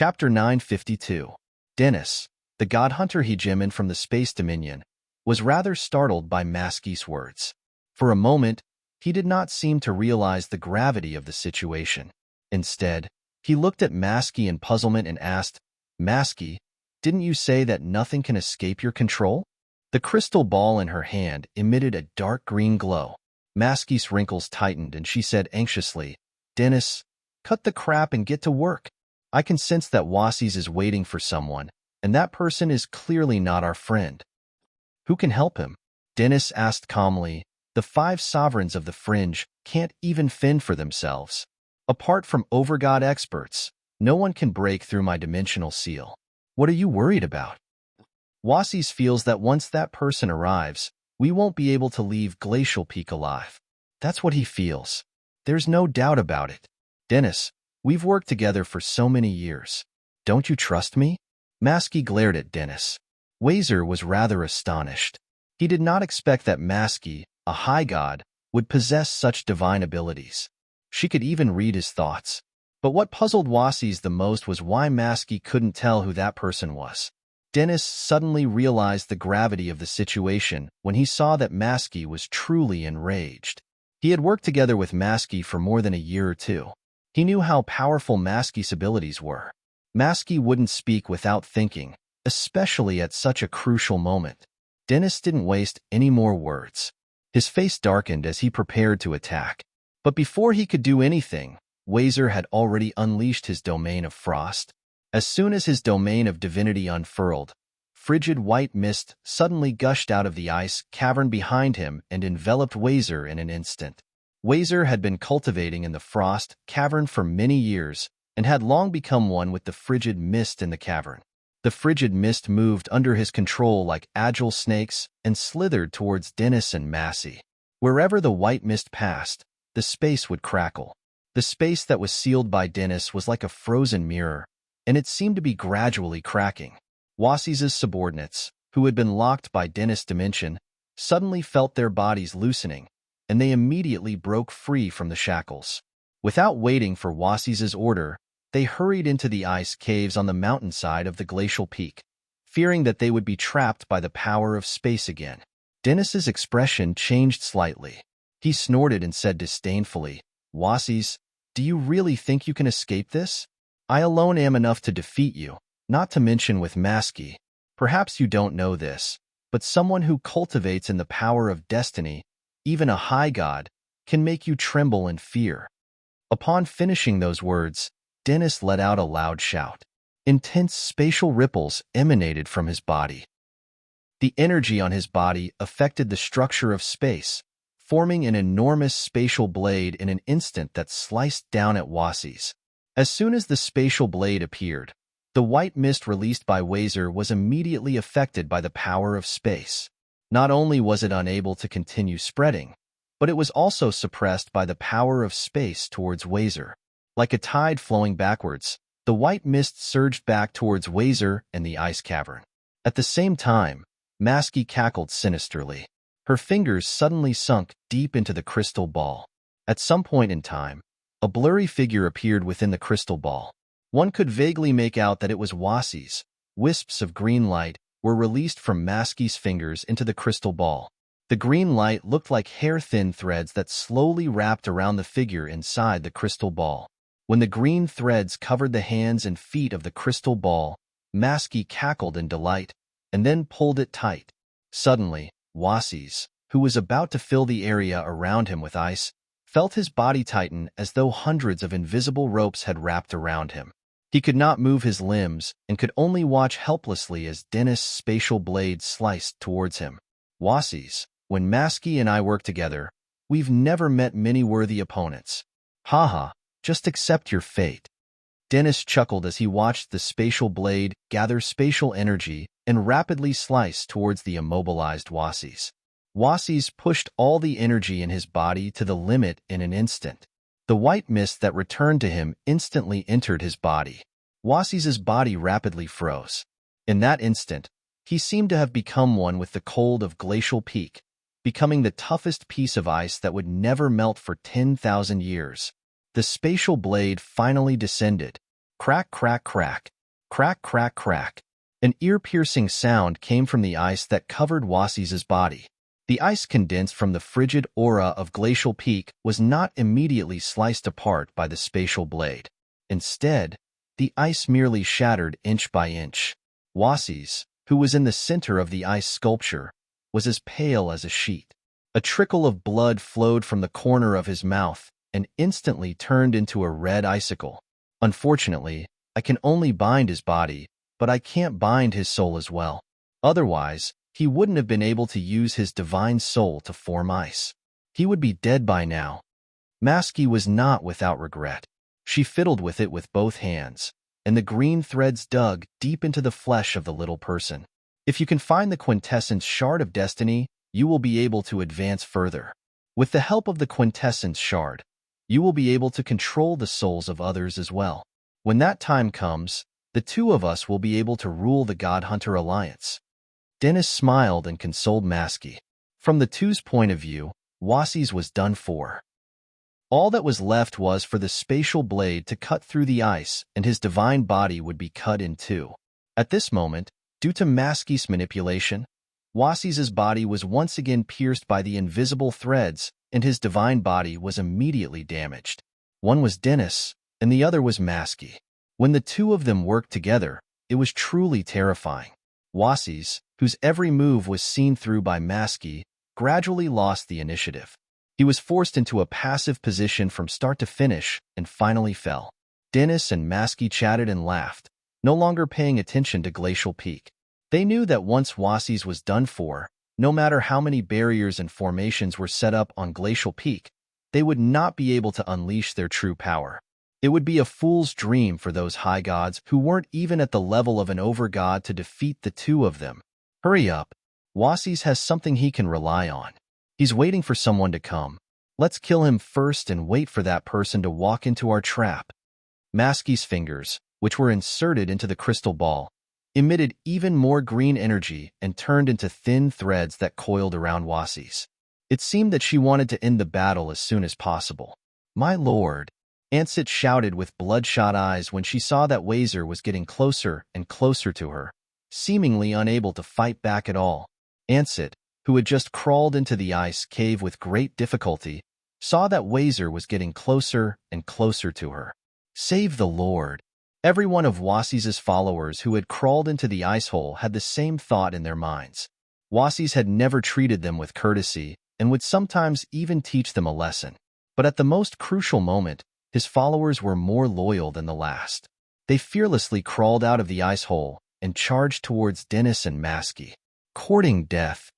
Chapter 952. Dennis, the god hunter hegemon from the Space Dominion, was rather startled by Maskey's words. For a moment, he did not seem to realize the gravity of the situation. Instead, he looked at Maskey in puzzlement and asked, "Maskey, didn't you say that nothing can escape your control?" The crystal ball in her hand emitted a dark green glow. Maskey's wrinkles tightened and she said anxiously, "Dennis, cut the crap and get to work. I can sense that Wasis is waiting for someone, and that person is clearly not our friend." "Who can help him?" Dennis asked calmly. "The 5 sovereigns of the Fringe can't even fend for themselves. Apart from overgod experts, no one can break through my dimensional seal. What are you worried about?" "Wasis feels that once that person arrives, we won't be able to leave Glacial Peak alive. That's what he feels. There's no doubt about it. Dennis, we've worked together for so many years. Don't you trust me?" Maskey glared at Dennis. Wazer was rather astonished. He did not expect that Maskey, a high god, would possess such divine abilities. She could even read his thoughts. But what puzzled Wasis the most was why Maskey couldn't tell who that person was. Dennis suddenly realized the gravity of the situation when he saw that Maskey was truly enraged. He had worked together with Maskey for more than a year or two. He knew how powerful Maskey's abilities were. Maskey wouldn't speak without thinking, especially at such a crucial moment. Dennis didn't waste any more words. His face darkened as he prepared to attack. But before he could do anything, Wazer had already unleashed his domain of frost. As soon as his domain of divinity unfurled, frigid white mist suddenly gushed out of the ice cavern behind him and enveloped Wazer in an instant. Wazer had been cultivating in the frost cavern for many years and had long become one with the frigid mist in the cavern. The frigid mist moved under his control like agile snakes and slithered towards Dennis and Massey. Wherever the white mist passed, the space would crackle. The space that was sealed by Dennis was like a frozen mirror, and it seemed to be gradually cracking. Wasis's subordinates, who had been locked by Dennis' dimension, suddenly felt their bodies loosening, and they immediately broke free from the shackles. Without waiting for Wasis's order, they hurried into the ice caves on the mountainside of the glacial peak, fearing that they would be trapped by the power of space again. Dennis's expression changed slightly. He snorted and said disdainfully, "Wasis, do you really think you can escape this? I alone am enough to defeat you, not to mention with Maskey. Perhaps you don't know this, but someone who cultivates in the power of destiny, even a high god, can make you tremble in fear." Upon finishing those words, Dennis let out a loud shout. Intense spatial ripples emanated from his body. The energy on his body affected the structure of space, forming an enormous spatial blade in an instant that sliced down at Wasis. As soon as the spatial blade appeared, the white mist released by Wazer was immediately affected by the power of space. Not only was it unable to continue spreading, but it was also suppressed by the power of space towards Wazer. Like a tide flowing backwards, the white mist surged back towards Wazer and the ice cavern. At the same time, Maskey cackled sinisterly. Her fingers suddenly sunk deep into the crystal ball. At some point in time, a blurry figure appeared within the crystal ball. One could vaguely make out that it was Wasis. Wisps of green light were released from Maskey's fingers into the crystal ball. The green light looked like hair-thin threads that slowly wrapped around the figure inside the crystal ball. When the green threads covered the hands and feet of the crystal ball, Maskey cackled in delight, and then pulled it tight. Suddenly, Wasis, who was about to fill the area around him with ice, felt his body tighten as though hundreds of invisible ropes had wrapped around him. He could not move his limbs and could only watch helplessly as Dennis' spatial blade sliced towards him. "Wasis, when Maskey and I work together, we've never met many worthy opponents. Haha, just accept your fate." Dennis chuckled as he watched the spatial blade gather spatial energy and rapidly slice towards the immobilized Wasis. Wasis pushed all the energy in his body to the limit in an instant. The white mist that returned to him instantly entered his body. Wasis's body rapidly froze. In that instant, he seemed to have become one with the cold of Glacial Peak, becoming the toughest piece of ice that would never melt for 10,000 years. The spatial blade finally descended, Crack, crack, crack. Crack, crack, crack. An ear-piercing sound came from the ice that covered Wassy's body. The ice condensed from the frigid aura of Glacial Peak was not immediately sliced apart by the spatial blade. Instead, the ice merely shattered inch by inch. Wassy's, who was in the center of the ice sculpture, was as pale as a sheet. A trickle of blood flowed from the corner of his mouth and instantly turned into a red icicle. Unfortunately, I can only bind his body, but I can't bind his soul as well. Otherwise, he wouldn't have been able to use his divine soul to form ice. He would be dead by now. Masky was not without regret. She fiddled with it with both hands, and the green threads dug deep into the flesh of the little person. If you can find the quintessence shard of destiny, you will be able to advance further. With the help of the quintessence shard, you will be able to control the souls of others as well. When that time comes, the two of us will be able to rule the God Hunter Alliance. Dennis smiled and consoled Masky. From the two's point of view, Wassy's was done for. All that was left was for the spatial blade to cut through the ice, and his divine body would be cut in two. At this moment, due to Masky's manipulation, Wassy's body was once again pierced by the invisible threads, and his divine body was immediately damaged. One was Dennis, and the other was Masky. When the two of them worked together, it was truly terrifying. Wassy's, whose every move was seen through by Masky, gradually lost the initiative. He was forced into a passive position from start to finish and finally fell. Dennis and Masky chatted and laughed, no longer paying attention to Glacial Peak. They knew that once Wassy's was done for, no matter how many barriers and formations were set up on Glacial Peak, they would not be able to unleash their true power. It would be a fool's dream for those high gods who weren't even at the level of an overgod to defeat the two of them. Hurry up. Wassy's has something he can rely on. He's waiting for someone to come. Let's kill him first and wait for that person to walk into our trap. Masky's fingers, which were inserted into the crystal ball, emitted even more green energy and turned into thin threads that coiled around Wassy's. It seemed that she wanted to end the battle as soon as possible. My lord, Ansett shouted with bloodshot eyes when she saw that Wazer was getting closer and closer to her, seemingly unable to fight back at all. Ansett, who had just crawled into the ice cave with great difficulty, saw that Wazer was getting closer and closer to her. Save the Lord. Every one of Wassy's followers who had crawled into the ice hole had the same thought in their minds. Wassy's had never treated them with courtesy and would sometimes even teach them a lesson. But at the most crucial moment, his followers were more loyal than the last. They fearlessly crawled out of the ice hole and charged towards Dennis and Masky. Courting death,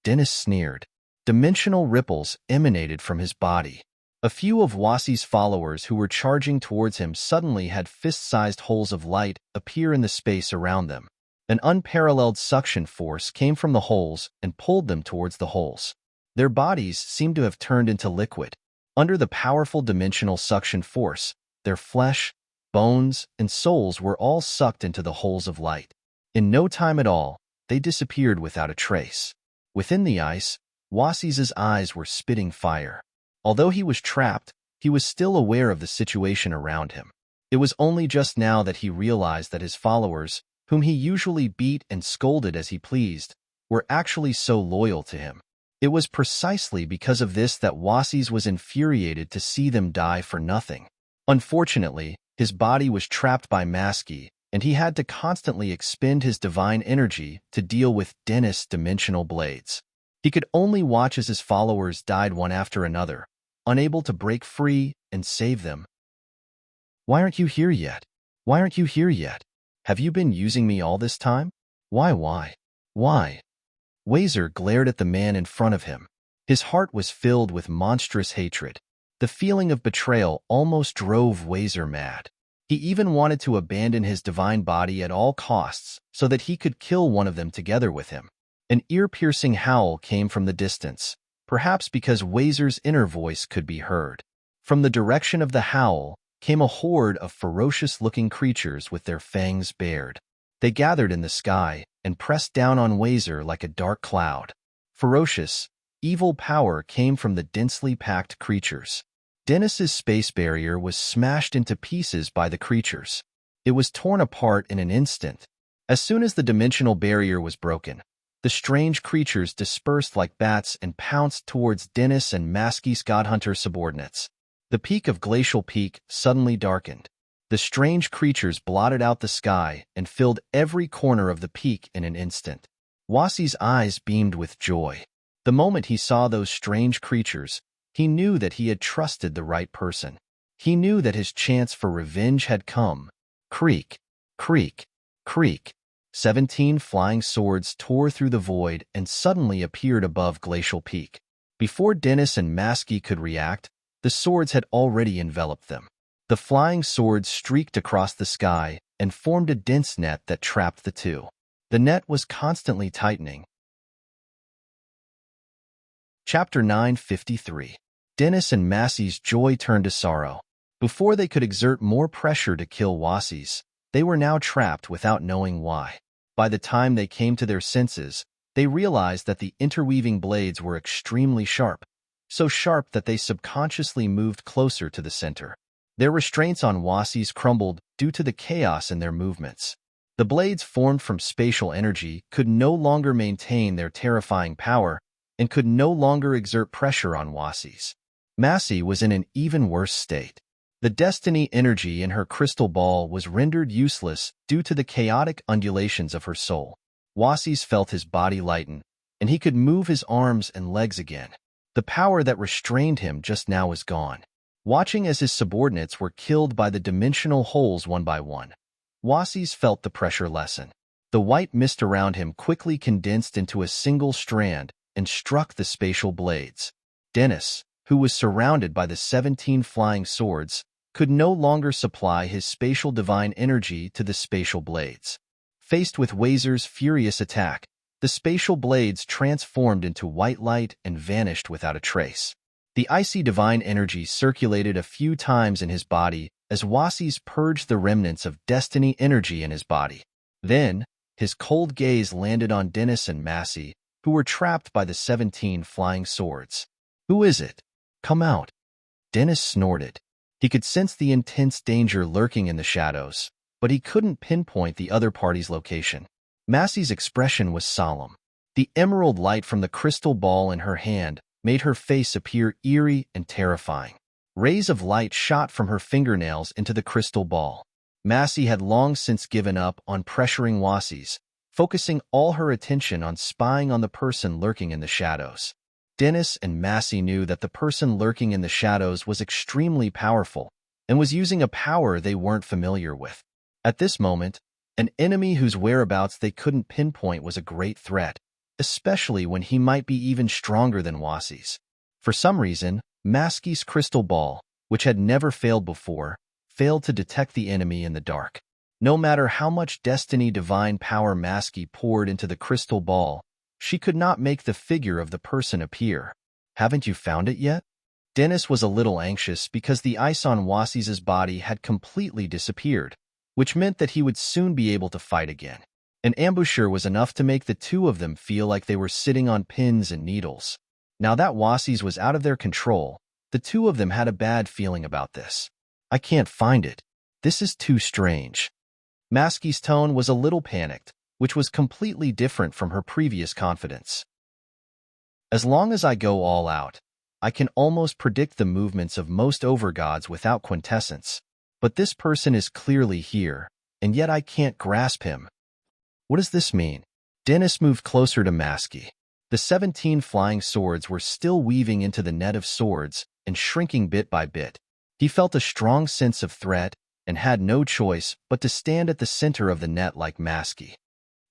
Dennis sneered. Dimensional ripples emanated from his body. A few of Wassy's followers who were charging towards him suddenly had fist-sized holes of light appear in the space around them. An unparalleled suction force came from the holes and pulled them towards the holes. Their bodies seemed to have turned into liquid. Under the powerful dimensional suction force, their flesh, bones, and souls were all sucked into the holes of light. In no time at all, they disappeared without a trace. Within the ice, Wassy's eyes were spitting fire. Although he was trapped, he was still aware of the situation around him. It was only just now that he realized that his followers, whom he usually beat and scolded as he pleased, were actually so loyal to him. It was precisely because of this that Wassy's was infuriated to see them die for nothing. Unfortunately, his body was trapped by Masky, and he had to constantly expend his divine energy to deal with Dennis' dimensional blades. He could only watch as his followers died one after another, unable to break free and save them. Why aren't you here yet? Why aren't you here yet? Have you been using me all this time? Why? Wazer glared at the man in front of him. His heart was filled with monstrous hatred. The feeling of betrayal almost drove Wazer mad. He even wanted to abandon his divine body at all costs so that he could kill one of them together with him. An ear-piercing howl came from the distance, perhaps because Wazer's inner voice could be heard. From the direction of the howl came a horde of ferocious-looking creatures with their fangs bared. They gathered in the sky and pressed down on Wazer like a dark cloud. Ferocious, evil power came from the densely packed creatures. Dennis's space barrier was smashed into pieces by the creatures. It was torn apart in an instant. As soon as the dimensional barrier was broken, the strange creatures dispersed like bats and pounced towards Dennis and Maskey's Godhunter subordinates. The peak of Glacial Peak suddenly darkened. The strange creatures blotted out the sky and filled every corner of the peak in an instant. Wassey's eyes beamed with joy. The moment he saw those strange creatures, he knew that he had trusted the right person. He knew that his chance for revenge had come. Creak, creak, creak. 17 flying swords tore through the void and suddenly appeared above Glacial Peak. Before Dennis and Maskey could react, the swords had already enveloped them. The flying swords streaked across the sky and formed a dense net that trapped the two. The net was constantly tightening. Chapter 953. Dennis and Massey's joy turned to sorrow. Before they could exert more pressure to kill Wassey's, they were now trapped without knowing why. By the time they came to their senses, they realized that the interweaving blades were extremely sharp, so sharp that they subconsciously moved closer to the center. Their restraints on Wassey's crumbled due to the chaos in their movements. The blades formed from spatial energy could no longer maintain their terrifying power and could no longer exert pressure on Wassey's. Massey was in an even worse state. The destiny energy in her crystal ball was rendered useless due to the chaotic undulations of her soul. Wassey's felt his body lighten, and he could move his arms and legs again. The power that restrained him just now was gone. Watching as his subordinates were killed by the dimensional holes one by one, Wassey's felt the pressure lessen. The white mist around him quickly condensed into a single strand and struck the spatial blades. Dennis, who was surrounded by the 17 flying swords, could no longer supply his spatial divine energy to the spatial blades. Faced with Wazer's furious attack, the spatial blades transformed into white light and vanished without a trace. The icy divine energy circulated a few times in his body as Wassey's purged the remnants of destiny energy in his body. Then, his cold gaze landed on Dennis and Massey, who were trapped by the 17 flying swords. "Who is it? Come out." Dennis snorted. He could sense the intense danger lurking in the shadows, but he couldn't pinpoint the other party's location. Massey's expression was solemn. The emerald light from the crystal ball in her hand made her face appear eerie and terrifying. Rays of light shot from her fingernails into the crystal ball. Massey had long since given up on pressuring Wassey's, focusing all her attention on spying on the person lurking in the shadows. Dennis and Massey knew that the person lurking in the shadows was extremely powerful and was using a power they weren't familiar with. At this moment, an enemy whose whereabouts they couldn't pinpoint was a great threat, especially when he might be even stronger than Wassey's. For some reason, Maskey's crystal ball, which had never failed before, failed to detect the enemy in the dark. No matter how much destiny divine power Maskey poured into the crystal ball, she could not make the figure of the person appear. "Haven't you found it yet?" Dennis was a little anxious because the ice on Wassey's body had completely disappeared, which meant that he would soon be able to fight again. An ambusher was enough to make the two of them feel like they were sitting on pins and needles. Now that Wassey's was out of their control, the two of them had a bad feeling about this. "I can't find it. This is too strange." Maskey's tone was a little panicked, which was completely different from her previous confidence. "As long as I go all out, I can almost predict the movements of most overgods without quintessence. But this person is clearly here, and yet I can't grasp him. What does this mean?" Dennis moved closer to Maskey. The 17 flying swords were still weaving into the net of swords and shrinking bit by bit. He felt a strong sense of threat and had no choice but to stand at the center of the net like Maskey.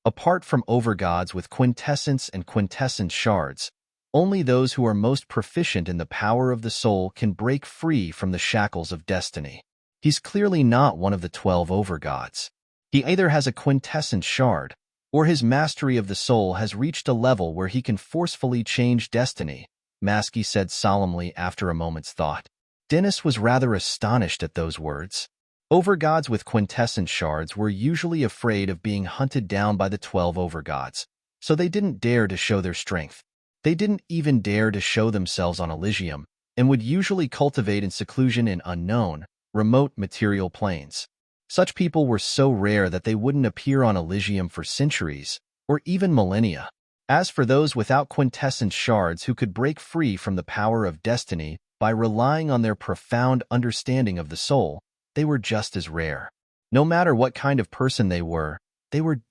Apart from overgods with quintessence and quintessence shards, only those who are most proficient in the power of the soul can break free from the shackles of destiny. He's clearly not one of the 12 overgods. He either has a quintessence shard, or his mastery of the soul has reached a level where he can forcefully change destiny, Maskey said solemnly after a moment's thought. Dennis was rather astonished at those words. Overgods with quintessence shards were usually afraid of being hunted down by the 12 overgods, so they didn't dare to show their strength. They didn't even dare to show themselves on Elysium, and would usually cultivate in seclusion in unknown, remote material planes. Such people were so rare that they wouldn't appear on Elysium for centuries, or even millennia. As for those without quintessence shards who could break free from the power of destiny by relying on their profound understanding of the soul, they were just as rare. No matter what kind of person they were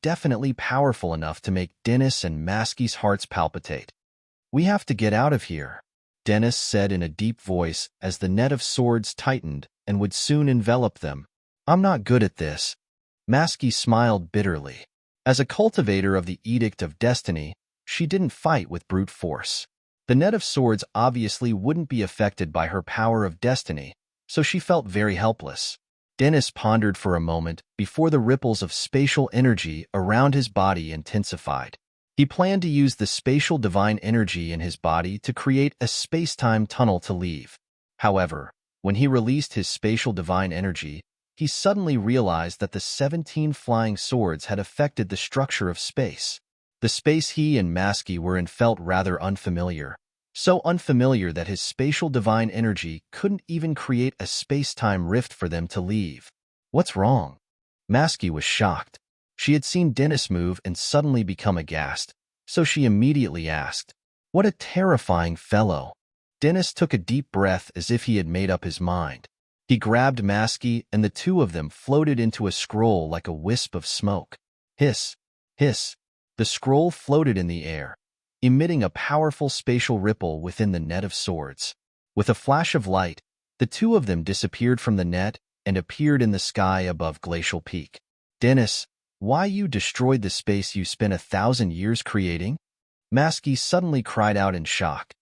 definitely powerful enough to make Dennis and Maskey's hearts palpitate. "We have to get out of here," Dennis said in a deep voice as the net of swords tightened and would soon envelop them. "I'm not good at this." Maskey smiled bitterly. As a cultivator of the Edict of Destiny, she didn't fight with brute force. The net of swords obviously wouldn't be affected by her power of destiny, so she felt very helpless. Dennis pondered for a moment before the ripples of spatial energy around his body intensified. He planned to use the spatial divine energy in his body to create a space-time tunnel to leave. However, when he released his spatial divine energy, he suddenly realized that the 17 flying swords had affected the structure of space. The space he and Maskey were in felt rather unfamiliar. So unfamiliar that his spatial divine energy couldn't even create a space-time rift for them to leave. "What's wrong?" Maskey was shocked. She had seen Dennis move and suddenly become aghast, so she immediately asked, "What a terrifying fellow." Dennis took a deep breath as if he had made up his mind. He grabbed Maskey and the two of them floated into a scroll like a wisp of smoke. Hiss, hiss. The scroll floated in the air, emitting a powerful spatial ripple within the net of swords. With a flash of light, the two of them disappeared from the net and appeared in the sky above Glacial Peak. "Dennis, why you destroyed the space you spent 1,000 years creating?" Maskey suddenly cried out in shock.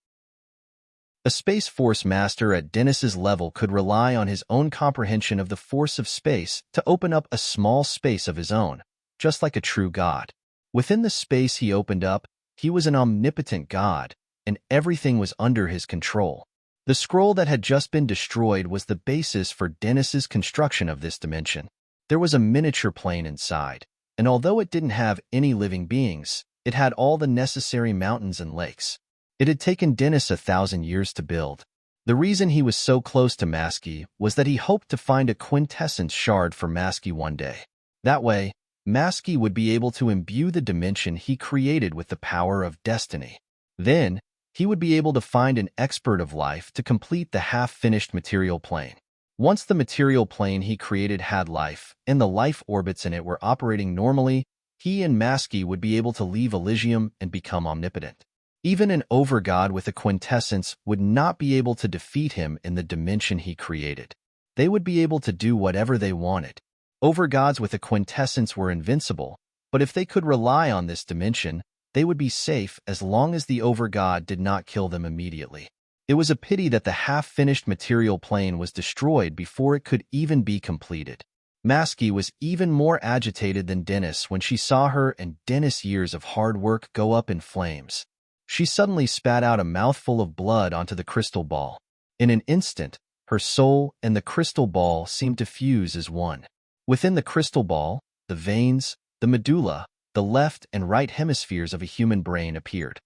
A Space Force master at Dennis's level could rely on his own comprehension of the force of space to open up a small space of his own, just like a true god. Within the space he opened up, he was an omnipotent god, and everything was under his control. The scroll that had just been destroyed was the basis for Dennis's construction of this dimension. There was a miniature plane inside, and although it didn't have any living beings, it had all the necessary mountains and lakes. It had taken Dennis 1,000 years to build. The reason he was so close to Maskey was that he hoped to find a quintessence shard for Maskey one day. That way, Maskey would be able to imbue the dimension he created with the power of destiny. Then, he would be able to find an expert of life to complete the half-finished material plane. Once the material plane he created had life, and the life orbits in it were operating normally, he and Maskey would be able to leave Elysium and become omnipotent. Even an overgod with a quintessence would not be able to defeat him in the dimension he created. They would be able to do whatever they wanted. Overgods with a quintessence were invincible, but if they could rely on this dimension, they would be safe as long as the overgod did not kill them immediately. It was a pity that the half-finished material plane was destroyed before it could even be completed. Maskey was even more agitated than Dennis when she saw her and Dennis' years of hard work go up in flames. She suddenly spat out a mouthful of blood onto the crystal ball. In an instant, her soul and the crystal ball seemed to fuse as one. Within the crystal ball, the veins, the medulla, the left and right hemispheres of a human brain appeared.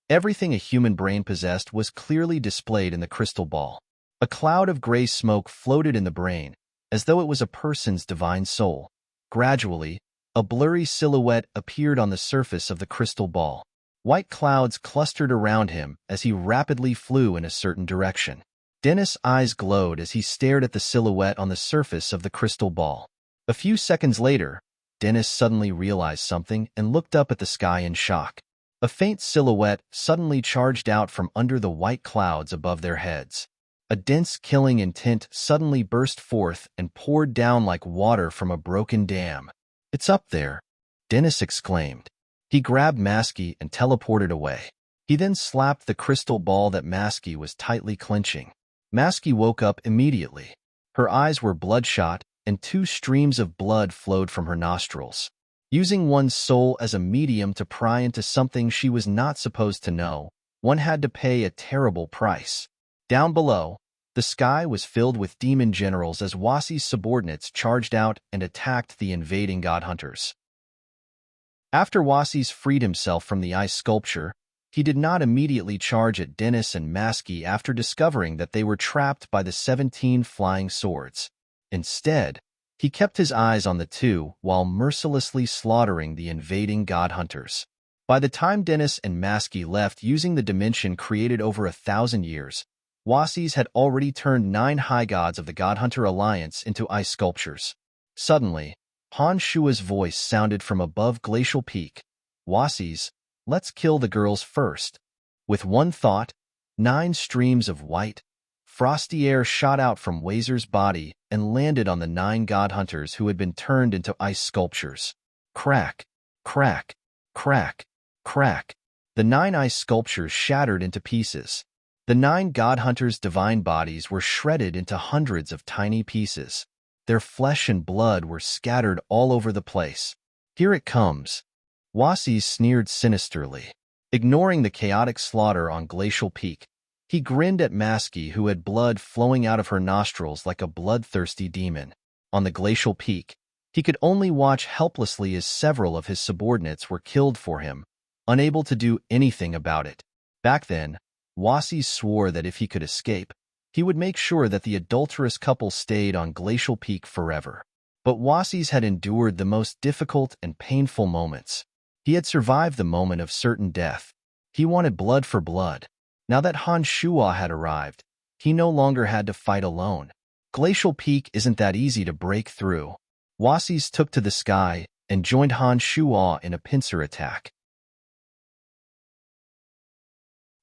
Everything a human brain possessed was clearly displayed in the crystal ball. A cloud of gray smoke floated in the brain, as though it was a person's divine soul. Gradually, a blurry silhouette appeared on the surface of the crystal ball. White clouds clustered around him as he rapidly flew in a certain direction. Dennis' eyes glowed as he stared at the silhouette on the surface of the crystal ball. A few seconds later, Dennis suddenly realized something and looked up at the sky in shock. A faint silhouette suddenly charged out from under the white clouds above their heads. A dense killing intent suddenly burst forth and poured down like water from a broken dam. "It's up there," Dennis exclaimed. He grabbed Maskey and teleported away. He then slapped the crystal ball that Maskey was tightly clenching. Maskey woke up immediately. Her eyes were bloodshot, and 2 streams of blood flowed from her nostrils. Using one's soul as a medium to pry into something she was not supposed to know, one had to pay a terrible price. Down below, the sky was filled with demon generals as Wasi's subordinates charged out and attacked the invading god hunters. After Wasi's freed himself from the ice sculpture, he did not immediately charge at Dennis and Maskey after discovering that they were trapped by the 17 flying swords. Instead, He kept his eyes on the two while mercilessly slaughtering the invading god hunters. By the time Dennis and Maskey left using the dimension created over 1,000 years, Wasis had already turned 9 high gods of the God Hunter Alliance into ice sculptures. Suddenly, Han Shua's voice sounded from above Glacial Peak. Wasis, let's kill the girls first. With one thought, 9 streams of white, frosty air shot out from Wazer's body and landed on the 9 god hunters who had been turned into ice sculptures. Crack, crack, crack, crack. The 9 ice sculptures shattered into pieces. The 9 god hunters' divine bodies were shredded into hundreds of tiny pieces. Their flesh and blood were scattered all over the place. Here it comes. Wasis sneered sinisterly. Ignoring the chaotic slaughter on Glacial Peak, he grinned at Maskey, who had blood flowing out of her nostrils like a bloodthirsty demon. On the Glacial Peak, he could only watch helplessly as several of his subordinates were killed for him, unable to do anything about it. Back then, Wasis swore that if he could escape, he would make sure that the adulterous couple stayed on Glacial Peak forever. But Wasis had endured the most difficult and painful moments. He had survived the moment of certain death. He wanted blood for blood. Now that Han Shua had arrived, he no longer had to fight alone. Glacial Peak isn't that easy to break through. Wasis took to the sky and joined Han Shua in a pincer attack.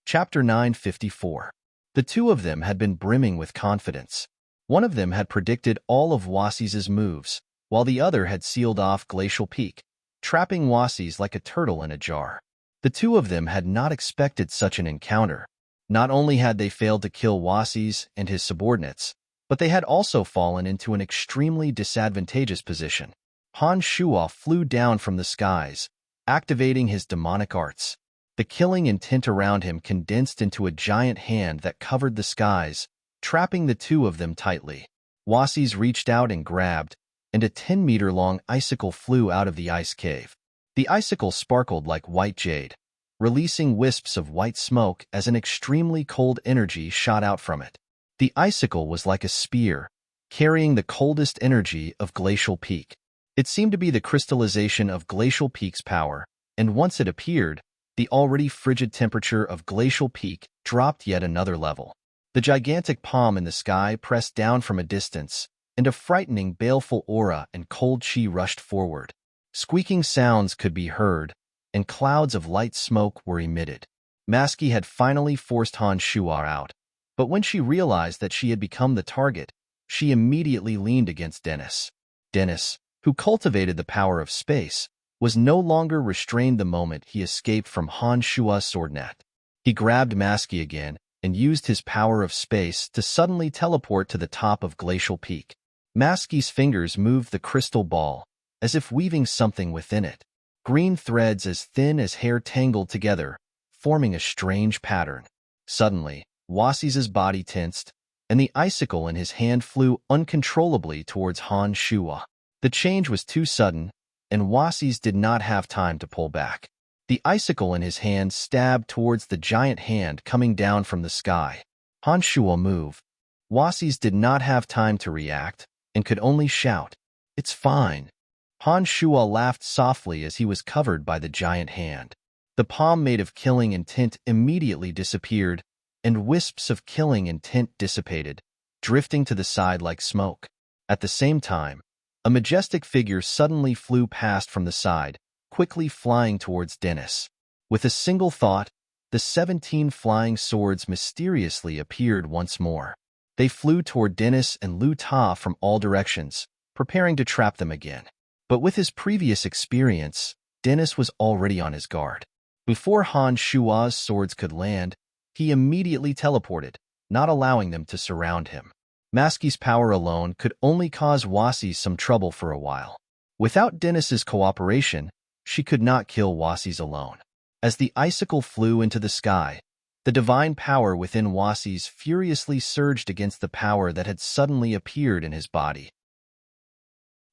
Chapter 954. The two of them had been brimming with confidence. One of them had predicted all of Wasis's moves, while the other had sealed off Glacial Peak, trapping Wasis like a turtle in a jar. The two of them had not expected such an encounter. Not only had they failed to kill Wasis and his subordinates, but they had also fallen into an extremely disadvantageous position. Han Shua flew down from the skies, activating his demonic arts. The killing intent around him condensed into a giant hand that covered the skies, trapping the two of them tightly. Wasis reached out and grabbed, and a 10-meter-long icicle flew out of the ice cave. The icicle sparkled like white jade, releasing wisps of white smoke as an extremely cold energy shot out from it. The icicle was like a spear, carrying the coldest energy of Glacial Peak. It seemed to be the crystallization of Glacial Peak's power, and once it appeared, the already frigid temperature of Glacial Peak dropped yet another level. The gigantic palm in the sky pressed down from a distance, and a frightening, baleful aura and cold chi rushed forward. Squeaking sounds could be heard, and clouds of light smoke were emitted. Maskey had finally forced Han Shua out, but when she realized that she had become the target, she immediately leaned against Dennis. Dennis, who cultivated the power of space, was no longer restrained the moment he escaped from Han Shua's sword net. He grabbed Maskey again and used his power of space to suddenly teleport to the top of Glacial Peak. Maskey's fingers moved the crystal ball, as if weaving something within it. Green threads as thin as hair tangled together, forming a strange pattern. Suddenly, Wasis's body tensed, and the icicle in his hand flew uncontrollably towards Han Shua. The change was too sudden, and Wasis did not have time to pull back. The icicle in his hand stabbed towards the giant hand coming down from the sky. Han Shua moved. Wasis did not have time to react, and could only shout, "It's fine." Han Shua laughed softly as he was covered by the giant hand. The palm made of killing intent immediately disappeared, and wisps of killing intent dissipated, drifting to the side like smoke. At the same time, a majestic figure suddenly flew past from the side, quickly flying towards Dennis. With a single thought, the 17 flying swords mysteriously appeared once more. They flew toward Dennis and Lu Ta from all directions, preparing to trap them again. But with his previous experience, Dennis was already on his guard. Before Han Shua's swords could land, he immediately teleported, not allowing them to surround him. Maskey's power alone could only cause Wasis some trouble for a while. Without Dennis's cooperation, she could not kill Wasis alone. As the icicle flew into the sky, the divine power within Wasis furiously surged against the power that had suddenly appeared in his body.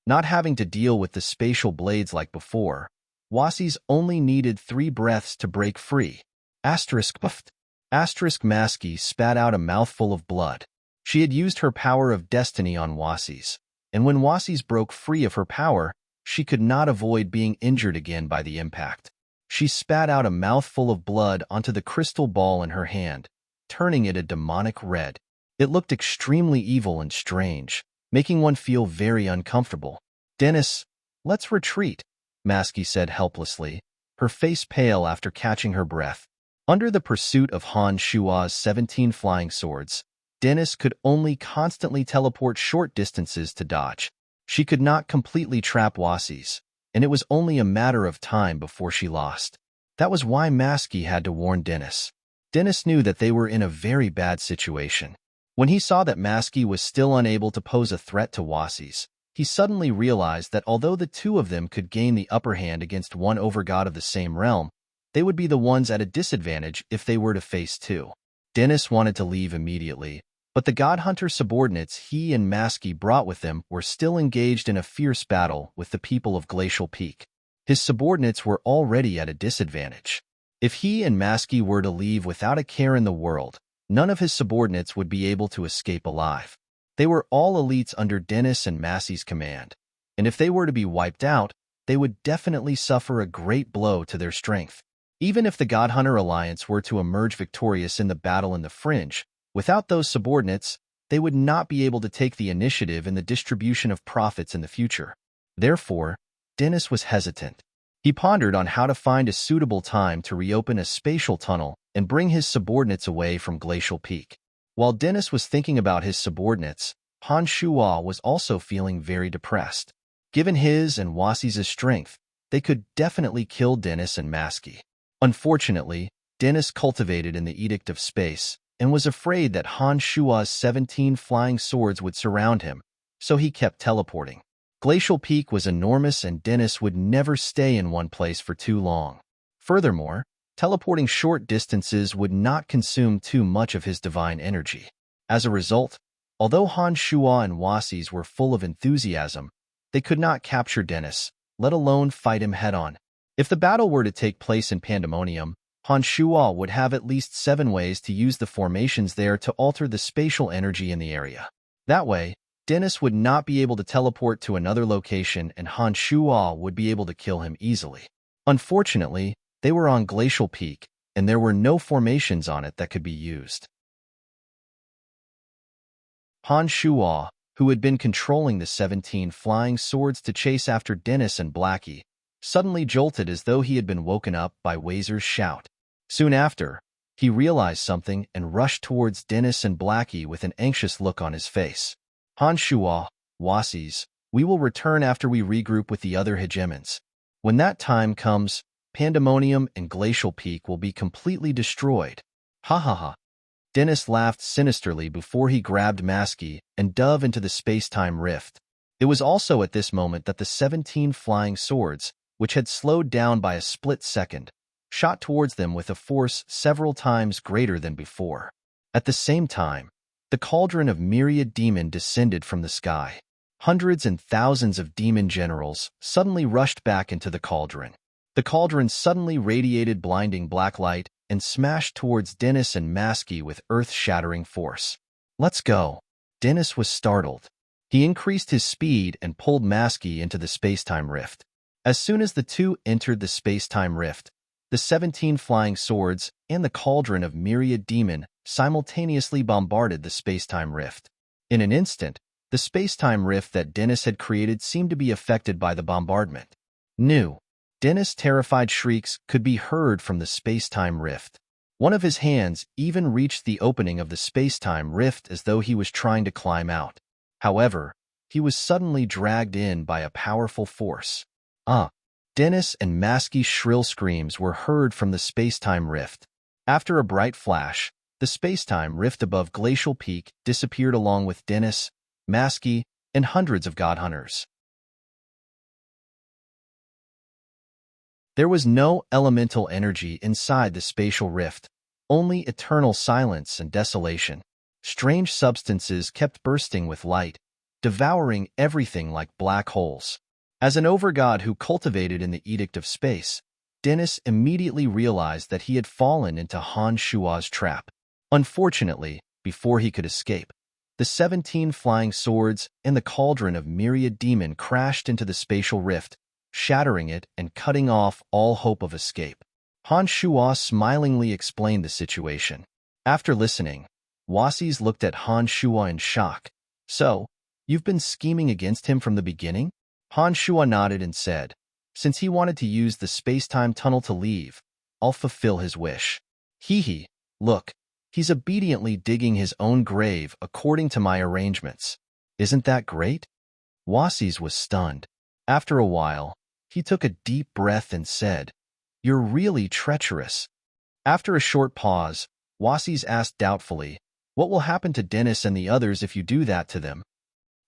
Not having to deal with the spatial blades like before, Wasis only needed 3 breaths to break free. Puffed. Maskey spat out a mouthful of blood. She had used her power of destiny on Wasis, and when Wasis broke free of her power, she could not avoid being injured again by the impact. She spat out a mouthful of blood onto the crystal ball in her hand, turning it a demonic red. It looked extremely evil and strange, making one feel very uncomfortable. "Dennis, let's retreat," Masky said helplessly, her face pale after catching her breath. Under the pursuit of Han Shua's 17 flying swords, Dennis could only constantly teleport short distances to dodge. She could not completely trap Wasis, and it was only a matter of time before she lost. That was why Masky had to warn Dennis. Dennis knew that they were in a very bad situation. When he saw that Masky was still unable to pose a threat to Wasis, he suddenly realized that although the two of them could gain the upper hand against one overgod of the same realm, they would be the ones at a disadvantage if they were to face two. Dennis wanted to leave immediately, but the God Hunter subordinates he and Masky brought with them were still engaged in a fierce battle with the people of Glacial Peak. His subordinates were already at a disadvantage. If he and Masky were to leave without a care in the world, none of his subordinates would be able to escape alive. They were all elites under Dennis and Massy's command, and if they were to be wiped out, they would definitely suffer a great blow to their strength. Even if the God Hunter Alliance were to emerge victorious in the battle in the Fringe, without those subordinates, they would not be able to take the initiative in the distribution of profits in the future. Therefore, Dennis was hesitant. He pondered on how to find a suitable time to reopen a spatial tunnel and bring his subordinates away from Glacial Peak. While Dennis was thinking about his subordinates, Han Shua was also feeling very depressed. Given his and Wasis's strength, they could definitely kill Dennis and Masky. Unfortunately, Dennis cultivated in the Edict of Space and was afraid that Han Shua's 17 flying swords would surround him, so he kept teleporting. Glacial Peak was enormous and Dennis would never stay in one place for too long. Furthermore, teleporting short distances would not consume too much of his divine energy. As a result, although Han Shua and Wasis were full of enthusiasm, they could not capture Dennis, let alone fight him head-on. If the battle were to take place in Pandemonium, Han Shua would have at least 7 ways to use the formations there to alter the spatial energy in the area. That way, Dennis would not be able to teleport to another location and Han Shua would be able to kill him easily. Unfortunately, they were on Glacial Peak, and there were no formations on it that could be used. Han Shua, who had been controlling the 17 flying swords to chase after Dennis and Blackie, suddenly jolted as though he had been woken up by Wazer's shout. Soon after, he realized something and rushed towards Dennis and Blackie with an anxious look on his face. Han Shua, Wasis, we will return after we regroup with the other hegemons. When that time comes, Pandemonium and Glacial Peak will be completely destroyed. Ha ha ha. Dennis laughed sinisterly before he grabbed Masky and dove into the space-time rift. It was also at this moment that the 17 flying swords, which had slowed down by a split second, shot towards them with a force several times greater than before. At the same time, the cauldron of myriad demon descended from the sky. Hundreds and thousands of demon generals suddenly rushed back into the cauldron. The cauldron suddenly radiated blinding black light and smashed towards Dennis and Masky with earth-shattering force. "Let's go." Dennis was startled. He increased his speed and pulled Masky into the space-time rift. As soon as the two entered the space-time rift, the 17 flying swords and the cauldron of myriad demon simultaneously bombarded the space-time rift. In an instant, the space-time rift that Dennis had created seemed to be affected by the bombardment. Dennis' terrified shrieks could be heard from the space-time rift. One of his hands even reached the opening of the space-time rift as though he was trying to climb out. However, he was suddenly dragged in by a powerful force. Dennis and Masky's shrill screams were heard from the space-time rift. After a bright flash, the space-time rift above Glacial Peak disappeared along with Dennis, Masky, and hundreds of God Hunters. There was no elemental energy inside the spatial rift, only eternal silence and desolation. Strange substances kept bursting with light, devouring everything like black holes. As an overgod who cultivated in the Edict of Space, Dennis immediately realized that he had fallen into Han Shua's trap. Unfortunately, before he could escape, The 17 flying swords and the cauldron of myriad demon crashed into the spatial rift, shattering it and cutting off all hope of escape. Han Shuo smilingly explained the situation. After listening, Wasis looked at Han Shuo in shock. So, you've been scheming against him from the beginning? Han Shuo nodded and said, since he wanted to use the space-time tunnel to leave, I'll fulfill his wish. Hee, look, he's obediently digging his own grave according to my arrangements. Isn't that great? Wasis was stunned. After a while, he took a deep breath and said, you're really treacherous. After a short pause, Wasis asked doubtfully, what will happen to Dennis and the others if you do that to them?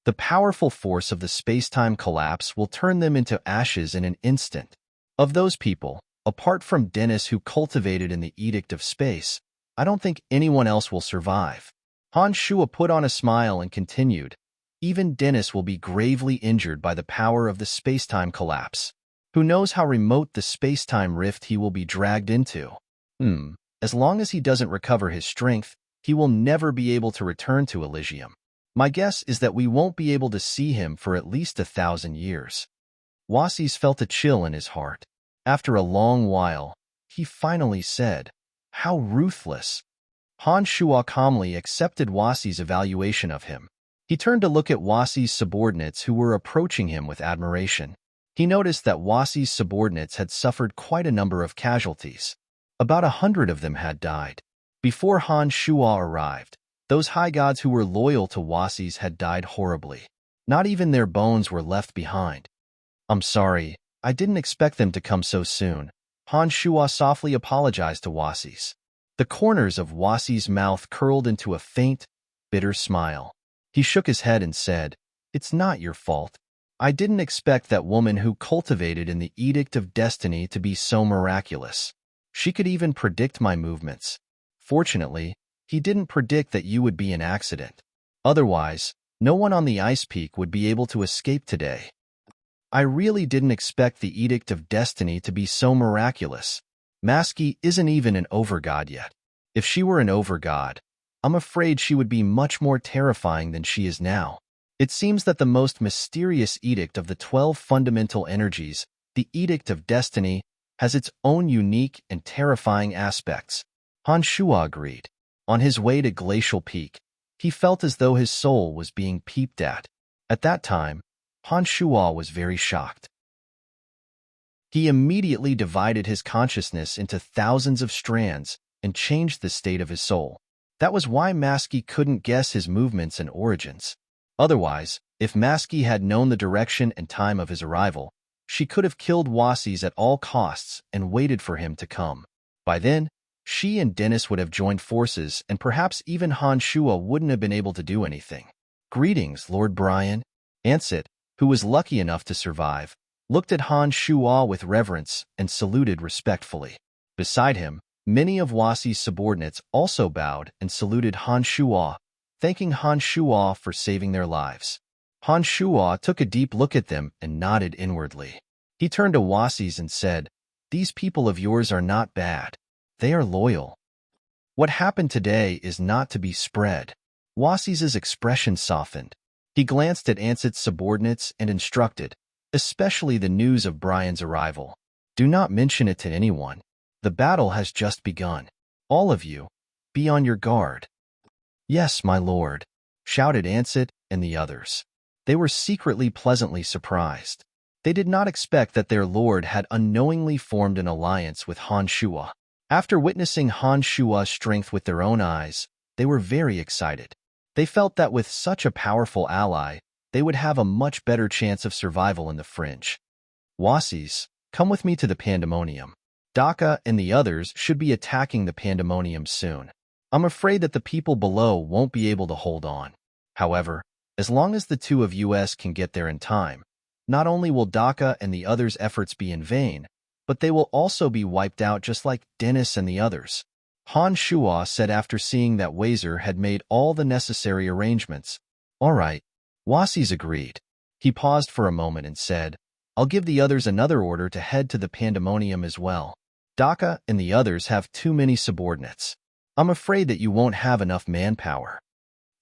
The powerful force of the space-time collapse will turn them into ashes in an instant. Of those people, apart from Dennis who cultivated in the Edict of Space, I don't think anyone else will survive. Han Shuo put on a smile and continued, even Dennis will be gravely injured by the power of the space-time collapse. Who knows how remote the space-time rift he will be dragged into? As long as he doesn't recover his strength, he will never be able to return to Elysium. My guess is that we won't be able to see him for at least 1,000 years. Wasis felt a chill in his heart. After a long while, he finally said, how ruthless. Han Shuo calmly accepted Wasis' evaluation of him. He turned to look at Wasis' subordinates who were approaching him with admiration. He noticed that Wasis' subordinates had suffered quite a number of casualties. About 100 of them had died. Before Han Shuo arrived, those high gods who were loyal to Wasis had died horribly. Not even their bones were left behind. I'm sorry, I didn't expect them to come so soon. Han Shuo softly apologized to Wasis. The corners of Wasis' mouth curled into a faint, bitter smile. He shook his head and said, it's not your fault. I didn't expect that woman who cultivated in the Edict of Destiny to be so miraculous. She could even predict my movements. Fortunately, he didn't predict that you would be an accident. Otherwise, no one on the ice peak would be able to escape today. I really didn't expect the Edict of Destiny to be so miraculous. Maski isn't even an overgod yet. If she were an overgod, I'm afraid she would be much more terrifying than she is now. It seems that the most mysterious edict of the 12 fundamental energies, the Edict of Destiny, has its own unique and terrifying aspects. Han Shuo agreed. On his way to Glacial Peak, he felt as though his soul was being peeped at. At that time, Han Shuo was very shocked. He immediately divided his consciousness into thousands of strands and changed the state of his soul. That was why Maski couldn't guess his movements and origins. Otherwise, if Maski had known the direction and time of his arrival, she could have killed Wasis at all costs and waited for him to come. By then, she and Dennis would have joined forces, and perhaps even Han Shuo wouldn't have been able to do anything. Greetings, Lord Brian. Ansett, who was lucky enough to survive, looked at Han Shuo with reverence and saluted respectfully. Beside him, many of Wasis' subordinates also bowed and saluted Han Shuo, thanking Han Shuo for saving their lives. Han Shuo took a deep look at them and nodded inwardly. He turned to Wasis and said, these people of yours are not bad. They are loyal. What happened today is not to be spread. Wasis' expression softened. He glanced at Ansett's subordinates and instructed, especially the news of Brian's arrival. Do not mention it to anyone. The battle has just begun. All of you, be on your guard. Yes, my lord, shouted Ansett and the others. They were secretly pleasantly surprised. They did not expect that their lord had unknowingly formed an alliance with Han Shuo. After witnessing Han Shuo's strength with their own eyes, they were very excited. They felt that with such a powerful ally, they would have a much better chance of survival in the fringe. Wasis, come with me to the Pandemonium. Daka and the others should be attacking the Pandemonium soon. I'm afraid that the people below won't be able to hold on. However, as long as the two of us can get there in time, not only will Daka and the others' efforts be in vain, but they will also be wiped out just like Dennis and the others. Han Shuo said after seeing that Wazer had made all the necessary arrangements. All right. Wasis agreed. He paused for a moment and said, I'll give the others another order to head to the Pandemonium as well. Daka and the others have too many subordinates. I'm afraid that you won't have enough manpower.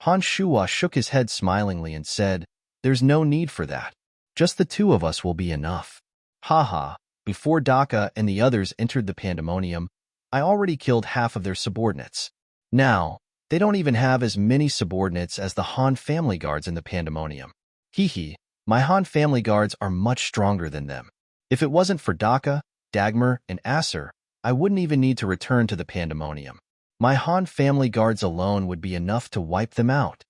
Han Shuo shook his head smilingly and said, "There's no need for that. Just the two of us will be enough." Haha, before Daka and the others entered the pandemonium, I already killed half of their subordinates. Now, they don't even have as many subordinates as the Han family guards in the pandemonium. Hee, my Han family guards are much stronger than them. If it wasn't for Daka, Dagmar, and Acer, I wouldn't even need to return to the pandemonium. My Han family guards alone would be enough to wipe them out.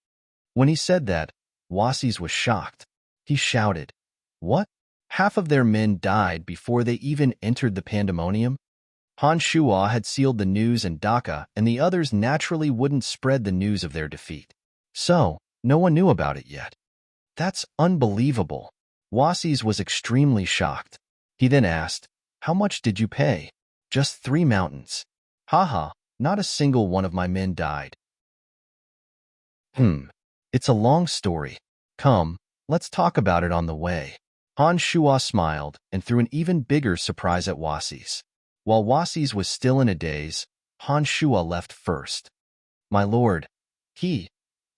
When he said that, Wasis was shocked. He shouted, "What? Half of their men died before they even entered the pandemonium?" Han Shuo had sealed the news and Daka and the others naturally wouldn't spread the news of their defeat. So, no one knew about it yet. That's unbelievable. Wasis was extremely shocked. He then asked, "How much did you pay?" "Just 3 mountains. Haha, not a single one of my men died." It's a long story. Come, let's talk about it on the way. Han Shuo smiled and threw an even bigger surprise at Wasis. While Wasis was still in a daze, Han Shuo left first. "My lord, he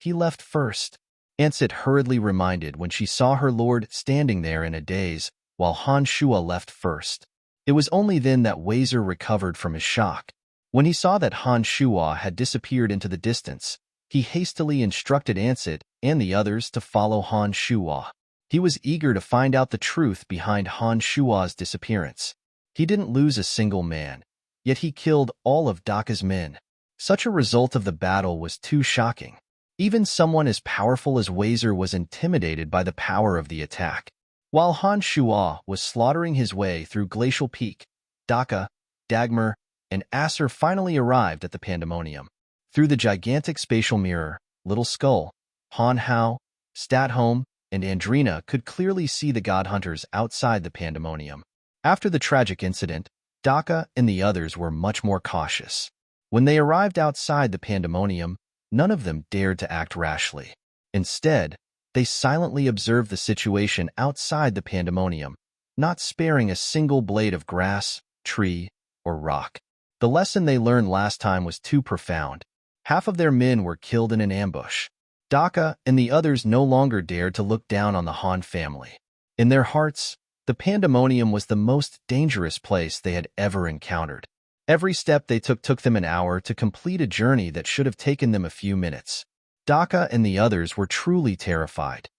left first," Ansit hurriedly reminded when she saw her lord standing there in a daze while Han Shuo left first. It was only then that Wazer recovered from his shock. When he saw that Han Shuo had disappeared into the distance, he hastily instructed Ansit and the others to follow Han Shuo. He was eager to find out the truth behind Han Shuo's disappearance. He didn't lose a single man, yet he killed all of Daka's men. Such a result of the battle was too shocking. Even someone as powerful as Wazer was intimidated by the power of the attack. While Han Shuo was slaughtering his way through Glacial Peak, Daka, Dagmar, and Acer finally arrived at the pandemonium. Through the gigantic spatial mirror, Little Skull, Han Hao, Statholm, and Andrina could clearly see the god hunters outside the pandemonium. After the tragic incident, Daka and the others were much more cautious. When they arrived outside the pandemonium, none of them dared to act rashly. Instead, they silently observed the situation outside the pandemonium, not sparing a single blade of grass, tree, or rock. The lesson they learned last time was too profound. Half of their men were killed in an ambush. Daka and the others no longer dared to look down on the Han family. In their hearts, the pandemonium was the most dangerous place they had ever encountered. Every step they took them an hour to complete a journey that should have taken them a few minutes. Daka and the others were truly terrified.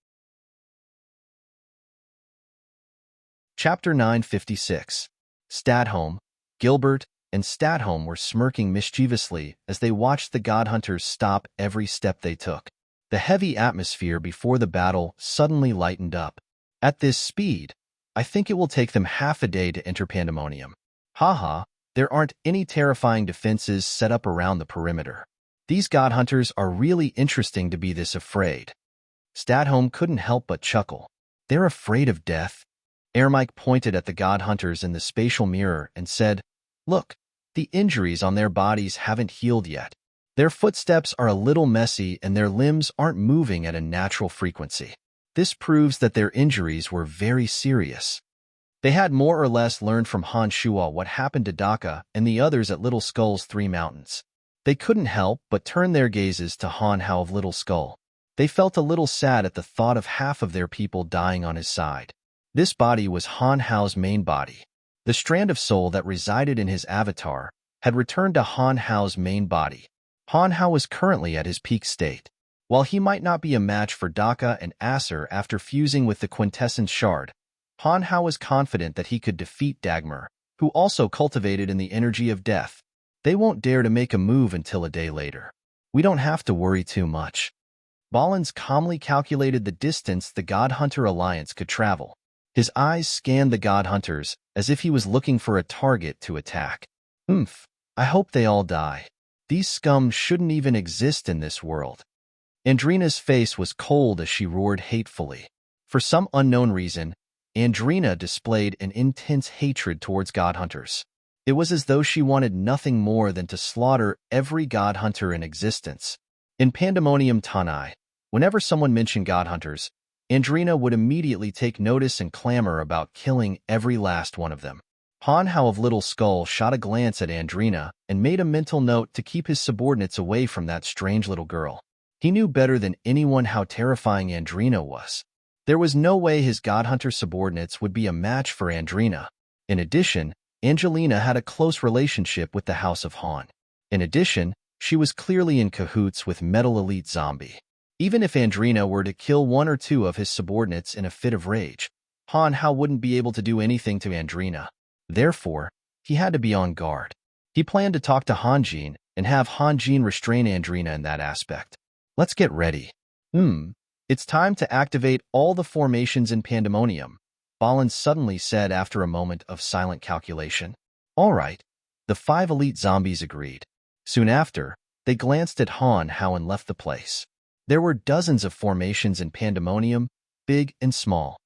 Chapter 956. Statholm, Gilbert, and Statholm were smirking mischievously as they watched the god hunters stop every step they took. The heavy atmosphere before the battle suddenly lightened up. At this speed, I think it will take them half a day to enter pandemonium. Haha, there aren't any terrifying defenses set up around the perimeter. These god hunters are really interesting to be this afraid. Statholm couldn't help but chuckle. They're afraid of death. Ermike pointed at the god hunters in the spatial mirror and said, "Look, the injuries on their bodies haven't healed yet. Their footsteps are a little messy and their limbs aren't moving at a natural frequency. This proves that their injuries were very serious." They had more or less learned from Han Shuo what happened to Daka and the others at Little Skull's 3 mountains. They couldn't help but turn their gazes to Han Hao of Little Skull. They felt a little sad at the thought of half of their people dying on his side. This body was Han Hao's main body. The strand of soul that resided in his avatar had returned to Han Hao's main body. Han Hao was currently at his peak state. While he might not be a match for Daka and Acer after fusing with the quintessence shard, Han Hao was confident that he could defeat Dagmar, who also cultivated in the energy of death. They won't dare to make a move until a day later. We don't have to worry too much. Ballins calmly calculated the distance the God Hunter Alliance could travel. His eyes scanned the God Hunters as if he was looking for a target to attack. I hope they all die. These scum shouldn't even exist in this world. Andrina's face was cold as she roared hatefully. For some unknown reason, Andrina displayed an intense hatred towards God Hunters. It was as though she wanted nothing more than to slaughter every God Hunter in existence. In Pandemonium Tanai, whenever someone mentioned God Hunters, Andrina would immediately take notice and clamor about killing every last one of them. Han Hao of Little Skull shot a glance at Andrina and made a mental note to keep his subordinates away from that strange little girl. He knew better than anyone how terrifying Andrina was. There was no way his godhunter subordinates would be a match for Andrina. In addition, Angelina had a close relationship with the House of Han. In addition, she was clearly in cahoots with Metal Elite Zombie. Even if Andrina were to kill one or two of his subordinates in a fit of rage, Han Hao wouldn't be able to do anything to Andrina. Therefore, he had to be on guard. He planned to talk to Han Jin and have Han Jin restrain Andrina in that aspect. Let's get ready. It's time to activate all the formations in Pandemonium, Balin suddenly said after a moment of silent calculation. All right. The 5 elite zombies agreed. Soon after, they glanced at Han Hao and left the place. There were dozens of formations in Pandemonium, big and small.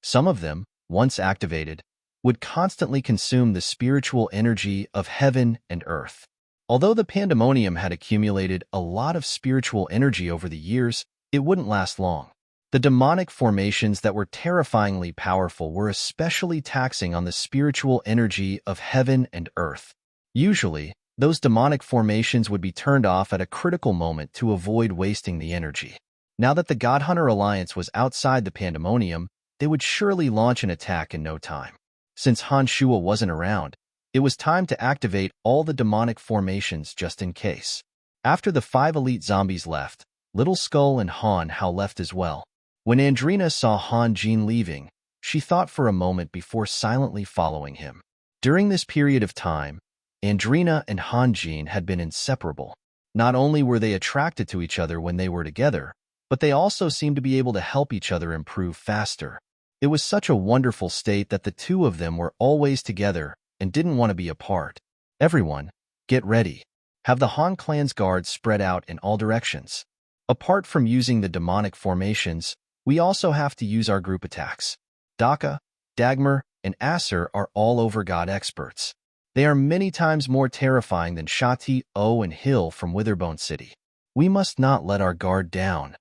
Some of them, once activated, would constantly consume the spiritual energy of heaven and earth. Although the Pandemonium had accumulated a lot of spiritual energy over the years, it wouldn't last long. The demonic formations that were terrifyingly powerful were especially taxing on the spiritual energy of heaven and earth. Usually, those demonic formations would be turned off at a critical moment to avoid wasting the energy. Now that the Godhunter Alliance was outside the Pandemonium, they would surely launch an attack in no time. Since Han Shua wasn't around, it was time to activate all the demonic formations just in case. After the 5 elite zombies left, Little Skull and Han Hao left as well. When Andrina saw Han Jin leaving, she thought for a moment before silently following him. During this period of time, Andrina and Han Jin had been inseparable. Not only were they attracted to each other when they were together, but they also seemed to be able to help each other improve faster. It was such a wonderful state that the two of them were always together and didn't want to be apart. Everyone, get ready. Have the Han clan's guards spread out in all directions. Apart from using the demonic formations, we also have to use our group attacks. Daka, Dagmar, and Acer are all over God experts. They are many times more terrifying than Shati, O, and Hill from Witherbone City. We must not let our guard down.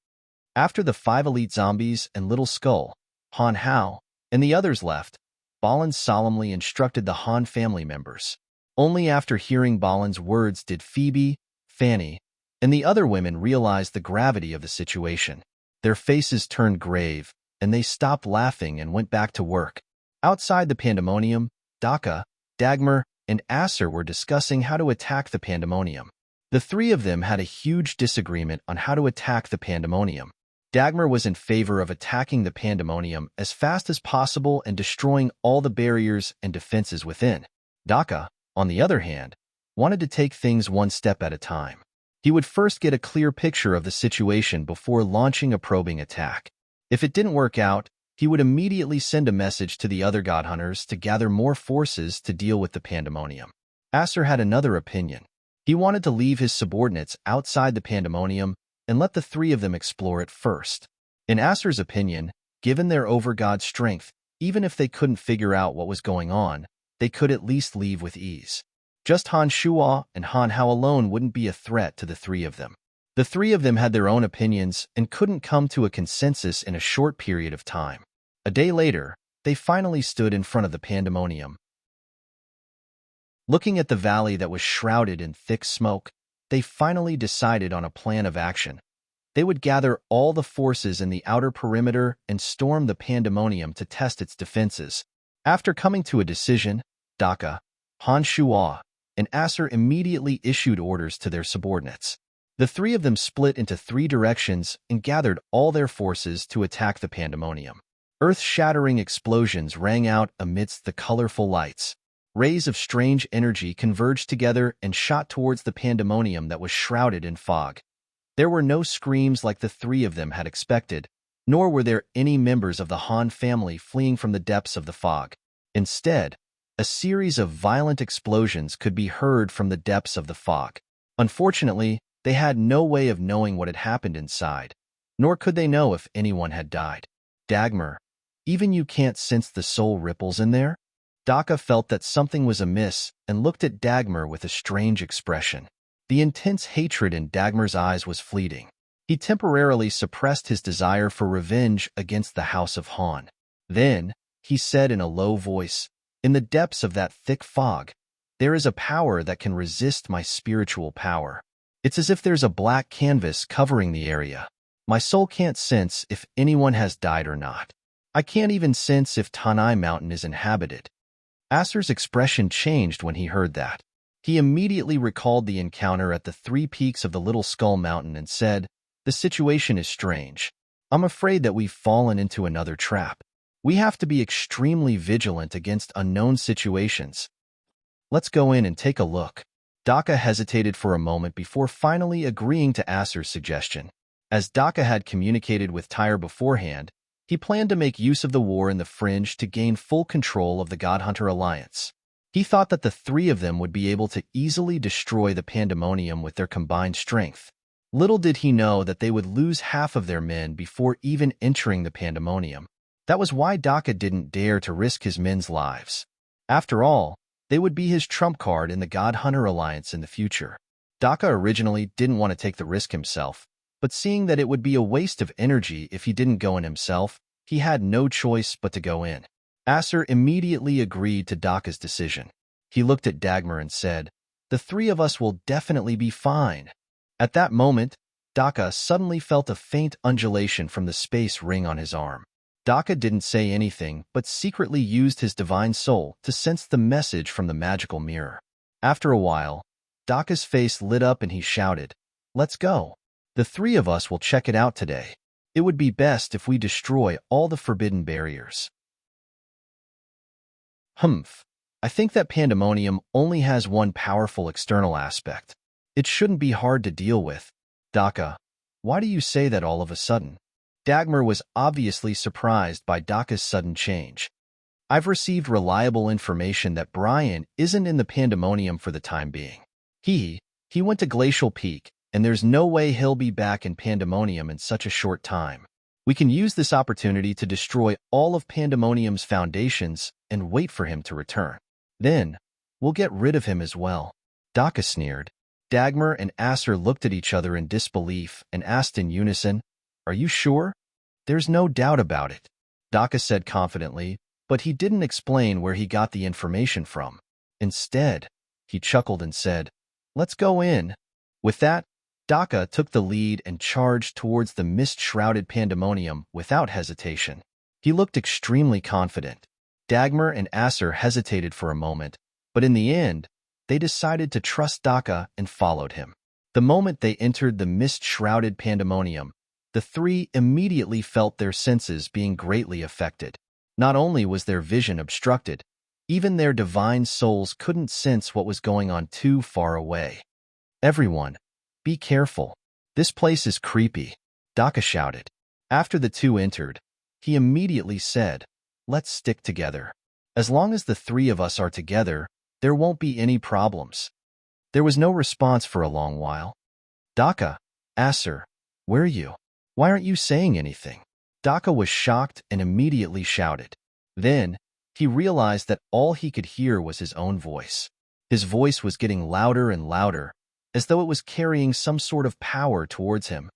After the 5 elite zombies and Little Skull, Han Hao, and the others left, Balin solemnly instructed the Han family members. Only after hearing Balin's words did Phoebe, Fanny, and the other women realize the gravity of the situation. Their faces turned grave, and they stopped laughing and went back to work. Outside the Pandemonium, Daka, Dagmar, and Acer were discussing how to attack the Pandemonium. The three of them had a huge disagreement on how to attack the Pandemonium. Dagmar was in favor of attacking the Pandemonium as fast as possible and destroying all the barriers and defenses within. Daka, on the other hand, wanted to take things one step at a time. He would first get a clear picture of the situation before launching a probing attack. If it didn't work out, he would immediately send a message to the other Godhunters to gather more forces to deal with the Pandemonium. Acer had another opinion. He wanted to leave his subordinates outside the Pandemonium and let the three of them explore it first. In Acer's opinion, given their over-god strength, even if they couldn't figure out what was going on, they could at least leave with ease. Just Han Shua and Han Hao alone wouldn't be a threat to the three of them. The three of them had their own opinions and couldn't come to a consensus in a short period of time. A day later, they finally stood in front of the Pandemonium. Looking at the valley that was shrouded in thick smoke, they finally decided on a plan of action. They would gather all the forces in the outer perimeter and storm the Pandemonium to test its defenses. After coming to a decision, Daka, Han Shua, and Acer immediately issued orders to their subordinates. The three of them split into 3 directions and gathered all their forces to attack the Pandemonium. Earth-shattering explosions rang out amidst the colorful lights. Rays of strange energy converged together and shot towards the Pandemonium that was shrouded in fog. There were no screams like the three of them had expected, nor were there any members of the Han family fleeing from the depths of the fog. Instead, a series of violent explosions could be heard from the depths of the fog. Unfortunately, they had no way of knowing what had happened inside, nor could they know if anyone had died. Dagmar, even you can't sense the soul ripples in there? Daka felt that something was amiss and looked at Dagmar with a strange expression. The intense hatred in Dagmar's eyes was fleeting. He temporarily suppressed his desire for revenge against the House of Han. Then, he said in a low voice, "In the depths of that thick fog, there is a power that can resist my spiritual power. It's as if there's a black canvas covering the area. My soul can't sense if anyone has died or not. I can't even sense if Tanai Mountain is inhabited. Acer's expression changed when he heard that. He immediately recalled the encounter at the 3 peaks of the Little Skull Mountain and said, "The situation is strange. I'm afraid that we've fallen into another trap. We have to be extremely vigilant against unknown situations. Let's go in and take a look." Daka hesitated for a moment before finally agreeing to Acer's suggestion. As Daka had communicated with Tyre beforehand, he planned to make use of the war in the Fringe to gain full control of the Godhunter Alliance. He thought that the 3 of them would be able to easily destroy the Pandemonium with their combined strength. Little did he know that they would lose half of their men before even entering the Pandemonium. That was why Daka didn't dare to risk his men's lives. After all, they would be his trump card in the Godhunter Alliance in the future. Daka originally didn't want to take the risk himself, but seeing that it would be a waste of energy if he didn't go in himself, he had no choice but to go in. Acer immediately agreed to Daka's decision. He looked at Dagmar and said, "The 3 of us will definitely be fine." At that moment, Daka suddenly felt a faint undulation from the space ring on his arm. Daka didn't say anything, but secretly used his divine soul to sense the message from the magical mirror. After a while, Daka's face lit up and he shouted, "Let's go. The 3 of us will check it out today. It would be best if we destroy all the forbidden barriers." Humph. I think that Pandemonium only has one powerful external aspect. It shouldn't be hard to deal with. Daka, why do you say that all of a sudden? Dagmar was obviously surprised by Daka's sudden change. I've received reliable information that Brian isn't in the Pandemonium for the time being. He went to Glacial Peak, and there's no way he'll be back in Pandemonium in such a short time. We can use this opportunity to destroy all of Pandemonium's foundations and wait for him to return. Then, we'll get rid of him as well. Daka sneered. Dagmar and Acer looked at each other in disbelief and asked in unison, "Are you sure?" "There's no doubt about it," Daka said confidently, but he didn't explain where he got the information from. Instead, he chuckled and said, "Let's go in." With that, Daka took the lead and charged towards the mist-shrouded Pandemonium without hesitation. He looked extremely confident. Dagmar and Acer hesitated for a moment, but in the end, they decided to trust Daka and followed him. The moment they entered the mist-shrouded Pandemonium, the 3 immediately felt their senses being greatly affected. Not only was their vision obstructed, even their divine souls couldn't sense what was going on too far away. "Everyone, be careful. This place is creepy," Daka shouted. After the 2 entered, he immediately said, "Let's stick together. As long as the 3 of us are together, there won't be any problems." There was no response for a long while. "Daka, Acer, where are you? Why aren't you saying anything?" Daka was shocked and immediately shouted. Then, he realized that all he could hear was his own voice. His voice was getting louder and louder, as though it was carrying some sort of power towards him.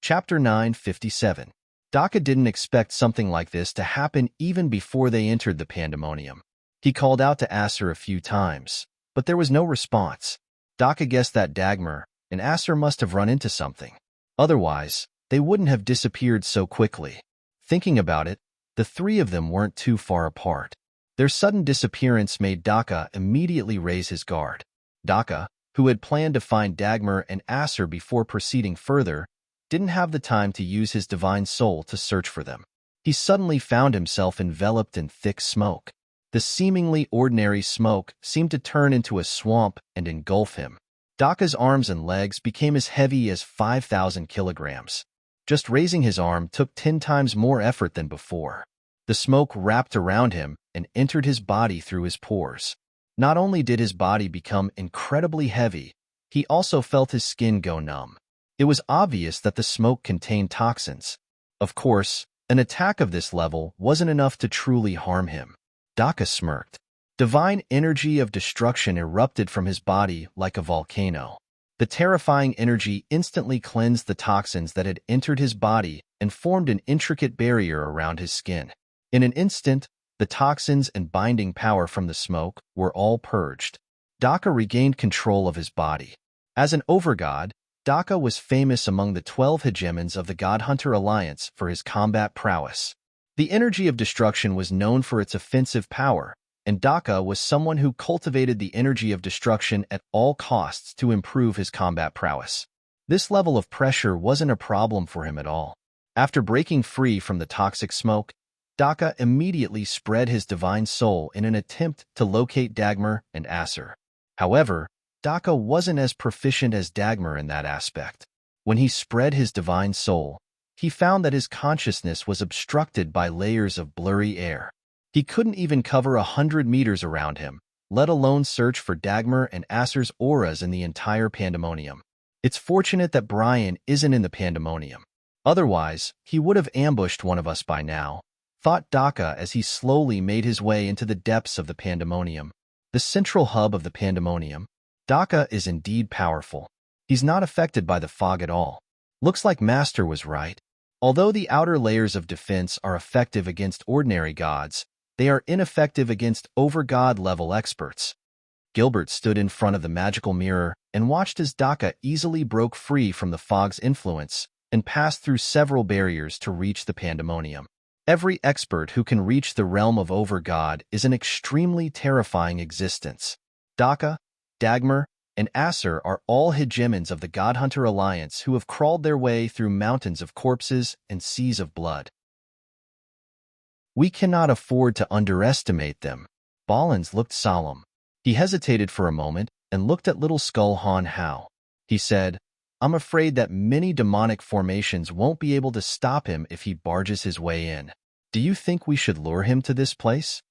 Chapter 957. Daka didn't expect something like this to happen even before they entered the Pandemonium. He called out to Acer a few times, but there was no response. Daka guessed that Dagmar and Acer must have run into something. Otherwise, they wouldn't have disappeared so quickly. Thinking about it, the 3 of them weren't too far apart. Their sudden disappearance made Daka immediately raise his guard. Daka, who had planned to find Dagmar and Acer before proceeding further, didn't have the time to use his divine soul to search for them. He suddenly found himself enveloped in thick smoke. The seemingly ordinary smoke seemed to turn into a swamp and engulf him. Daka's arms and legs became as heavy as 5,000 kilograms. Just raising his arm took 10 times more effort than before. The smoke wrapped around him and entered his body through his pores. Not only did his body become incredibly heavy, he also felt his skin go numb. It was obvious that the smoke contained toxins. Of course, an attack of this level wasn't enough to truly harm him. Daka smirked. Divine energy of destruction erupted from his body like a volcano. The terrifying energy instantly cleansed the toxins that had entered his body and formed an intricate barrier around his skin. In an instant, The toxins and binding power from the smoke were all purged. Daka regained control of his body. As an overgod, Daka was famous among the 12 hegemons of the God Hunter Alliance for his combat prowess. The energy of destruction was known for its offensive power, and Daka was someone who cultivated the energy of destruction at all costs to improve his combat prowess. This level of pressure wasn't a problem for him at all. After breaking free from the toxic smoke, Daka immediately spread his divine soul in an attempt to locate Dagmar and Acer. However, Daka wasn't as proficient as Dagmar in that aspect. When he spread his divine soul, he found that his consciousness was obstructed by layers of blurry air. He couldn't even cover 100 meters around him, let alone search for Dagmar and Acer's auras in the entire pandemonium. It's fortunate that Brian isn't in the pandemonium. Otherwise, he would have ambushed one of us by now, thought Daka as he slowly made his way into the depths of the pandemonium. The central hub of the pandemonium, Daka is indeed powerful. He's not affected by the fog at all. Looks like Master was right. Although the outer layers of defense are effective against ordinary gods, they are ineffective against overgod-level experts. Gilbert stood in front of the magical mirror and watched as Daka easily broke free from the fog's influence and passed through several barriers to reach the pandemonium. Every expert who can reach the realm of overgod is an extremely terrifying existence. Daka, Dagmar, and Acer are all hegemons of the God Hunter Alliance who have crawled their way through mountains of corpses and seas of blood. We cannot afford to underestimate them. Ballins looked solemn. He hesitated for a moment and looked at Little Skull Han Hao. He said, I'm afraid that many demonic formations won't be able to stop him if he barges his way in. Do you think we should lure him to this place?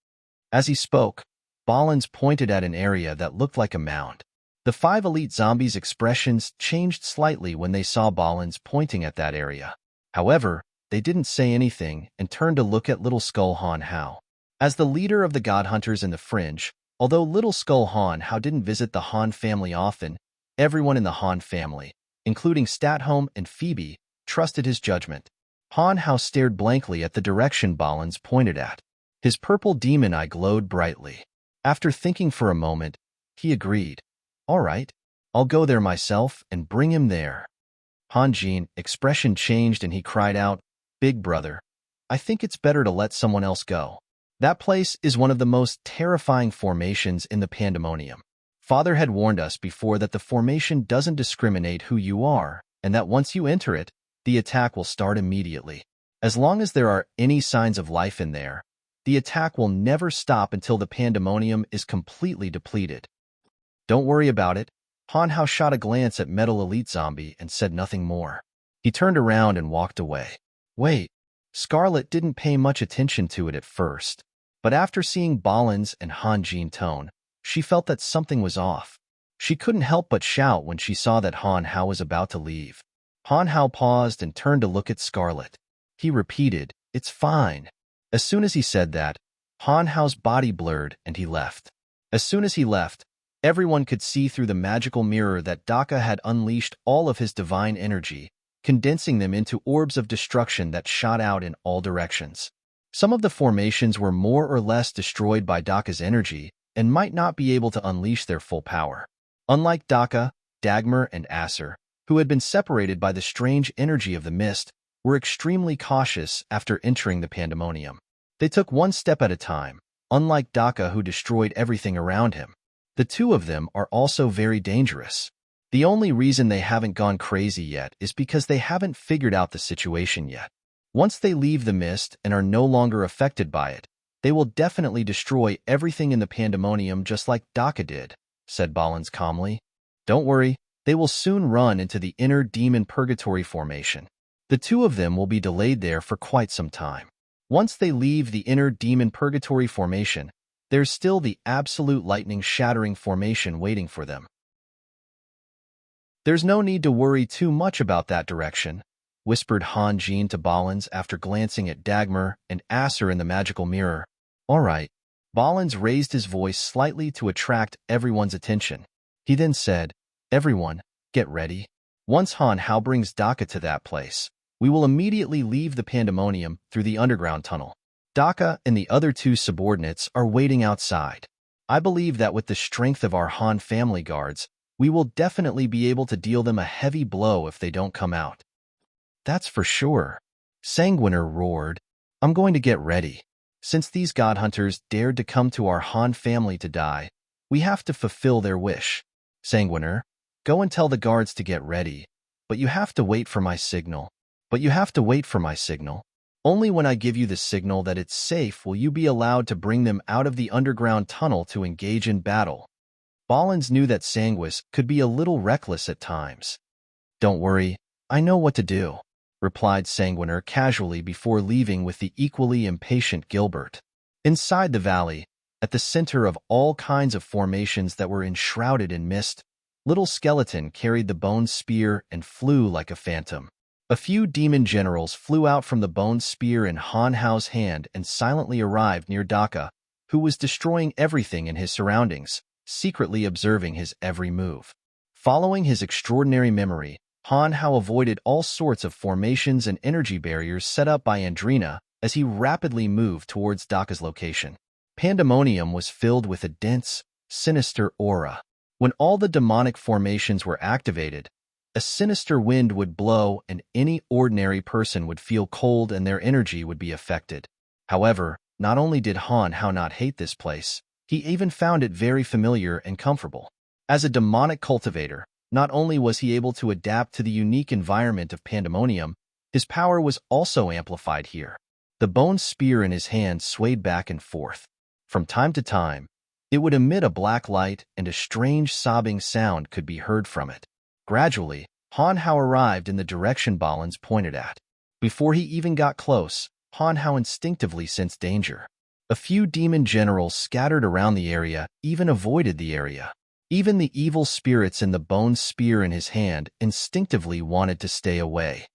As he spoke, Ballins pointed at an area that looked like a mound. The 5 elite zombies' expressions changed slightly when they saw Ballins pointing at that area. However, they didn't say anything and turned to look at Little Skull Han Hao. As the leader of the God Hunters in the Fringe, although Little Skull Han Hao didn't visit the Han family often, everyone in the Han family, including Statholm and Phoebe, trusted his judgment. Han Hao stared blankly at the direction Ballins pointed at. His purple demon eye glowed brightly. After thinking for a moment, he agreed. All right, I'll go there myself and bring him there. Han Jin expression changed and he cried out, Big brother, I think it's better to let someone else go. That place is one of the most terrifying formations in the pandemonium. Father had warned us before that the formation doesn't discriminate who you are, and that once you enter it, the attack will start immediately. As long as there are any signs of life in there, the attack will never stop until the pandemonium is completely depleted. Don't worry about it. Han Hao shot a glance at Metal Elite Zombie and said nothing more. He turned around and walked away. Wait, Scarlet didn't pay much attention to it at first, but after seeing Ballins and Han Jin tone, she felt that something was off. She couldn't help but shout when she saw that Han Hao was about to leave. Han Hao paused and turned to look at Scarlet. He repeated, It's fine. As soon as he said that, Han Hao's body blurred and he left. As soon as he left, everyone could see through the magical mirror that Daka had unleashed all of his divine energy, condensing them into orbs of destruction that shot out in all directions. Some of the formations were more or less destroyed by Daka's energy and might not be able to unleash their full power. Unlike Daka, Dagmar, and Acer, who had been separated by the strange energy of the mist, were extremely cautious after entering the pandemonium. They took one step at a time, unlike Daka who destroyed everything around him. The two of them are also very dangerous. The only reason they haven't gone crazy yet is because they haven't figured out the situation yet. Once they leave the mist and are no longer affected by it, they will definitely destroy everything in the pandemonium just like Daka did, said Ballins calmly. Don't worry, they will soon run into the inner demon purgatory formation. The two of them will be delayed there for quite some time. Once they leave the inner demon purgatory formation, there's still the absolute lightning-shattering formation waiting for them. There's no need to worry too much about that direction, whispered Han Jin to Ballins after glancing at Dagmar and Acer in the magical mirror. All right. Ballins raised his voice slightly to attract everyone's attention. He then said, Everyone, get ready. Once Han Hao brings Daka to that place, we will immediately leave the pandemonium through the underground tunnel. Daka and the other two subordinates are waiting outside. I believe that with the strength of our Han family guards, we will definitely be able to deal them a heavy blow if they don't come out. That's for sure. Sanguiner roared. I'm going to get ready. Since these god hunters dared to come to our Han family to die, we have to fulfill their wish. Sanguiner, go and tell the guards to get ready, but you have to wait for my signal. Only when I give you the signal that it's safe will you be allowed to bring them out of the underground tunnel to engage in battle. Ballins knew that Sanguis could be a little reckless at times. Don't worry, I know what to do, replied Sanguiner casually before leaving with the equally impatient Gilbert. Inside the valley, at the center of all kinds of formations that were enshrouded in mist, Little Skeleton carried the bone spear and flew like a phantom. A few demon generals flew out from the bone spear in Han Hao's hand and silently arrived near Daka, who was destroying everything in his surroundings, secretly observing his every move. Following his extraordinary memory, Han Hao avoided all sorts of formations and energy barriers set up by Andrina as he rapidly moved towards Daka's location. Pandemonium was filled with a dense, sinister aura. When all the demonic formations were activated, a sinister wind would blow and any ordinary person would feel cold and their energy would be affected. However, not only did Han Hao not hate this place, he even found it very familiar and comfortable. As a demonic cultivator, not only was he able to adapt to the unique environment of Pandemonium, his power was also amplified here. The bone spear in his hand swayed back and forth. From time to time, it would emit a black light and a strange sobbing sound could be heard from it. Gradually, Han Hao arrived in the direction Ballins pointed at. Before he even got close, Han Hao instinctively sensed danger. A few demon generals scattered around the area even avoided the area. Even the evil spirits in the bone spear in his hand instinctively wanted to stay away.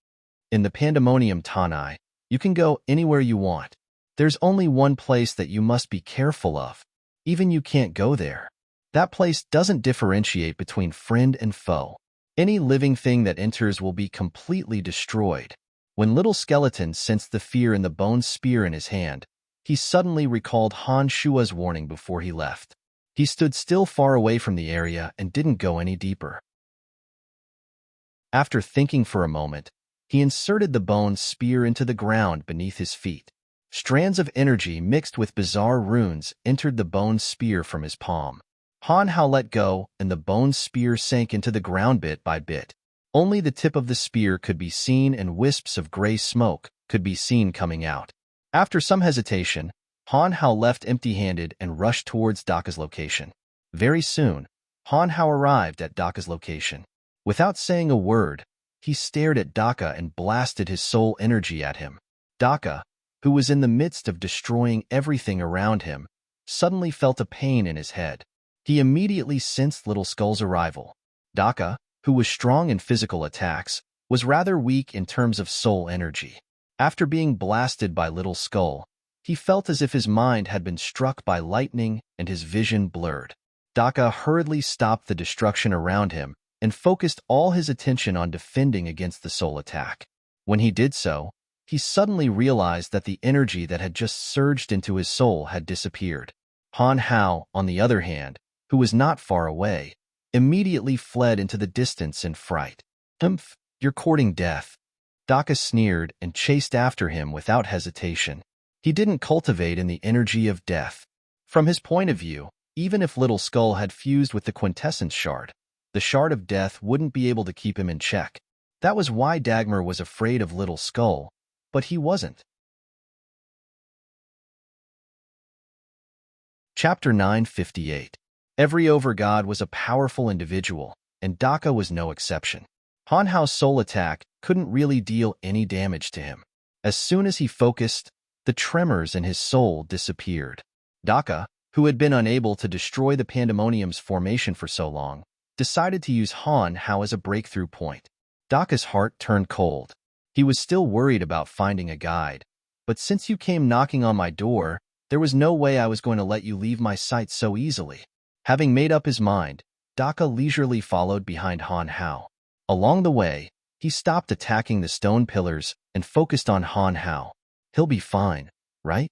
In the Pandemonium Tanai, you can go anywhere you want. There's only one place that you must be careful of. Even you can't go there. That place doesn't differentiate between friend and foe. Any living thing that enters will be completely destroyed. When Little Skeleton sensed the fear in the bone spear in his hand, he suddenly recalled Han Shua's warning before he left. He stood still far away from the area and didn't go any deeper. After thinking for a moment, he inserted the bone spear into the ground beneath his feet. Strands of energy mixed with bizarre runes entered the bone spear from his palm. Han Hao let go, and the bone spear sank into the ground bit by bit. Only the tip of the spear could be seen and wisps of gray smoke could be seen coming out. After some hesitation, Han Hao left empty-handed and rushed towards Daka's location. Very soon, Han Hao arrived at Daka's location. Without saying a word, he stared at Daka and blasted his soul energy at him. Daka, who was in the midst of destroying everything around him, suddenly felt a pain in his head. He immediately sensed Little Skull's arrival. Daka, who was strong in physical attacks, was rather weak in terms of soul energy. After being blasted by Little Skull, he felt as if his mind had been struck by lightning and his vision blurred. Daka hurriedly stopped the destruction around him and focused all his attention on defending against the soul attack. When he did so, he suddenly realized that the energy that had just surged into his soul had disappeared. Han Hao, on the other hand, who was not far away, immediately fled into the distance in fright. "Humph, you're courting death." Daka sneered and chased after him without hesitation. He didn't cultivate in the energy of death. From his point of view, even if Little Skull had fused with the quintessence shard, the shard of death wouldn't be able to keep him in check. That was why Dagmar was afraid of Little Skull, but he wasn't. Chapter 958. Every overgod was a powerful individual, and Daka was no exception. Han Hao's soul attack couldn't really deal any damage to him. As soon as he focused, the tremors in his soul disappeared. Daka, who had been unable to destroy the Pandemonium's formation for so long, decided to use Han Hao as a breakthrough point. Daka's heart turned cold. He was still worried about finding a guide, but since you came knocking on my door, there was no way I was going to let you leave my sight so easily. Having made up his mind, Daka leisurely followed behind Han Hao. Along the way, he stopped attacking the stone pillars and focused on Han Hao. He'll be fine, right?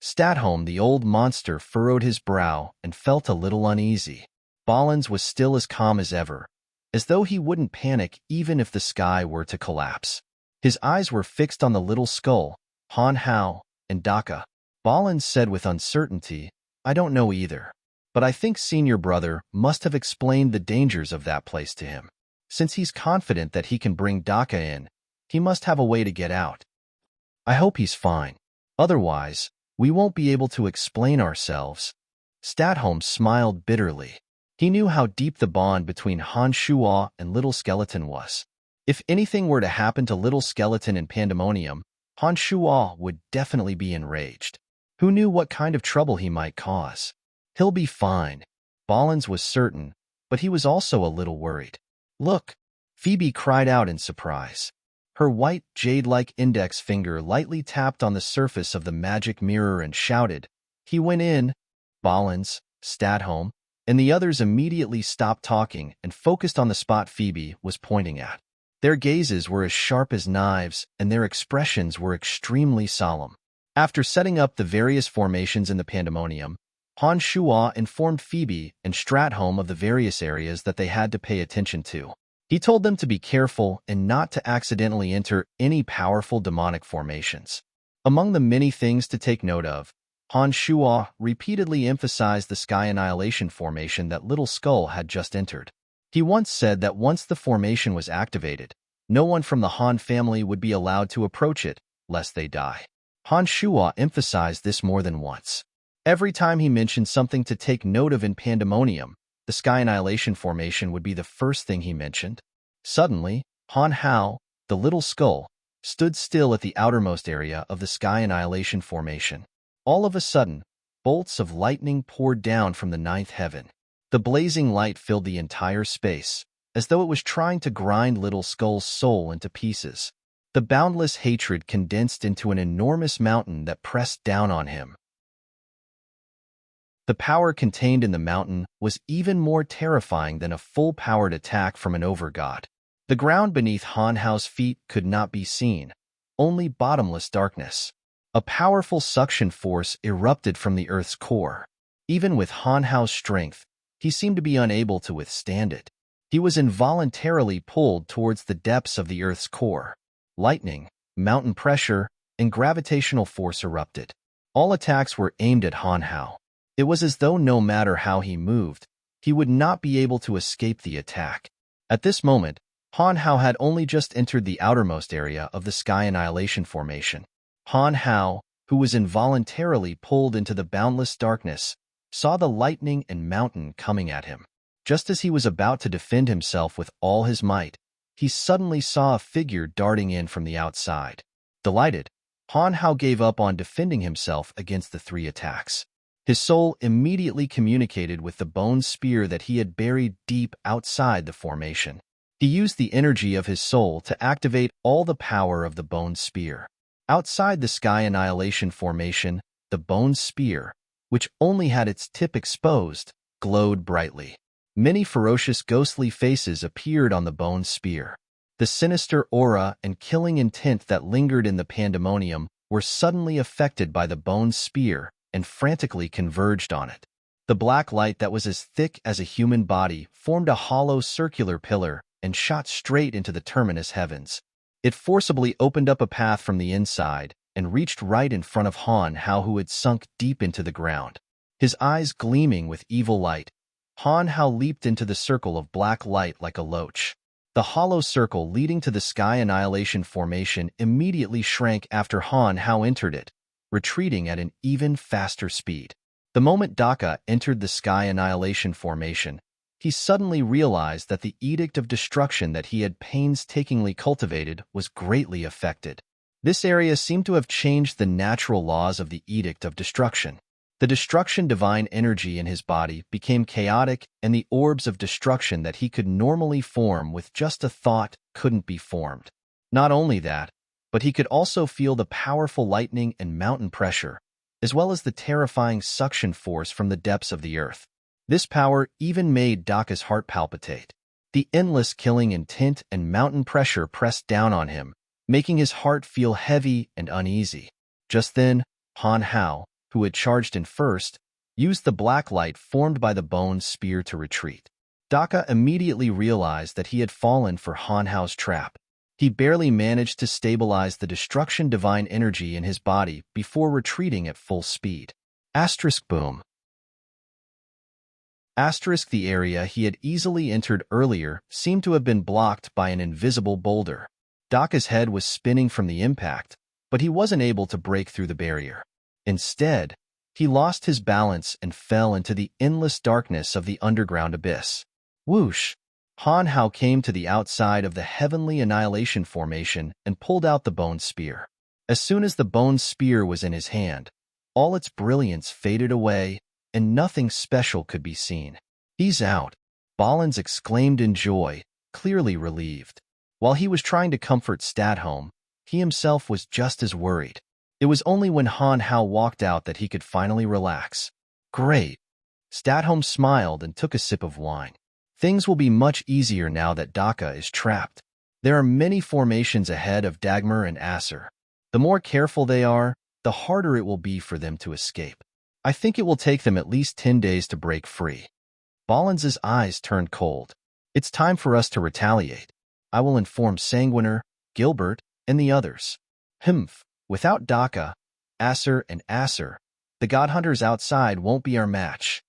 Statholm, the old monster, furrowed his brow and felt a little uneasy. Ballins was still as calm as ever, as though he wouldn't panic even if the sky were to collapse. His eyes were fixed on the little skull, Han Hao, and Daka. Ballins said with uncertainty, "I don't know either, but I think Senior Brother must have explained the dangers of that place to him. Since he's confident that he can bring Daka in, he must have a way to get out. I hope he's fine. Otherwise, we won't be able to explain ourselves." Statholm smiled bitterly. He knew how deep the bond between Han Shuo and Little Skeleton was. If anything were to happen to Little Skeleton in Pandemonium, Han Shuo would definitely be enraged. Who knew what kind of trouble he might cause? He'll be fine. Ballins was certain, but he was also a little worried. "Look!" Phoebe cried out in surprise. Her white, jade-like index finger lightly tapped on the surface of the magic mirror and shouted, "He went in!" Ballins, Statholm, and the others immediately stopped talking and focused on the spot Phoebe was pointing at. Their gazes were as sharp as knives, and their expressions were extremely solemn. After setting up the various formations in the Pandemonium, Han Shuo informed Phoebe and Stratholm of the various areas that they had to pay attention to. He told them to be careful and not to accidentally enter any powerful demonic formations. Among the many things to take note of, Han Shuo repeatedly emphasized the Sky Annihilation formation that Little Skull had just entered. He once said that once the formation was activated, no one from the Han family would be allowed to approach it, lest they die. Han Shuo emphasized this more than once. Every time he mentioned something to take note of in Pandemonium, the Sky Annihilation formation would be the first thing he mentioned. Suddenly, Han Hao, the Little Skull, stood still at the outermost area of the Sky Annihilation formation. All of a sudden, bolts of lightning poured down from the ninth heaven. The blazing light filled the entire space, as though it was trying to grind Little Skull's soul into pieces. The boundless hatred condensed into an enormous mountain that pressed down on him. The power contained in the mountain was even more terrifying than a full-powered attack from an overgod. The ground beneath Han Hao's feet could not be seen, only bottomless darkness. A powerful suction force erupted from the Earth's core. Even with Han Hao's strength, he seemed to be unable to withstand it. He was involuntarily pulled towards the depths of the Earth's core. Lightning, mountain pressure, and gravitational force erupted. All attacks were aimed at Han Hao. It was as though no matter how he moved, he would not be able to escape the attack. At this moment, Han Hao had only just entered the outermost area of the Sky Annihilation formation. Han Hao, who was involuntarily pulled into the boundless darkness, saw the lightning and mountain coming at him. Just as he was about to defend himself with all his might, he suddenly saw a figure darting in from the outside. Delighted, Han Hao gave up on defending himself against the three attacks. His soul immediately communicated with the bone spear that he had buried deep outside the formation. He used the energy of his soul to activate all the power of the bone spear. Outside the Sky Annihilation formation, the bone spear, which only had its tip exposed, glowed brightly. Many ferocious ghostly faces appeared on the bone spear. The sinister aura and killing intent that lingered in the Pandemonium were suddenly affected by the bone spear and frantically converged on it. The black light that was as thick as a human body formed a hollow circular pillar and shot straight into the terminus heavens. It forcibly opened up a path from the inside and reached right in front of Han Hao, who had sunk deep into the ground. His eyes gleaming with evil light, Han Hao leaped into the circle of black light like a loach. The hollow circle leading to the Sky Annihilation formation immediately shrank after Han Hao entered it, retreating at an even faster speed. The moment Daka entered the Sky Annihilation formation, he suddenly realized that the edict of destruction that he had painstakingly cultivated was greatly affected. This area seemed to have changed the natural laws of the edict of destruction. The destruction divine energy in his body became chaotic, and the orbs of destruction that he could normally form with just a thought couldn't be formed. Not only that, but he could also feel the powerful lightning and mountain pressure, as well as the terrifying suction force from the depths of the earth. This power even made Daka's heart palpitate. The endless killing intent and mountain pressure pressed down on him, making his heart feel heavy and uneasy. Just then, Han Hao, who had charged in first, used the black light formed by the bone's spear to retreat. Daka immediately realized that he had fallen for Han Hao's trap. He barely managed to stabilize the destruction divine energy in his body before retreating at full speed. Asterisk boom. Asterisk the area he had easily entered earlier seemed to have been blocked by an invisible boulder. Daka's head was spinning from the impact, but he wasn't able to break through the barrier. Instead, he lost his balance and fell into the endless darkness of the underground abyss. Whoosh! Han Hao came to the outside of the heavenly annihilation formation and pulled out the bone spear. As soon as the bone spear was in his hand, all its brilliance faded away, and nothing special could be seen. "He's out," Ballins exclaimed in joy, clearly relieved. While he was trying to comfort Stadholm, he himself was just as worried. It was only when Han Hao walked out that he could finally relax. "Great." Stadholm smiled and took a sip of wine. "Things will be much easier now that Daka is trapped. There are many formations ahead of Dagmar and Acer. The more careful they are, the harder it will be for them to escape. I think it will take them at least 10 days to break free." Ballins's eyes turned cold. "It's time for us to retaliate. I will inform Sanguiner, Gilbert, and the others." "Humph. Without Daka, Acer, and Acer, the God Hunters outside won't be our match."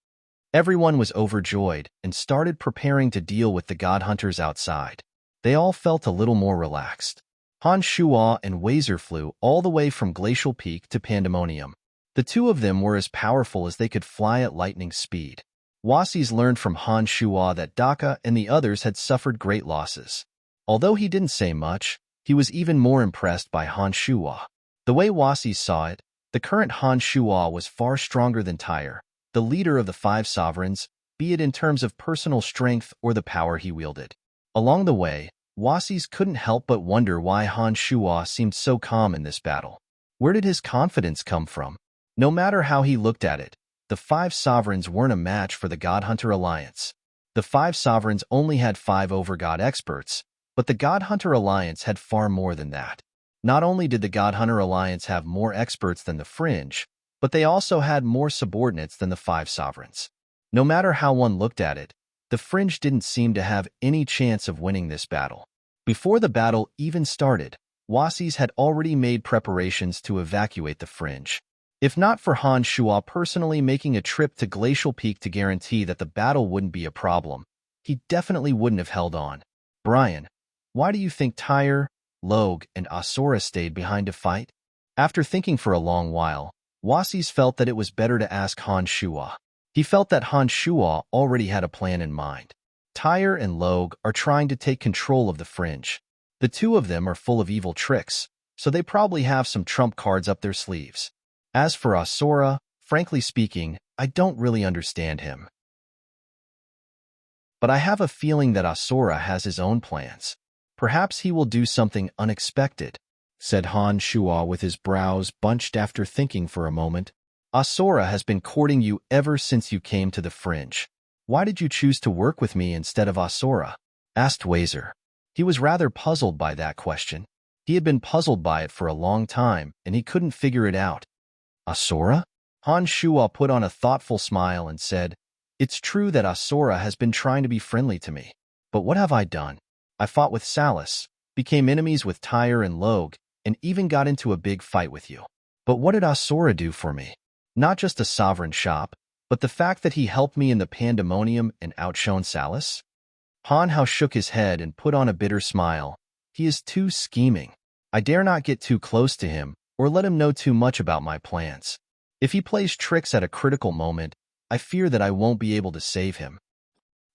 Everyone was overjoyed and started preparing to deal with the God Hunters outside. They all felt a little more relaxed. Han Shuo and Wazer flew all the way from Glacial Peak to Pandemonium. The two of them were as powerful as they could fly at lightning speed. Wasis learned from Han Shuo that Daka and the others had suffered great losses. Although he didn't say much, he was even more impressed by Han Shuo. The way Wasis saw it, the current Han Shuo was far stronger than Tyre, the leader of the five sovereigns, be it in terms of personal strength or the power he wielded. Along the way, Wasis couldn't help but wonder why Han Shuo seemed so calm in this battle. Where did his confidence come from? No matter how he looked at it, the five sovereigns weren't a match for the God Hunter Alliance. The five sovereigns only had 5 Overgod experts, but the God Hunter Alliance had far more than that. Not only did the God Hunter Alliance have more experts than the Fringe, but they also had more subordinates than the five sovereigns. No matter how one looked at it, the Fringe didn't seem to have any chance of winning this battle. Before the battle even started, Wasis had already made preparations to evacuate the Fringe. If not for Han Shuo personally making a trip to Glacial Peak to guarantee that the battle wouldn't be a problem, he definitely wouldn't have held on. "Brian, why do you think Tyre, Logue, and Asura stayed behind to fight?" After thinking for a long while, Wasis felt that it was better to ask Han Shuo. He felt that Han Shuo already had a plan in mind. Tyre and Logue are trying to take control of the Fringe. The two of them are full of evil tricks, so they probably have some trump cards up their sleeves. As for Asura, frankly speaking, I don't really understand him. But I have a feeling that Asura has his own plans. Perhaps he will do something unexpected, said Han Shuo with his brows bunched after thinking for a moment. Asura has been courting you ever since you came to the Fringe. Why did you choose to work with me instead of Asura? Asked Wazer. He was rather puzzled by that question. He had been puzzled by it for a long time, and he couldn't figure it out. Asura? Han Shuo put on a thoughtful smile and said, "It's true that Asura has been trying to be friendly to me. But what have I done? I fought with Salus, became enemies with Tyre and Logue, and even got into a big fight with you. But what did Asura do for me? Not just a sovereign shop, but the fact that he helped me in the Pandemonium and outshone Salus?" Han Hao shook his head and put on a bitter smile. "He is too scheming. I dare not get too close to him, or let him know too much about my plans. If he plays tricks at a critical moment, I fear that I won't be able to save him."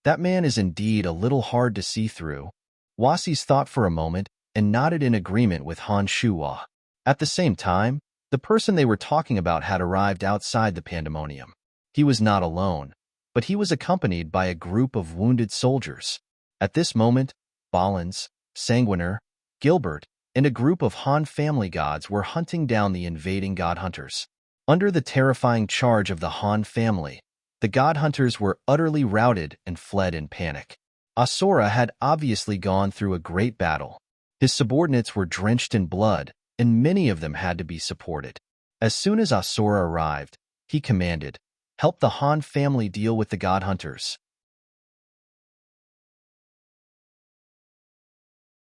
That man is indeed a little hard to see through. Wasis thought for a moment and nodded in agreement with Han Shuo. At the same time, the person they were talking about had arrived outside the Pandemonium. He was not alone, but he was accompanied by a group of wounded soldiers. At this moment, Ballins, Sanguiner, Gilbert, and a group of Han family gods were hunting down the invading God Hunters. Under the terrifying charge of the Han family, the God Hunters were utterly routed and fled in panic. Asura had obviously gone through a great battle. His subordinates were drenched in blood, and many of them had to be supported. As soon as Asura arrived, he commanded. Help the Han family deal with the God Hunters.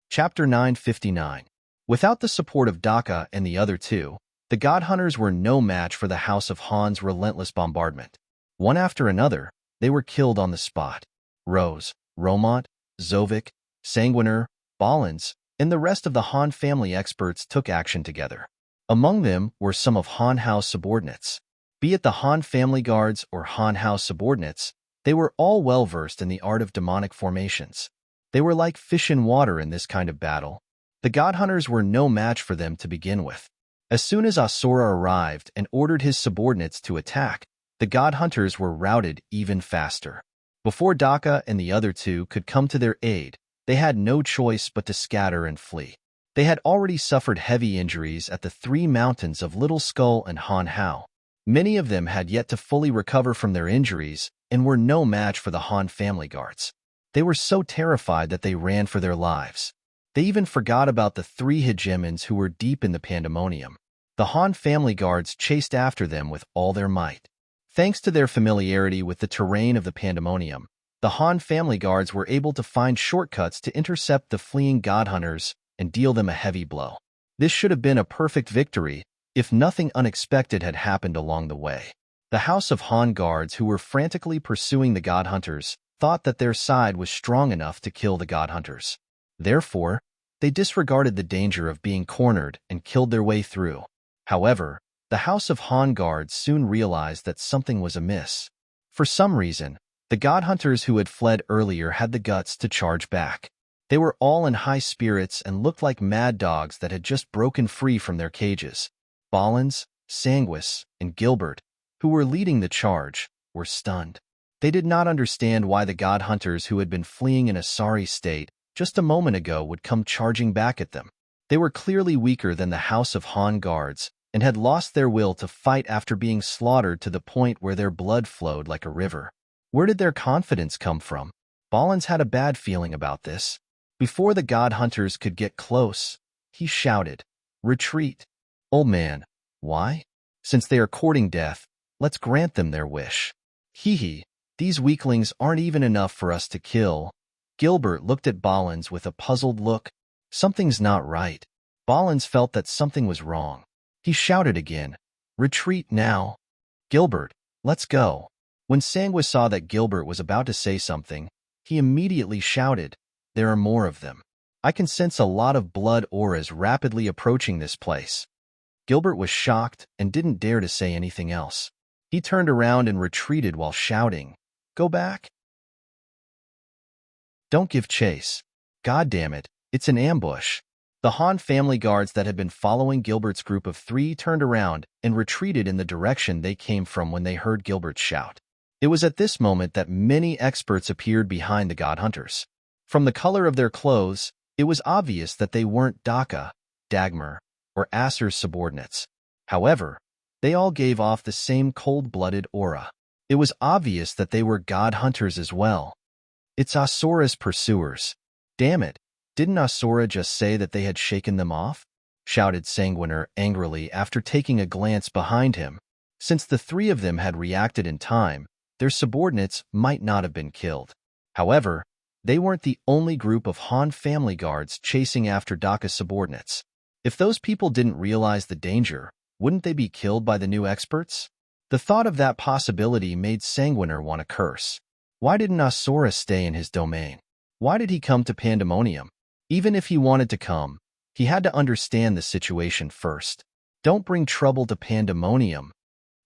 Chapter 959. Without the support of Daka and the other two, the God Hunters were no match for the House of Han's relentless bombardment. One after another, they were killed on the spot. Rose, Romont, Zovik, Sanguiner, Ballins, and the rest of the Han family experts took action together. Among them were some of Han House subordinates. Be it the Han family guards or Han House subordinates, they were all well-versed in the art of demonic formations. They were like fish in water in this kind of battle. The God Hunters were no match for them to begin with. As soon as Asura arrived and ordered his subordinates to attack, the God Hunters were routed even faster. Before Daka and the other two could come to their aid, they had no choice but to scatter and flee. They had already suffered heavy injuries at the three mountains of Little Skull and Han Hao. Many of them had yet to fully recover from their injuries and were no match for the Han family guards. They were so terrified that they ran for their lives. They even forgot about the three hegemons who were deep in the pandemonium. The Han family guards chased after them with all their might. Thanks to their familiarity with the terrain of the pandemonium, the Han family guards were able to find shortcuts to intercept the fleeing God Hunters and deal them a heavy blow. This should have been a perfect victory if nothing unexpected had happened along the way. The House of Han guards who were frantically pursuing the God Hunters thought that their side was strong enough to kill the God Hunters. Therefore, they disregarded the danger of being cornered and killed their way through. However, the House of Han guards soon realized that something was amiss. For some reason, the God Hunters who had fled earlier had the guts to charge back. They were all in high spirits and looked like mad dogs that had just broken free from their cages. Ballins, Sanguis, and Gilbert, who were leading the charge, were stunned. They did not understand why the God Hunters who had been fleeing in a sorry state just a moment ago would come charging back at them. They were clearly weaker than the House of Han guards and had lost their will to fight after being slaughtered to the point where their blood flowed like a river. Where did their confidence come from? Ballins had a bad feeling about this. Before the God Hunters could get close, he shouted, "Retreat! Old man, why? Since they are courting death, let's grant them their wish." Hee, these weaklings aren't even enough for us to kill. Gilbert looked at Ballins with a puzzled look. Something's not right. Ballins felt that something was wrong. He shouted again, "Retreat now! Gilbert, let's go!" When Sanguis saw that Gilbert was about to say something, he immediately shouted, "There are more of them. I can sense a lot of blood auras rapidly approaching this place." Gilbert was shocked and didn't dare to say anything else. He turned around and retreated while shouting, "Go back! Don't give chase. God damn it, it's an ambush." The Han family guards that had been following Gilbert's group of three turned around and retreated in the direction they came from when they heard Gilbert's shout. It was at this moment that many experts appeared behind the God Hunters. From the color of their clothes, it was obvious that they weren't Daka, Dagmar, or Asur's subordinates. However, they all gave off the same cold-blooded aura. It was obvious that they were God Hunters as well. It's Asura's pursuers. Damn it, didn't Asura just say that they had shaken them off? Shouted Sanguiner angrily after taking a glance behind him. Since the three of them had reacted in time, their subordinates might not have been killed. However, they weren't the only group of Han family guards chasing after Daka's subordinates. If those people didn't realize the danger, wouldn't they be killed by the new experts? The thought of that possibility made Sanguiner want to curse. Why didn't Asura stay in his domain? Why did he come to Pandemonium? Even if he wanted to come, he had to understand the situation first. Don't bring trouble to Pandemonium.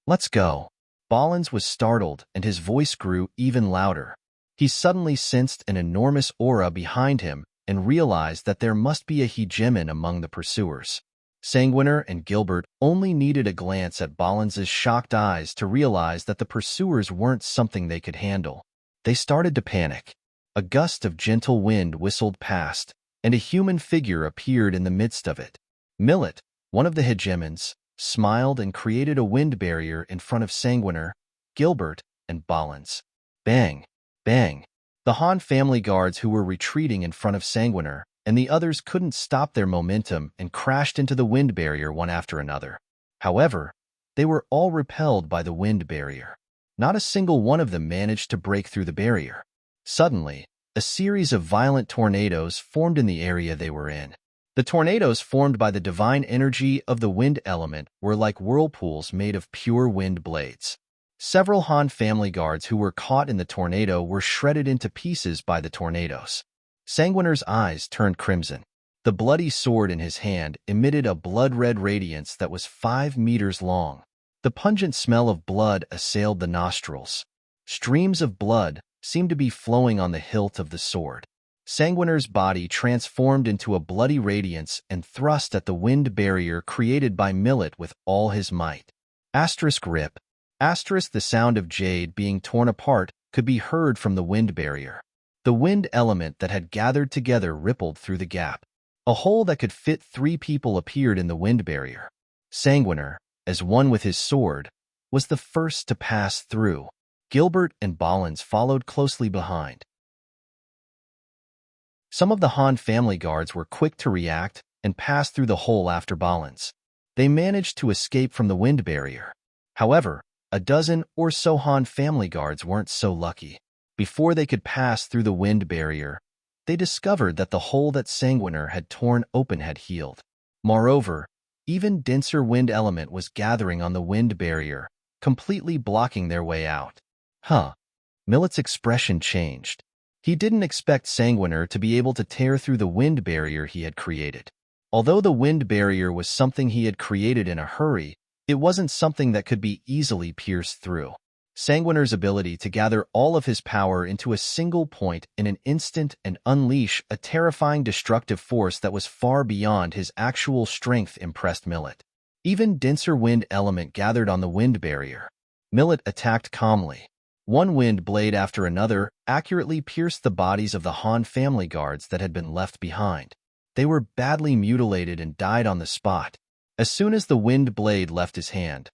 Let's go. Ballins was startled and his voice grew even louder. He suddenly sensed an enormous aura behind him and realized that there must be a hegemon among the pursuers. Sanguiner and Gilbert only needed a glance at Ballins's shocked eyes to realize that the pursuers weren't something they could handle. They started to panic. A gust of gentle wind whistled past, and a human figure appeared in the midst of it. Millet, one of the hegemons, smiled and created a wind barrier in front of Sanguiner, Gilbert, and Ballins. Bang! Bang! The Han family guards who were retreating in front of Sanguiner and the others couldn't stop their momentum and crashed into the wind barrier one after another. However, They were all repelled by the wind barrier. Not a single one of them managed to break through the barrier. Suddenly, a series of violent tornadoes formed in the area they were in. The tornadoes formed by the divine energy of the wind element were like whirlpools made of pure wind blades. Several Han family guards who were caught in the tornado were shredded into pieces by the tornadoes. Sanguiner's eyes turned crimson. The bloody sword in his hand emitted a blood-red radiance that was 5 meters long. The pungent smell of blood assailed the nostrils. Streams of blood seemed to be flowing on the hilt of the sword. Sanguiner's body transformed into a bloody radiance and thrust at the wind barrier created by Millet with all his might. Rip. The sound of jade being torn apart could be heard from the wind barrier. The wind element that had gathered together rippled through the gap. A hole that could fit 3 people appeared in the wind barrier. Sanguiner, as one with his sword, was the first to pass through. Gilbert and Ballins followed closely behind. Some of the Han family guards were quick to react and pass through the hole after Ballins. They managed to escape from the wind barrier. However, a dozen or so Han family guards weren't so lucky. Before they could pass through the wind barrier, they discovered that the hole that Sanguiner had torn open had healed. Moreover, even denser wind element was gathering on the wind barrier, completely blocking their way out. Millet's expression changed. He didn't expect Sanguiner to be able to tear through the wind barrier he had created. Although the wind barrier was something he had created in a hurry, it wasn't something that could be easily pierced through. Sanguiner's ability to gather all of his power into a single point in an instant and unleash a terrifying destructive force that was far beyond his actual strength impressed Millet. Even denser wind element gathered on the wind barrier. Millet attacked calmly. One wind blade after another accurately pierced the bodies of the Han family guards that had been left behind. They were badly mutilated and died on the spot. As soon as the wind blade left his hand,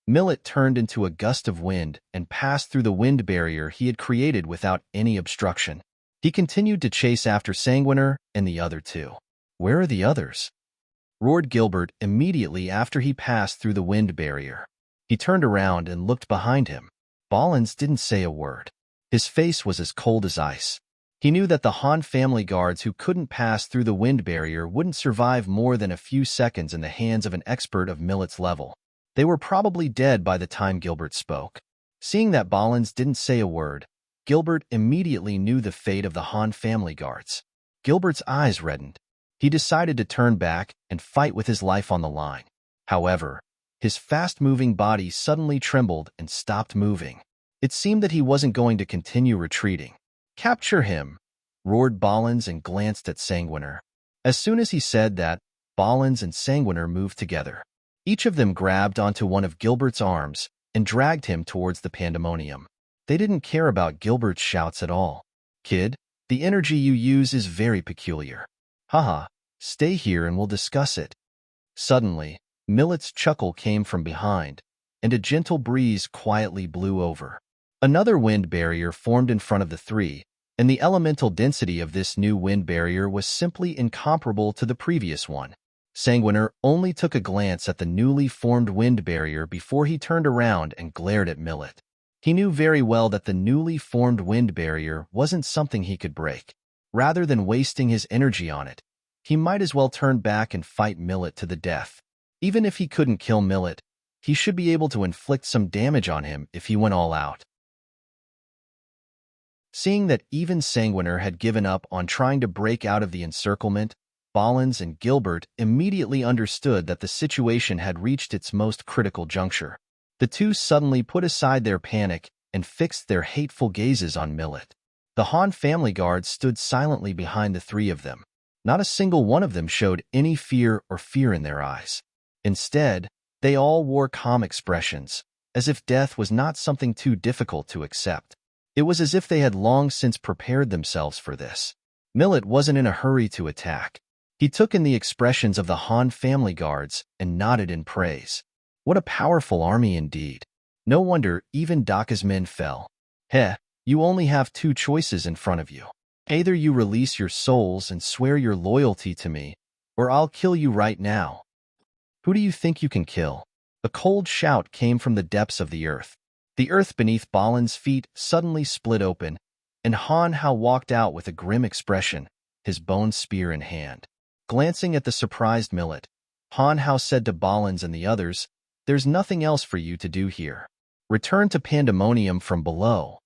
Millet turned into a gust of wind and passed through the wind barrier he had created without any obstruction. He continued to chase after Sanguiner and the other 2. "Where are the others?" roared Gilbert immediately after he passed through the wind barrier. He turned around and looked behind him. Ballins didn't say a word. His face was as cold as ice. He knew that the Han family guards who couldn't pass through the wind barrier wouldn't survive more than a few seconds in the hands of an expert of Millet's level. They were probably dead by the time Gilbert spoke. Seeing that Ballins didn't say a word, Gilbert immediately knew the fate of the Han family guards. Gilbert's eyes reddened. He decided to turn back and fight with his life on the line. However, his fast-moving body suddenly trembled and stopped moving. It seemed that he wasn't going to continue retreating. "Capture him!" roared Ballins and glanced at Sanguiner. As soon as he said that, Ballins and Sanguiner moved together. Each of them grabbed onto one of Gilbert's arms and dragged him towards the pandemonium. They didn't care about Gilbert's shouts at all. "Kid, the energy you use is very peculiar. Stay here and we'll discuss it." Suddenly, Millet's chuckle came from behind, and a gentle breeze quietly blew over. Another wind barrier formed in front of the 3, and the elemental density of this new wind barrier was simply incomparable to the previous one. Sanguiner only took a glance at the newly formed wind barrier before he turned around and glared at Millet. He knew very well that the newly formed wind barrier wasn't something he could break. Rather than wasting his energy on it, he might as well turn back and fight Millet to the death. Even if he couldn't kill Millet, he should be able to inflict some damage on him if he went all out. Seeing that even Sanguiner had given up on trying to break out of the encirclement, Ballins and Gilbert immediately understood that the situation had reached its most critical juncture. The 2 suddenly put aside their panic and fixed their hateful gazes on Millet. The Han family guards stood silently behind the 3 of them. Not a single one of them showed any fear in their eyes. Instead, they all wore calm expressions, as if death was not something too difficult to accept. It was as if they had long since prepared themselves for this. Millet wasn't in a hurry to attack. He took in the expressions of the Han family guards and nodded in praise. What a powerful army indeed. No wonder even Daka's men fell. You only have 2 choices in front of you. Either you release your souls and swear your loyalty to me, or I'll kill you right now. Who do you think you can kill? A cold shout came from the depths of the earth. The earth beneath Balin's feet suddenly split open, and Han Hao walked out with a grim expression, his bone spear in hand. Glancing at the surprised Millet, Han Hao said to Balins and the others, "There's nothing else for you to do here. Return to Pandemonium from below."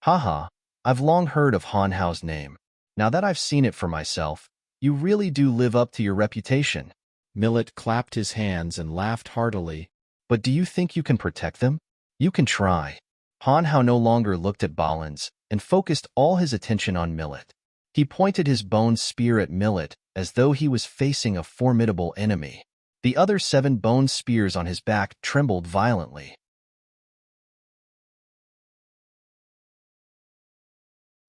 Haha, I've long heard of Han Hao's name. Now that I've seen it for myself, you really do live up to your reputation. Millet clapped his hands and laughed heartily. But do you think you can protect them? You can try. Han Hao no longer looked at Balins and focused all his attention on Millet. He pointed his bone spear at Millet as though he was facing a formidable enemy. The other 7 bone spears on his back trembled violently.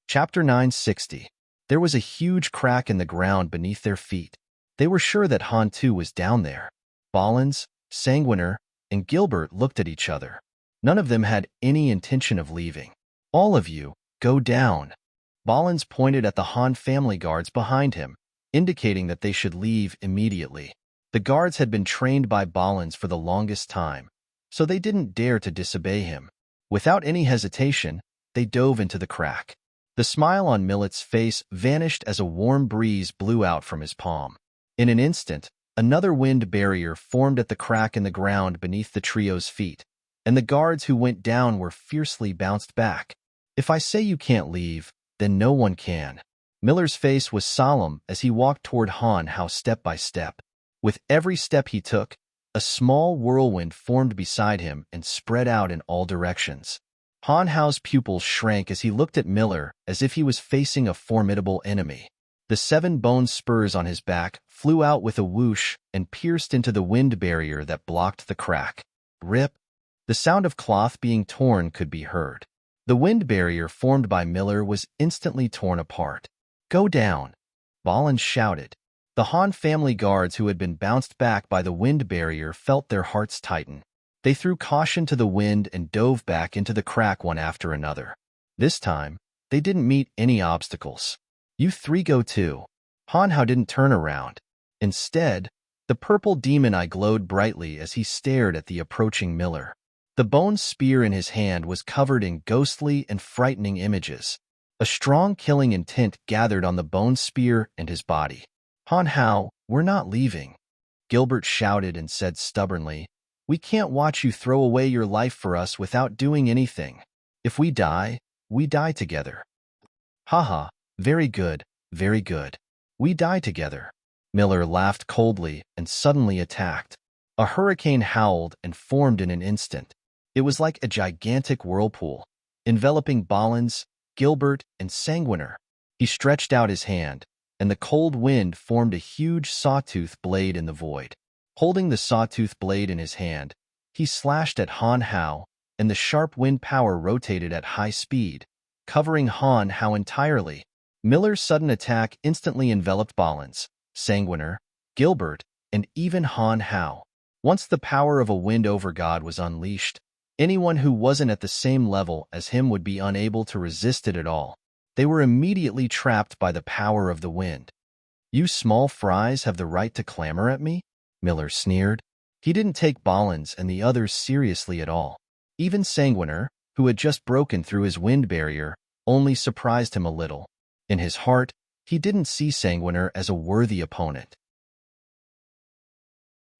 Chapter 960. There was a huge crack in the ground beneath their feet. They were sure that Han too was down there. Balins, Sanguiner, and Gilbert looked at each other. None of them had any intention of leaving. "All of you, go down." Balins pointed at the Han family guards behind him, indicating that they should leave immediately. The guards had been trained by Balins for the longest time, so they didn't dare to disobey him. Without any hesitation, they dove into the crack. The smile on Millet's face vanished as a warm breeze blew out from his palm. In an instant, another wind barrier formed at the crack in the ground beneath the trio's feet, and the guards who went down were fiercely bounced back. "If I say you can't leave, then no one can." Miller's face was solemn as he walked toward Han Hao step by step. With every step he took, a small whirlwind formed beside him and spread out in all directions. Han Hao's pupils shrank as he looked at Miller as if he was facing a formidable enemy. The 7 bone spurs on his back flew out with a whoosh and pierced into the wind barrier that blocked the crack. Rip! The sound of cloth being torn could be heard. The wind barrier formed by Miller was instantly torn apart. "Go down!" Balin shouted. The Han family guards who had been bounced back by the wind barrier felt their hearts tighten. They threw caution to the wind and dove back into the crack one after another. This time, they didn't meet any obstacles. "You 3 go too." Han Hao didn't turn around. Instead, the purple demon eye glowed brightly as he stared at the approaching Miller. The bone spear in his hand was covered in ghostly and frightening images. A strong killing intent gathered on the bone spear and his body. "Han Hao, we're not leaving," Gilbert shouted and said stubbornly. "We can't watch you throw away your life for us without doing anything. If we die together." "Haha, very good, very good. We die together." Miller laughed coldly and suddenly attacked. A hurricane howled and formed in an instant. It was like a gigantic whirlpool, enveloping Balins, Gilbert, and Sanguiner. He stretched out his hand, and the cold wind formed a huge sawtooth blade in the void. Holding the sawtooth blade in his hand, he slashed at Han Hao, and the sharp wind power rotated at high speed, covering Han Hao entirely. Miller's sudden attack instantly enveloped Balins, Sanguiner, Gilbert, and even Han Hao. Once the power of a wind overgod was unleashed, anyone who wasn't at the same level as him would be unable to resist it at all. They were immediately trapped by the power of the wind. "You small fries have the right to clamor at me?" Miller sneered. He didn't take Balins and the others seriously at all. Even Sanguiner, who had just broken through his wind barrier, only surprised him a little. In his heart, he didn't see Sanguiner as a worthy opponent.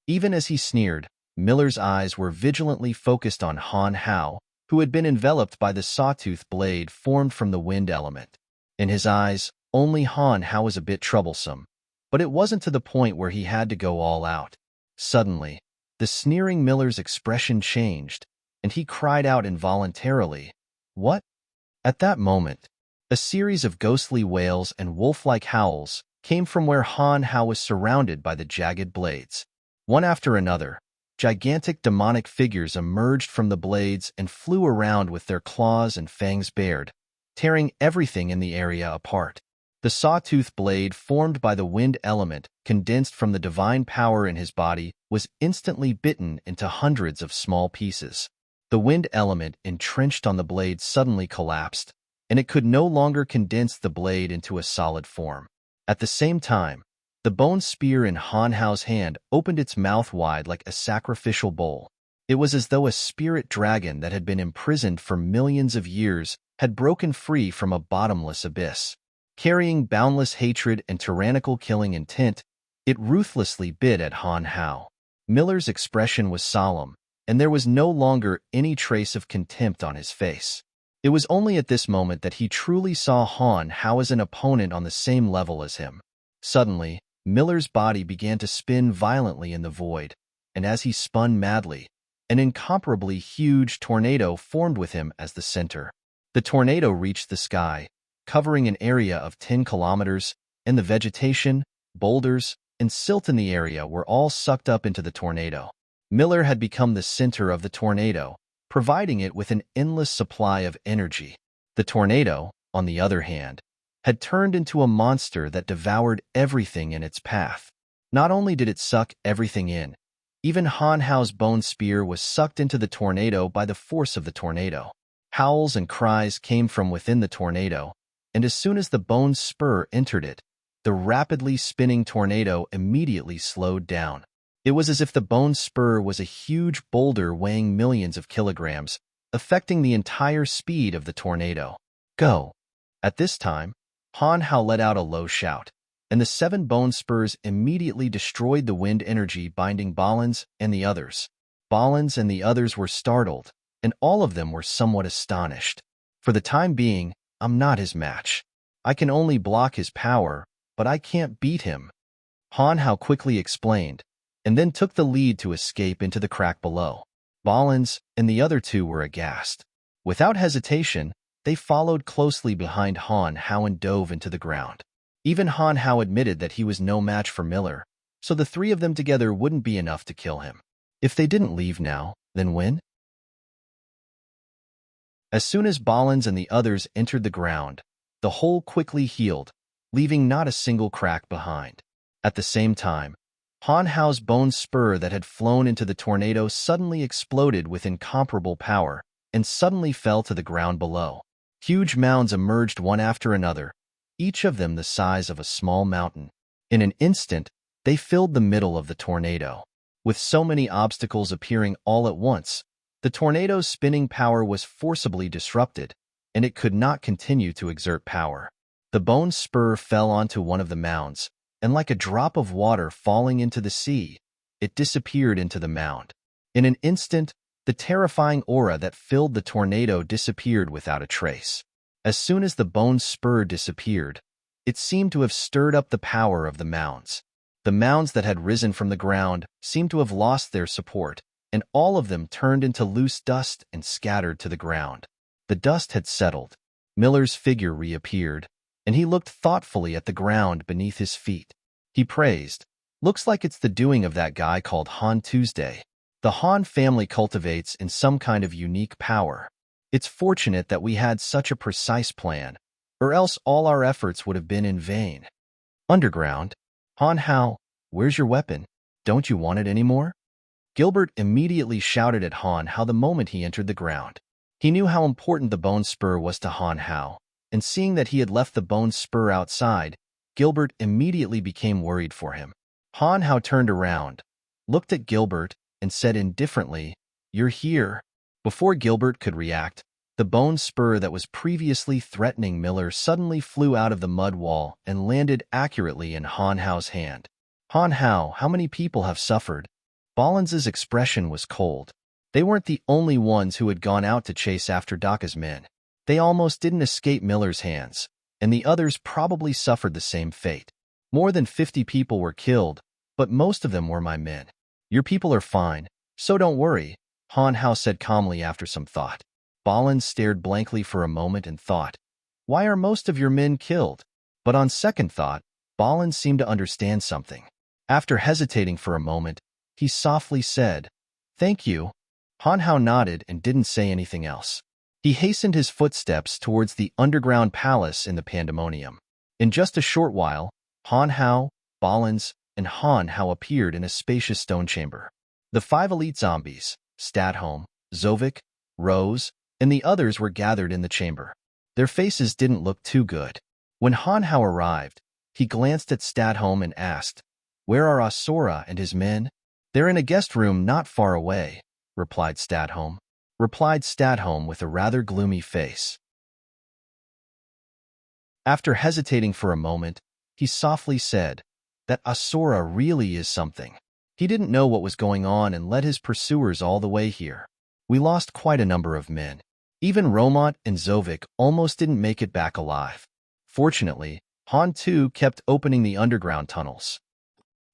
Even as he sneered, Miller's eyes were vigilantly focused on Han Hao, who had been enveloped by the sawtooth blade formed from the wind element. In his eyes, only Han Hao was a bit troublesome, but it wasn't to the point where he had to go all out. Suddenly, the sneering Miller's expression changed, and he cried out involuntarily, "What?" At that moment, a series of ghostly wails and wolf-like howls came from where Han Hao was surrounded by the jagged blades. One after another, gigantic demonic figures emerged from the blades and flew around with their claws and fangs bared, tearing everything in the area apart. The sawtooth blade formed by the wind element, condensed from the divine power in his body, was instantly bitten into hundreds of small pieces. The wind element entrenched on the blade suddenly collapsed, and it could no longer condense the blade into a solid form. At the same time, The bone spear in Han Hao's hand opened its mouth wide like a sacrificial bowl. It was as though a spirit dragon that had been imprisoned for millions of years had broken free from a bottomless abyss. Carrying boundless hatred and tyrannical killing intent, it ruthlessly bit at Han Hao. Miller's expression was solemn, and there was no longer any trace of contempt on his face. It was only at this moment that he truly saw Han Hao as an opponent on the same level as him. Suddenly, Miller's body began to spin violently in the void, and as he spun madly, an incomparably huge tornado formed with him as the center. The tornado reached the sky, covering an area of 10 kilometers, and the vegetation, boulders, and silt in the area were all sucked up into the tornado. Miller had become the center of the tornado, providing it with an endless supply of energy. The tornado, on the other hand, had turned into a monster that devoured everything in its path. Not only did it suck everything in, even Han Hao's bone spear was sucked into the tornado by the force of the tornado. Howls and cries came from within the tornado, and as soon as the bone spur entered it, the rapidly spinning tornado immediately slowed down. It was as if the bone spur was a huge boulder weighing millions of kilograms, affecting the entire speed of the tornado. Go! At this time, Han Hao let out a low shout, and the 7 bone spurs immediately destroyed the wind energy binding Balins and the others. Balins and the others were startled, and all of them were somewhat astonished. For the time being, I'm not his match. I can only block his power, but I can't beat him, Han Hao quickly explained, and then took the lead to escape into the crack below. Balins and the other 2 were aghast. Without hesitation, they followed closely behind Han Hao and dove into the ground. Even Han Hao admitted that he was no match for Miller, so the 3 of them together wouldn't be enough to kill him. If they didn't leave now, then when? As soon as Balins and the others entered the ground, the hole quickly healed, leaving not a single crack behind. At the same time, Han Hao's bone spur that had flown into the tornado suddenly exploded with incomparable power and suddenly fell to the ground below. Huge mounds emerged one after another, each of them the size of a small mountain. In an instant, they filled the middle of the tornado. With so many obstacles appearing all at once, the tornado's spinning power was forcibly disrupted, and it could not continue to exert power. The bone spur fell onto one of the mounds, and like a drop of water falling into the sea, it disappeared into the mound. In an instant, the terrifying aura that filled the tornado disappeared without a trace. As soon as the bone spur disappeared, it seemed to have stirred up the power of the mounds. The mounds that had risen from the ground seemed to have lost their support, and all of them turned into loose dust and scattered to the ground. The dust had settled. Miller's figure reappeared, and he looked thoughtfully at the ground beneath his feet. He praised, "Looks like it's the doing of that guy called Han Tuesday. The Han family cultivates in some kind of unique power. It's fortunate that we had such a precise plan, or else all our efforts would have been in vain." Underground, Han Hao, where's your weapon? Don't you want it anymore? Gilbert immediately shouted at Han Hao the moment he entered the ground. He knew how important the bone spur was to Han Hao, and seeing that he had left the bone spur outside, Gilbert immediately became worried for him. Han Hao turned around, looked at Gilbert, and said indifferently, "You're here." Before Gilbert could react, the bone spur that was previously threatening Miller suddenly flew out of the mud wall and landed accurately in Han Hao's hand. Han Hao, how many people have suffered? Ballins's expression was cold. They weren't the only ones who had gone out to chase after Daka's men. They almost didn't escape Miller's hands, and the others probably suffered the same fate. More than 50 people were killed, but most of them were my men. Your people are fine, so don't worry, Han Hao said calmly after some thought. Ballins stared blankly for a moment and thought, "Why are most of your men killed?" But on second thought, Ballins seemed to understand something. After hesitating for a moment, he softly said, "Thank you." Han Hao nodded and didn't say anything else. He hastened his footsteps towards the underground palace in the pandemonium. In just a short while, Han Hao, Ballins, and Han Hao appeared in a spacious stone chamber. The 5 elite zombies, Stadholm, Zovik, Rose, and the others were gathered in the chamber. Their faces didn't look too good. When Han Hao arrived, He glanced at Stadholm and asked, "Where are Asura and his men?" "They're in a guest room not far away," replied Stadholm with a rather gloomy face. After hesitating for a moment, he softly said, "That Asura really is something. He didn't know what was going on and led his pursuers all the way here. We lost quite a number of men. Even Romont and Zovik almost didn't make it back alive. Fortunately, Han too kept opening the underground tunnels."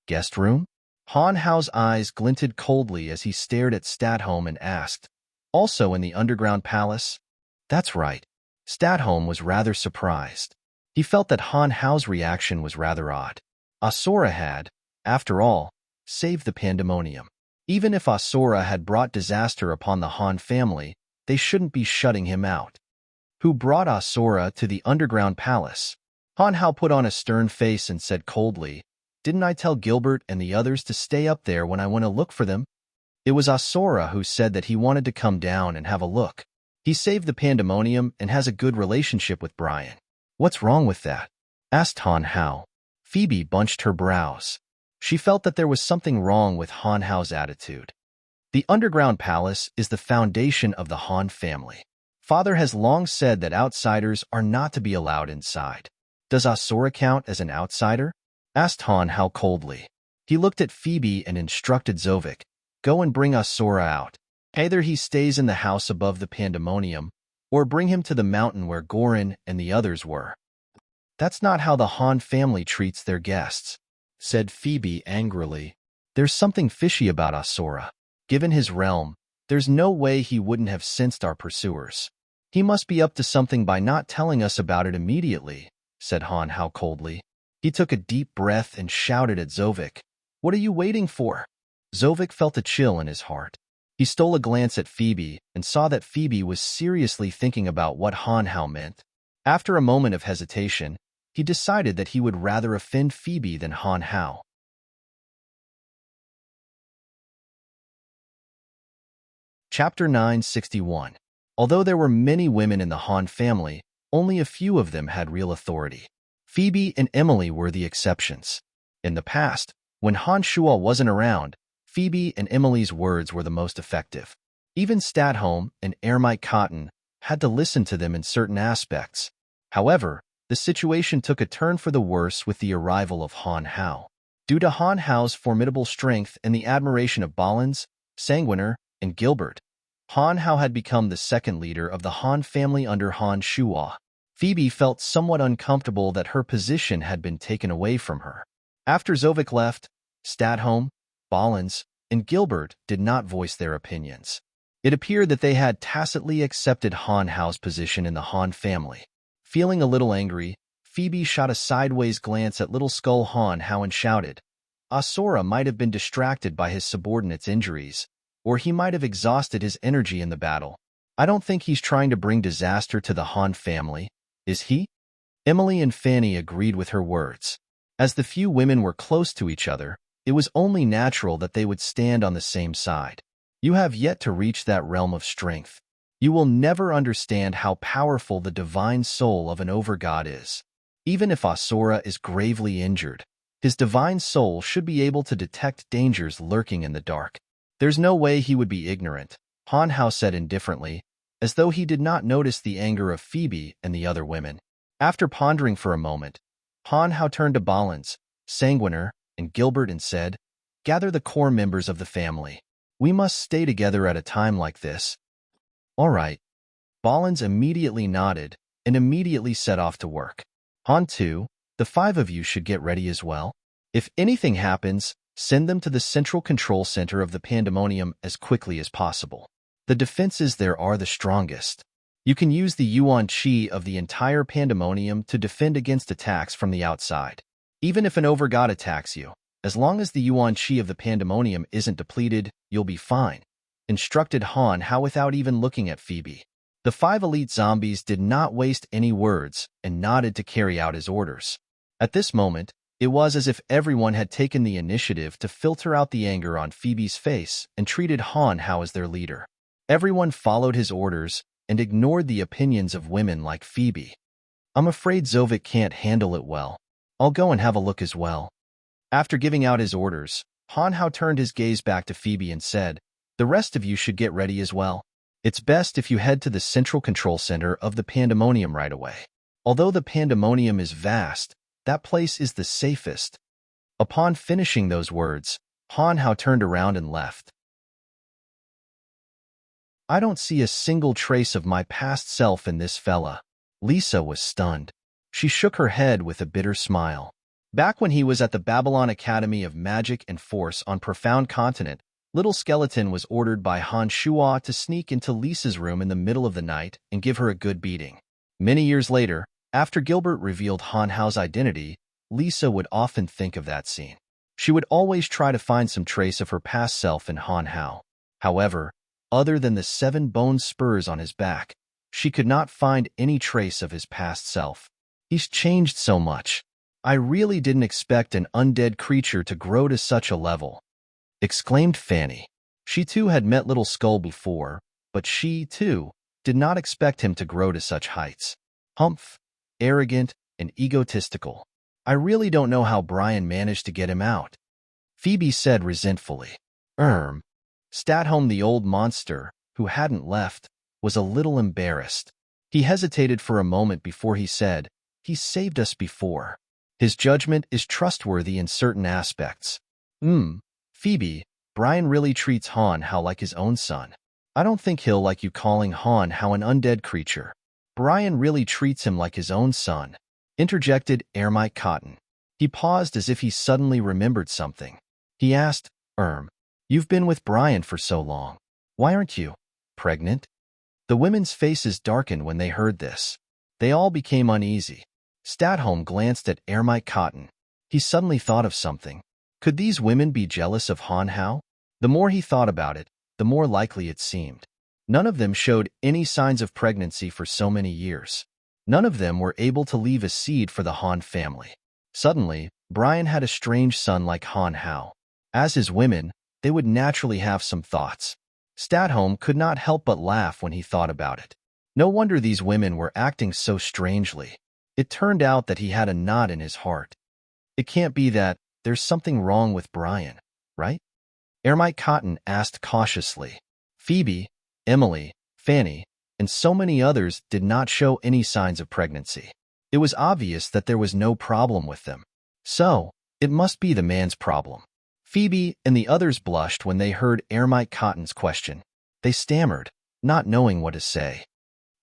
"Guest room?" Han Hao's eyes glinted coldly as he stared at Stadholm and asked, "Also in the underground palace?" "That's right." Stadholm was rather surprised. He felt that Han Hao's reaction was rather odd. Asura had, after all, saved the pandemonium. Even if Asura had brought disaster upon the Han family, they shouldn't be shutting him out. "Who brought Asura to the underground palace?" Han Hao put on a stern face and said coldly, "Didn't I tell Gilbert and the others to stay up there when I went to look for them? It was Asura who said that he wanted to come down and have a look. He saved the pandemonium and has a good relationship with Brian." "What's wrong with that?" asked Han Hao. Phoebe bunched her brows. She felt that there was something wrong with Han Hao's attitude. "The underground palace is the foundation of the Han family. Father has long said that outsiders are not to be allowed inside." "Does Asura count as an outsider?" asked Han Hao coldly. He looked at Phoebe and instructed Zovik, "Go and bring Asura out. Either he stays in the house above the pandemonium, or bring him to the mountain where Gorin and the others were." "That's not how the Han family treats their guests," said Phoebe angrily. "There's something fishy about Asura. Given his realm, there's no way he wouldn't have sensed our pursuers. He must be up to something by not telling us about it immediately," said Han Hao coldly. He took a deep breath and shouted at Zovik, "What are you waiting for?" Zovik felt a chill in his heart. He stole a glance at Phoebe and saw that Phoebe was seriously thinking about what Han Hao meant. After a moment of hesitation, he decided that he would rather offend Phoebe than Han Hao. Chapter 961. Although there were many women in the Han family, only a few of them had real authority. Phoebe and Emily were the exceptions. In the past, when Han Shuo wasn't around, Phoebe and Emily's words were the most effective. Even Stadholm and Ermite Cotton had to listen to them in certain aspects. However, the situation took a turn for the worse with the arrival of Han Hao. Due to Han Hao's formidable strength and the admiration of Balins, Sanguiner, and Gilbert, Han Hao had become the second leader of the Han family under Han Shuo. Phoebe felt somewhat uncomfortable that her position had been taken away from her. After Zovik left, Stadholm, Balins, and Gilbert did not voice their opinions. It appeared that they had tacitly accepted Han Hao's position in the Han family. Feeling a little angry, Phoebe shot a sideways glance at Little Skull Han Hao and shouted, "Asura might have been distracted by his subordinate's injuries, or he might have exhausted his energy in the battle. I don't think he's trying to bring disaster to the Han family, is he?" Emily and Fanny agreed with her words. As the few women were close to each other, it was only natural that they would stand on the same side. You have yet to reach that realm of strength. You will never understand how powerful the divine soul of an overgod is. Even if Asura is gravely injured, his divine soul should be able to detect dangers lurking in the dark. There's no way he would be ignorant, Han Hao said indifferently, as though he did not notice the anger of Phoebe and the other women. After pondering for a moment, Han Hao turned to Balins, Sanguiner, and Gilbert and said, "Gather the core members of the family. We must stay together at a time like this." "All right." Balins immediately nodded and immediately set off to work. "Han too, the 5 of you should get ready as well. If anything happens, send them to the central control center of the pandemonium as quickly as possible. The defenses there are the strongest. You can use the Yuan Qi of the entire pandemonium to defend against attacks from the outside. Even if an overgod attacks you, as long as the Yuan Qi of the pandemonium isn't depleted, you'll be fine," instructed Han Hao without even looking at Phoebe. The 5 elite zombies did not waste any words and nodded to carry out his orders. At this moment, it was as if everyone had taken the initiative to filter out the anger on Phoebe's face and treated Han Hao as their leader. Everyone followed his orders and ignored the opinions of women like Phoebe. "I'm afraid Zovik can't handle it well," I'll go and have a look as well. After giving out his orders, Han Hao turned his gaze back to Phoebe and said, the rest of you should get ready as well. It's best if you head to the central control center of the Pandemonium right away. Although the Pandemonium is vast, that place is the safest. Upon finishing those words, Han Hao turned around and left. I don't see a single trace of my past self in this fella. Lisa was stunned. She shook her head with a bitter smile. Back when he was at the Babylon Academy of Magic and Force on Profound Continent, Little Skeleton was ordered by Han Shua to sneak into Lisa's room in the middle of the night and give her a good beating. Many years later, after Gilbert revealed Han Hao's identity, Lisa would often think of that scene. She would always try to find some trace of her past self in Han Hao. However, other than the 7 bone spurs on his back, she could not find any trace of his past self. He's changed so much. I really didn't expect an undead creature to grow to such a level, exclaimed Fanny. She too had met Little Skull before, but she, too, did not expect him to grow to such heights. Humph, arrogant and egotistical. I really don't know how Brian managed to get him out, Phoebe said resentfully. Statholm, the old monster, who hadn't left, was a little embarrassed. He hesitated for a moment before he said, "He saved us before. His judgment is trustworthy in certain aspects." Phoebe, Brian really treats Han Hao like his own son. I don't think he'll like you calling Han Hao an undead creature. Brian really treats him like his own son, interjected Ermite Cotton. He paused as if he suddenly remembered something. He asked, You've been with Brian for so long. Why aren't you pregnant?" The women's faces darkened when they heard this. They all became uneasy. Statholm glanced at Ermite Cotton. He suddenly thought of something. Could these women be jealous of Han Hao? The more he thought about it, the more likely it seemed. None of them showed any signs of pregnancy for so many years. None of them were able to leave a seed for the Han family. Suddenly, Brian had a strange son like Han Hao. As his women, they would naturally have some thoughts. Statholm could not help but laugh when he thought about it. No wonder these women were acting so strangely. It turned out that he had a knot in his heart. It can't be that there's something wrong with Brian, right? Ermite Cotton asked cautiously. Phoebe, Emily, Fanny, and so many others did not show any signs of pregnancy. It was obvious that there was no problem with them. So, it must be the man's problem. Phoebe and the others blushed when they heard Ermite Cotton's question. They stammered, not knowing what to say.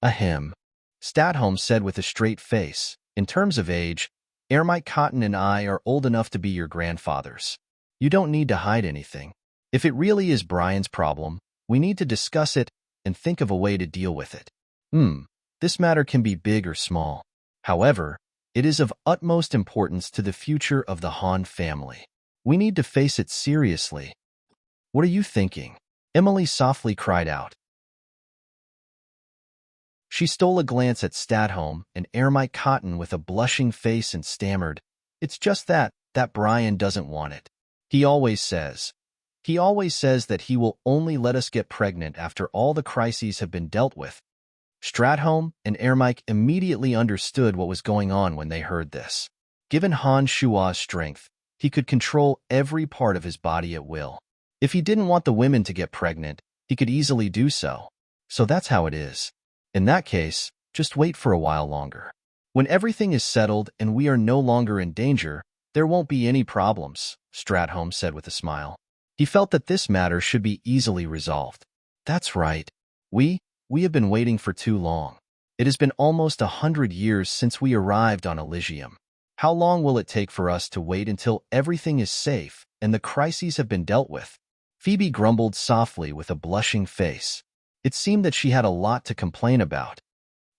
Ahem. Statholm said with a straight face, "In terms of age, Ermite Cotton and I are old enough to be your grandfathers. You don't need to hide anything. If it really is Brian's problem, we need to discuss it and think of a way to deal with it. This matter can be big or small. However, it is of utmost importance to the future of the Han family. We need to face it seriously." "What are you thinking?" Emily softly cried out. She stole a glance at Statholm and Ermite Cotton with a blushing face and stammered, "It's just that Brian doesn't want it. He always says that he will only let us get pregnant after all the crises have been dealt with." Statholm and Ermite immediately understood what was going on when they heard this. Given Han Shua's strength, he could control every part of his body at will. If he didn't want the women to get pregnant, he could easily do so. So that's how it is. In that case, just wait for a while longer. When everything is settled and we are no longer in danger, there won't be any problems, Statholm said with a smile. He felt that this matter should be easily resolved. That's right. We have been waiting for too long. It has been almost 100 years since we arrived on Elysium. How long will it take for us to wait until everything is safe and the crises have been dealt with? Phoebe grumbled softly with a blushing face. It seemed that she had a lot to complain about.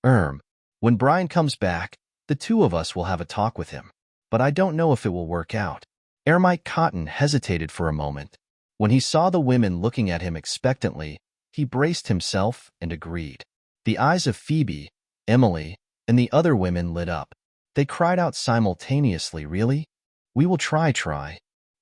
When Brian comes back, the two of us will have a talk with him. But I don't know if it will work out." Ermite Cotton hesitated for a moment. When he saw the women looking at him expectantly, he braced himself and agreed. The eyes of Phoebe, Emily, and the other women lit up. They cried out simultaneously, "Really? We will try."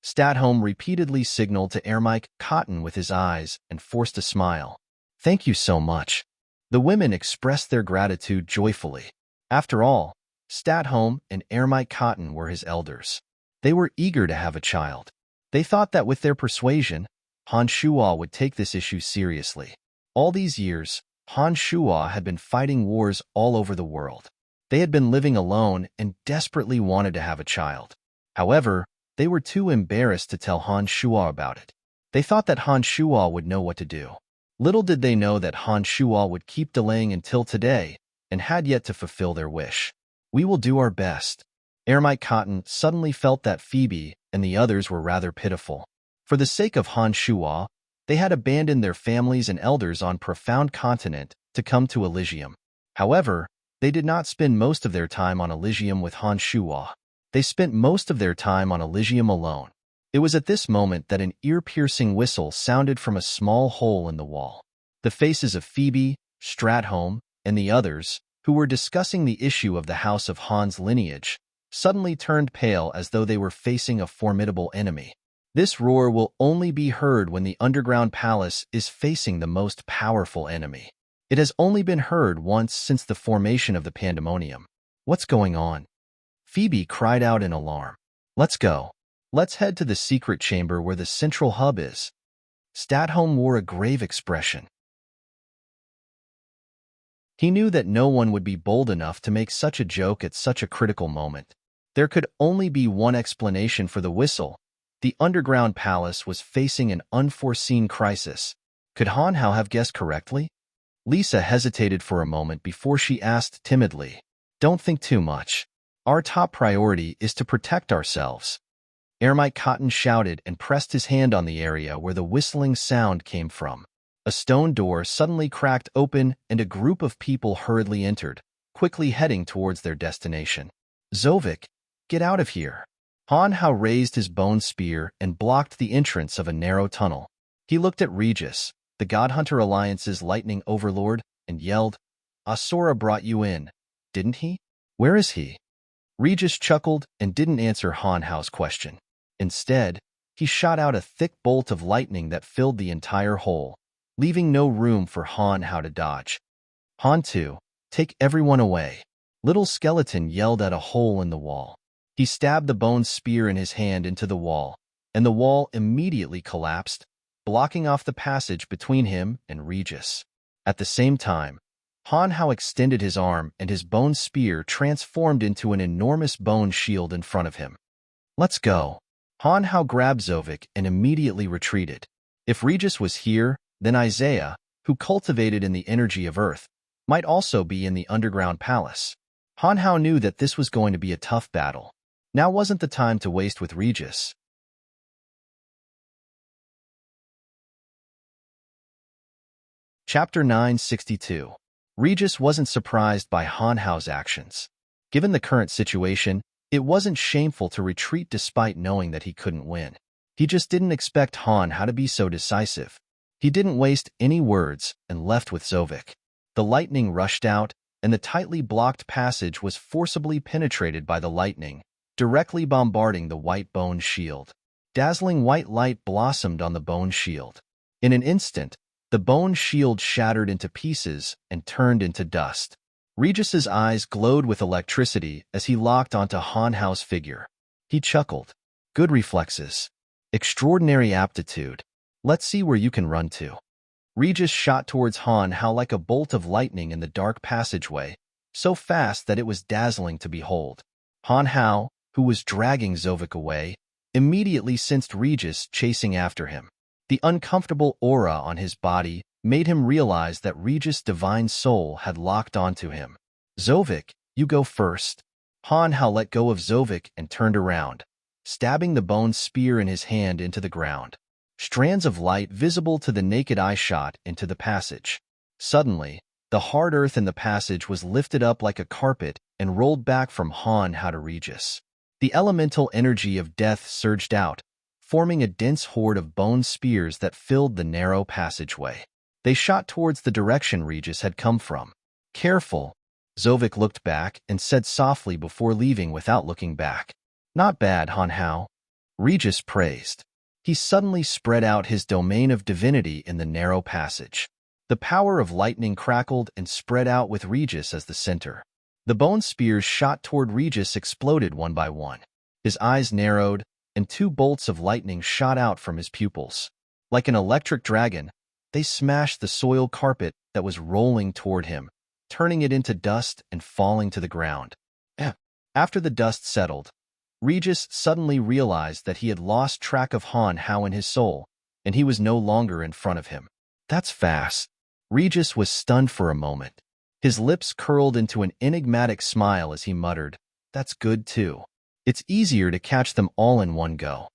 Statholm repeatedly signaled to Ermite Cotton with his eyes and forced a smile. "Thank you so much." The women expressed their gratitude joyfully. After all, Statholm and Ermite Cotton were his elders. They were eager to have a child. They thought that with their persuasion, Han Shuo would take this issue seriously. All these years, Han Shuo had been fighting wars all over the world. They had been living alone and desperately wanted to have a child. However, they were too embarrassed to tell Han Shuo about it. They thought that Han Shuo would know what to do. Little did they know that Han Shuo would keep delaying until today and had yet to fulfill their wish. We will do our best. Ermite Cotton suddenly felt that Phoebe and the others were rather pitiful. For the sake of Han Shuo, they had abandoned their families and elders on Profound Continent to come to Elysium. However, they did not spend most of their time on Elysium with Han Shuo. They spent most of their time on Elysium alone. It was at this moment that an ear-piercing whistle sounded from a small hole in the wall. The faces of Phoebe, Statholm, and the others, who were discussing the issue of the House of Han's lineage, suddenly turned pale as though they were facing a formidable enemy. This roar will only be heard when the underground palace is facing the most powerful enemy. It has only been heard once since the formation of the pandemonium. What's going on? Phoebe cried out in alarm. Let's go. Let's head to the secret chamber where the central hub is. Statholm wore a grave expression. He knew that no one would be bold enough to make such a joke at such a critical moment. There could only be one explanation for the whistle. The underground palace was facing an unforeseen crisis. Could Han Hao have guessed correctly? Lisa hesitated for a moment before she asked timidly, "Don't think too much. Our top priority is to protect ourselves." Ermite Cotton shouted and pressed his hand on the area where the whistling sound came from. A stone door suddenly cracked open and a group of people hurriedly entered, quickly heading towards their destination. "Zovik, get out of here." Han Hao raised his bone spear and blocked the entrance of a narrow tunnel. He looked at Regis, the God Hunter Alliance's lightning overlord, and yelled, "Asura brought you in, didn't he? Where is he?" Regis chuckled and didn't answer Han Hao's question. Instead, he shot out a thick bolt of lightning that filled the entire hole, leaving no room for Han Hao to dodge. "Han Tu, take everyone away." Little Skeleton yelled at a hole in the wall. He stabbed the bone spear in his hand into the wall, and the wall immediately collapsed, blocking off the passage between him and Regis. At the same time, Han Hao extended his arm and his bone spear transformed into an enormous bone shield in front of him. "Let's go." Han Hao grabbed Zovik and immediately retreated. If Regis was here, then Isaiah, who cultivated in the energy of Earth, might also be in the underground palace. Han Hao knew that this was going to be a tough battle. Now wasn't the time to waste with Regis. Chapter 962. Regis wasn't surprised by Han Hao's actions. Given the current situation, it wasn't shameful to retreat despite knowing that he couldn't win. He just didn't expect Han Hao to be so decisive. He didn't waste any words and left with Zovik. The lightning rushed out, and the tightly blocked passage was forcibly penetrated by the lightning, directly bombarding the white bone shield. Dazzling white light blossomed on the bone shield. In an instant, the bone shield shattered into pieces and turned into dust. Regis's eyes glowed with electricity as he locked onto Han Hao's figure. He chuckled. "Good reflexes. Extraordinary aptitude. Let's see where you can run to." Regis shot towards Han Hao like a bolt of lightning in the dark passageway, so fast that it was dazzling to behold. Han Hao, who was dragging Zovik away, immediately sensed Regis chasing after him. The uncomfortable aura on his body made him realize that Regis' divine soul had locked onto him. "Zovik, you go first." Han Hao let go of Zovik and turned around, stabbing the bone spear in his hand into the ground. Strands of light visible to the naked eye shot into the passage. Suddenly, the hard earth in the passage was lifted up like a carpet and rolled back from Han Hao to Regis. The elemental energy of death surged out, forming a dense horde of bone spears that filled the narrow passageway. They shot towards the direction Regis had come from. "Careful." Zovik looked back and said softly before leaving without looking back. "Not bad, Han Hao." Regis praised. He suddenly spread out his domain of divinity in the narrow passage. The power of lightning crackled and spread out with Regis as the center. The bone spears shot toward Regis exploded one by one. His eyes narrowed, and two bolts of lightning shot out from his pupils. Like an electric dragon, they smashed the soiled carpet that was rolling toward him, turning it into dust and falling to the ground. After the dust settled, Regis suddenly realized that he had lost track of Han Hao in his soul, and he was no longer in front of him. That's fast. Regis was stunned for a moment. His lips curled into an enigmatic smile as he muttered, "That's good too. It's easier to catch them all in one go."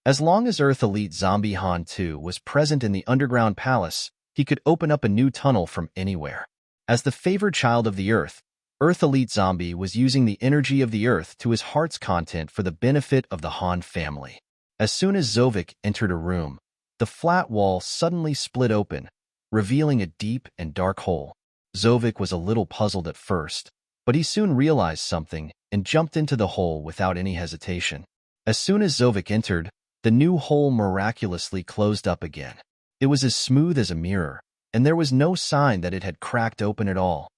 As long as Earth Elite Zombie Han 2 was present in the underground palace, he could open up a new tunnel from anywhere. As the favored child of the Earth, Earth Elite Zombie was using the energy of the Earth to his heart's content for the benefit of the Han family. As soon as Zovik entered a room, the flat wall suddenly split open, revealing a deep and dark hole. Zovik was a little puzzled at first, but he soon realized something and jumped into the hole without any hesitation. As soon as Zovik entered, the new hole miraculously closed up again. It was as smooth as a mirror, and there was no sign that it had cracked open at all.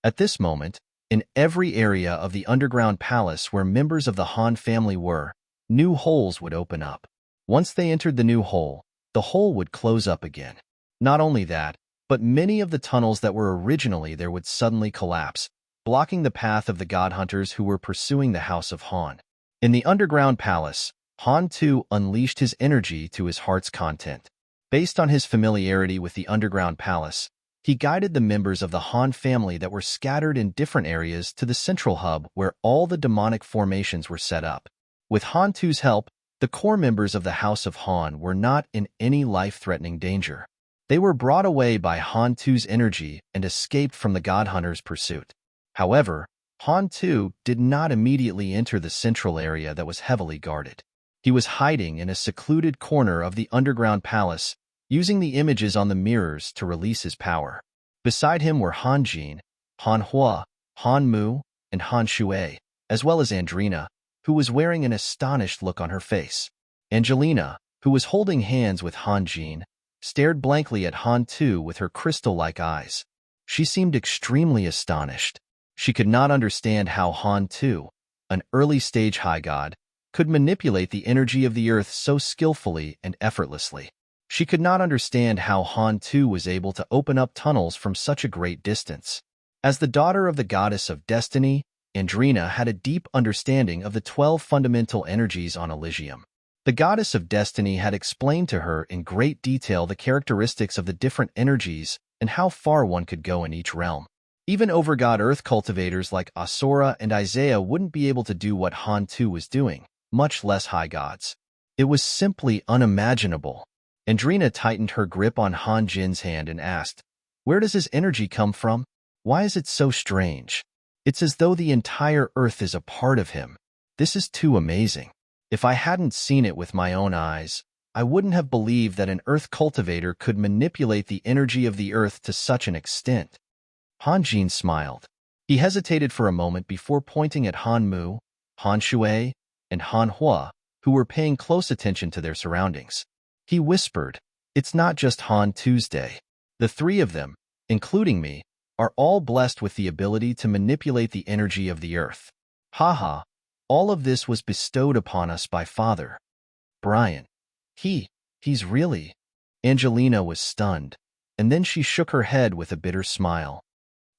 At this moment, in every area of the underground palace where members of the Han family were, new holes would open up. Once they entered the new hole, the hole would close up again. Not only that, but many of the tunnels that were originally there would suddenly collapse, blocking the path of the god hunters who were pursuing the House of Han. In the underground palace, Han too unleashed his energy to his heart's content. Based on his familiarity with the underground palace, he guided the members of the Han family that were scattered in different areas to the central hub where all the demonic formations were set up. With Han Tu's help, the core members of the House of Han were not in any life-threatening danger. They were brought away by Han Tu's energy and escaped from the God Hunter's pursuit. However, Han Tu did not immediately enter the central area that was heavily guarded. He was hiding in a secluded corner of the underground palace, using the images on the mirrors to release his power. Beside him were Han Jin, Han Hua, Han Mu, and Han Shui, as well as Andrina, who was wearing an astonished look on her face. Angelina, who was holding hands with Han Jin, stared blankly at Han Tu with her crystal-like eyes. She seemed extremely astonished. She could not understand how Han Tu, an early-stage high god, could manipulate the energy of the earth so skillfully and effortlessly. She could not understand how Han Tu was able to open up tunnels from such a great distance. As the daughter of the goddess of destiny, Andrina had a deep understanding of the 12 fundamental energies on Elysium. The goddess of destiny had explained to her in great detail the characteristics of the different energies and how far one could go in each realm. Even overgod earth cultivators like Asura and Isaiah wouldn't be able to do what Han Tu was doing, much less high gods. It was simply unimaginable. Andrina tightened her grip on Han Jin's hand and asked, "Where does his energy come from? Why is it so strange? It's as though the entire earth is a part of him. This is too amazing. If I hadn't seen it with my own eyes, I wouldn't have believed that an earth cultivator could manipulate the energy of the earth to such an extent." Han Jin smiled. He hesitated for a moment before pointing at Han Mu, Han Shui, and Han Hua, who were paying close attention to their surroundings. He whispered, "It's not just Han Tuesday. The three of them, including me, are all blessed with the ability to manipulate the energy of the earth. Haha, all of this was bestowed upon us by Father Brian. He's really..." Angelina was stunned, and then she shook her head with a bitter smile.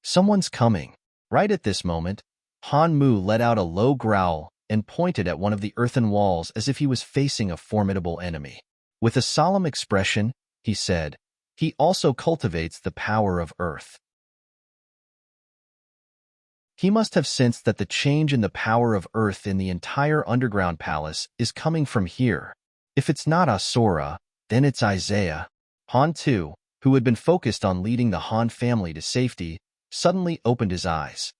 "Someone's coming." Right at this moment, Han Mu let out a low growl and pointed at one of the earthen walls as if he was facing a formidable enemy. With a solemn expression, he said, "He also cultivates the power of earth." He must have sensed that the change in the power of earth in the entire underground palace is coming from here. If it's not Asura, then it's Isaiah. Han Tu, who had been focused on leading the Han family to safety, suddenly opened his eyes.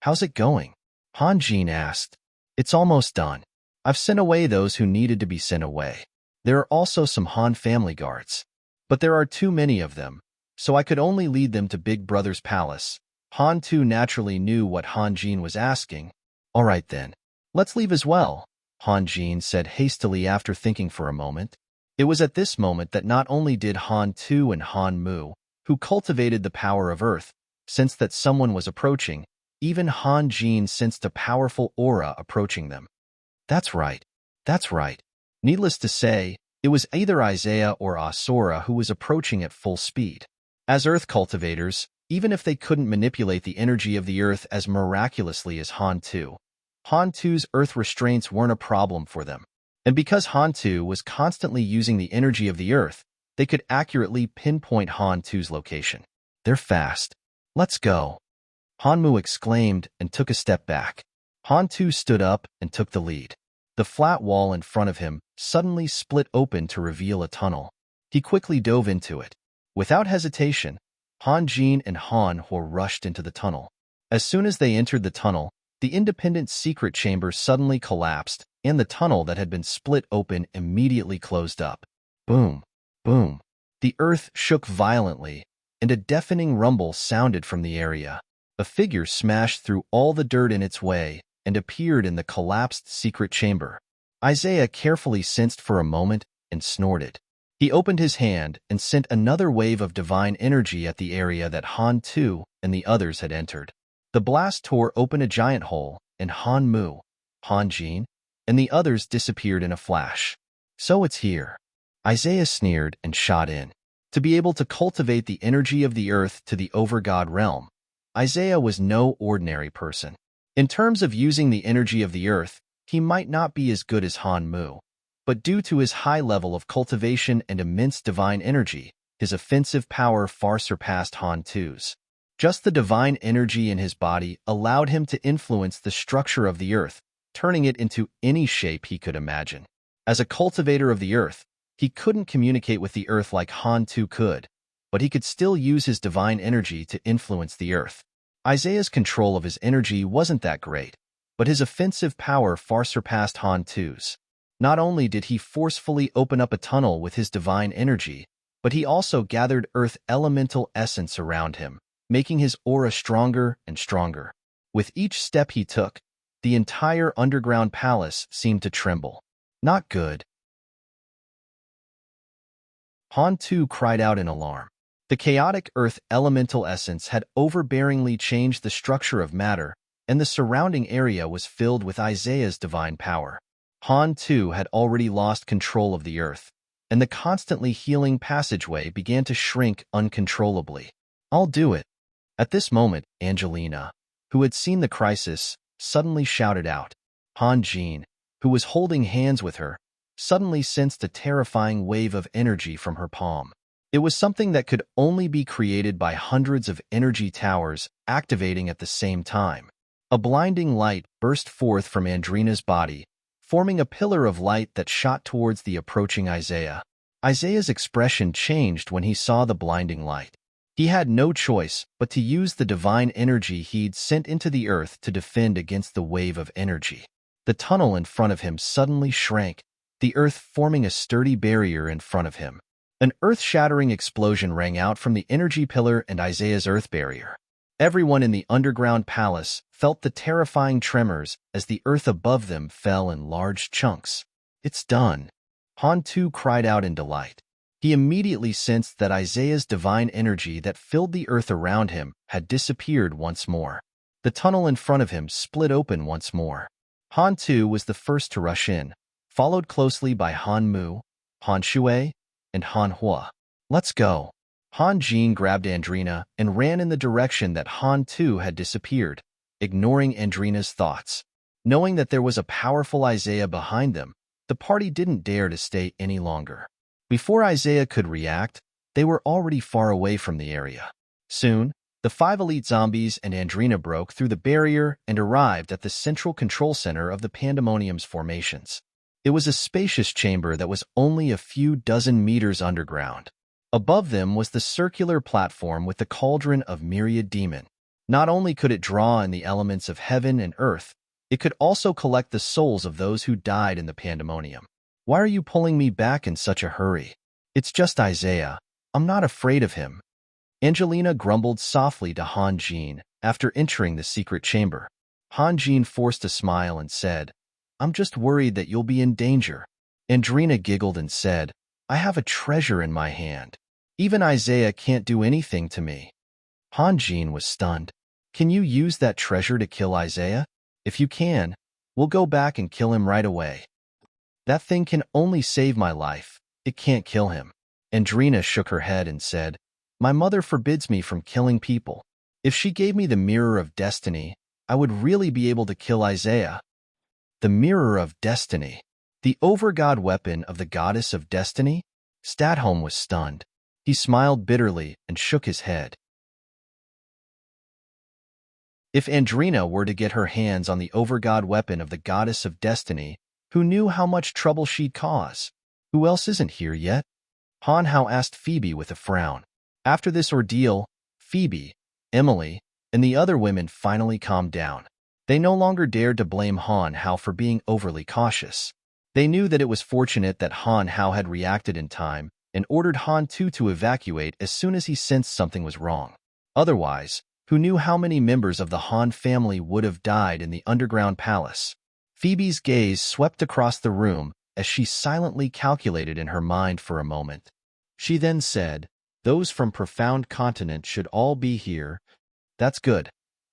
"How's it going?" Han Jin asked. "It's almost done. I've sent away those who needed to be sent away. There are also some Han family guards. But there are too many of them, so I could only lead them to Big Brother's palace." Han Tu naturally knew what Han Jin was asking. "All right then. Let's leave as well," Han Jin said hastily after thinking for a moment. It was at this moment that not only did Han Tu and Han Mu, who cultivated the power of earth, sensed that someone was approaching. Even Han Jin sensed a powerful aura approaching them. That's right. That's right. Needless to say, it was either Isaiah or Asura who was approaching at full speed. As earth cultivators, even if they couldn't manipulate the energy of the earth as miraculously as Han2's earth restraints weren't a problem for them. And because Han2 was constantly using the energy of the earth, they could accurately pinpoint Han2's location. They're fast. Let's go. Hanmu exclaimed and took a step back. Han2 stood up and took the lead. The flat wall in front of him suddenly split open to reveal a tunnel. He quickly dove into it. Without hesitation, Han Jin and Han Hua rushed into the tunnel. As soon as they entered the tunnel, the independent secret chamber suddenly collapsed, and the tunnel that had been split open immediately closed up. Boom, boom. The earth shook violently, and a deafening rumble sounded from the area. A figure smashed through all the dirt in its way and appeared in the collapsed secret chamber. Isaiah carefully sensed for a moment and snorted. He opened his hand and sent another wave of divine energy at the area that Han2 and the others had entered. The blast tore open a giant hole, and Hanmu, Han Jin, and the others disappeared in a flash. So it's here. Isaiah sneered and shot in. To be able to cultivate the energy of the earth to the overgod realm, Isaiah was no ordinary person. In terms of using the energy of the earth, he might not be as good as Hanmu, but due to his high level of cultivation and immense divine energy, his offensive power far surpassed Han2's. Just the divine energy in his body allowed him to influence the structure of the earth, turning it into any shape he could imagine. As a cultivator of the earth, he couldn't communicate with the earth like Han2 could, but he could still use his divine energy to influence the earth. Isaiah's control of his energy wasn't that great, but his offensive power far surpassed Han2's. Not only did he forcefully open up a tunnel with his divine energy, but he also gathered earth elemental essence around him, making his aura stronger and stronger. With each step he took, the entire underground palace seemed to tremble. Not good. Han2 cried out in alarm. The chaotic earth elemental essence had overbearingly changed the structure of matter, and the surrounding area was filled with Isaiah's divine power. Han2 had already lost control of the earth, and the constantly healing passageway began to shrink uncontrollably. I'll do it. At this moment, Angelina, who had seen the crisis, suddenly shouted out. Han Jin, who was holding hands with her, suddenly sensed a terrifying wave of energy from her palm. It was something that could only be created by hundreds of energy towers activating at the same time. A blinding light burst forth from Andrina's body, forming a pillar of light that shot towards the approaching Isaiah. Isaiah's expression changed when he saw the blinding light. He had no choice but to use the divine energy he'd sent into the earth to defend against the wave of energy. The tunnel in front of him suddenly shrank, the earth forming a sturdy barrier in front of him. An earth-shattering explosion rang out from the energy pillar and Isaiah's earth barrier. Everyone in the underground palace felt the terrifying tremors as the earth above them fell in large chunks. It's done. Han2 cried out in delight. He immediately sensed that Isaiah's divine energy that filled the earth around him had disappeared once more. The tunnel in front of him split open once more. Han2 was the first to rush in, followed closely by Hanmu, Han Shui, and Han Hua. Let's go. Han Jin grabbed Andrina and ran in the direction that Han2 had disappeared, ignoring Andrina's thoughts. Knowing that there was a powerful Isaiah behind them, the party didn't dare to stay any longer. Before Isaiah could react, they were already far away from the area. Soon, the 5 elite zombies and Andrina broke through the barrier and arrived at the central control center of the Pandemonium's formations. It was a spacious chamber that was only a few dozen meters underground. Above them was the circular platform with the cauldron of myriad demon. Not only could it draw in the elements of heaven and earth, it could also collect the souls of those who died in the Pandemonium. Why are you pulling me back in such a hurry? It's just Isaiah. I'm not afraid of him. Angelina grumbled softly to Han Jin after entering the secret chamber. Han Jin forced a smile and said, I'm just worried that you'll be in danger. Andrina giggled and said, I have a treasure in my hand. Even Isaiah can't do anything to me. Han Jin was stunned. Can you use that treasure to kill Isaiah? If you can, we'll go back and kill him right away. That thing can only save my life. It can't kill him. Andrina shook her head and said, My mother forbids me from killing people. If she gave me the Mirror of Destiny, I would really be able to kill Isaiah. The Mirror of Destiny. The overgod weapon of the Goddess of Destiny? Stadholm was stunned. He smiled bitterly and shook his head. If Andrina were to get her hands on the overgod weapon of the Goddess of Destiny, who knew how much trouble she'd cause? Who else isn't here yet? Han Hao asked Phoebe with a frown. After this ordeal, Phoebe, Emily, and the other women finally calmed down. They no longer dared to blame Han Hao for being overly cautious. They knew that it was fortunate that Han Hao had reacted in time and ordered Han Tu to evacuate as soon as he sensed something was wrong. Otherwise, who knew how many members of the Han family would have died in the underground palace? Phoebe's gaze swept across the room as she silently calculated in her mind for a moment. She then said, Those from Profound Continent should all be here. That's good.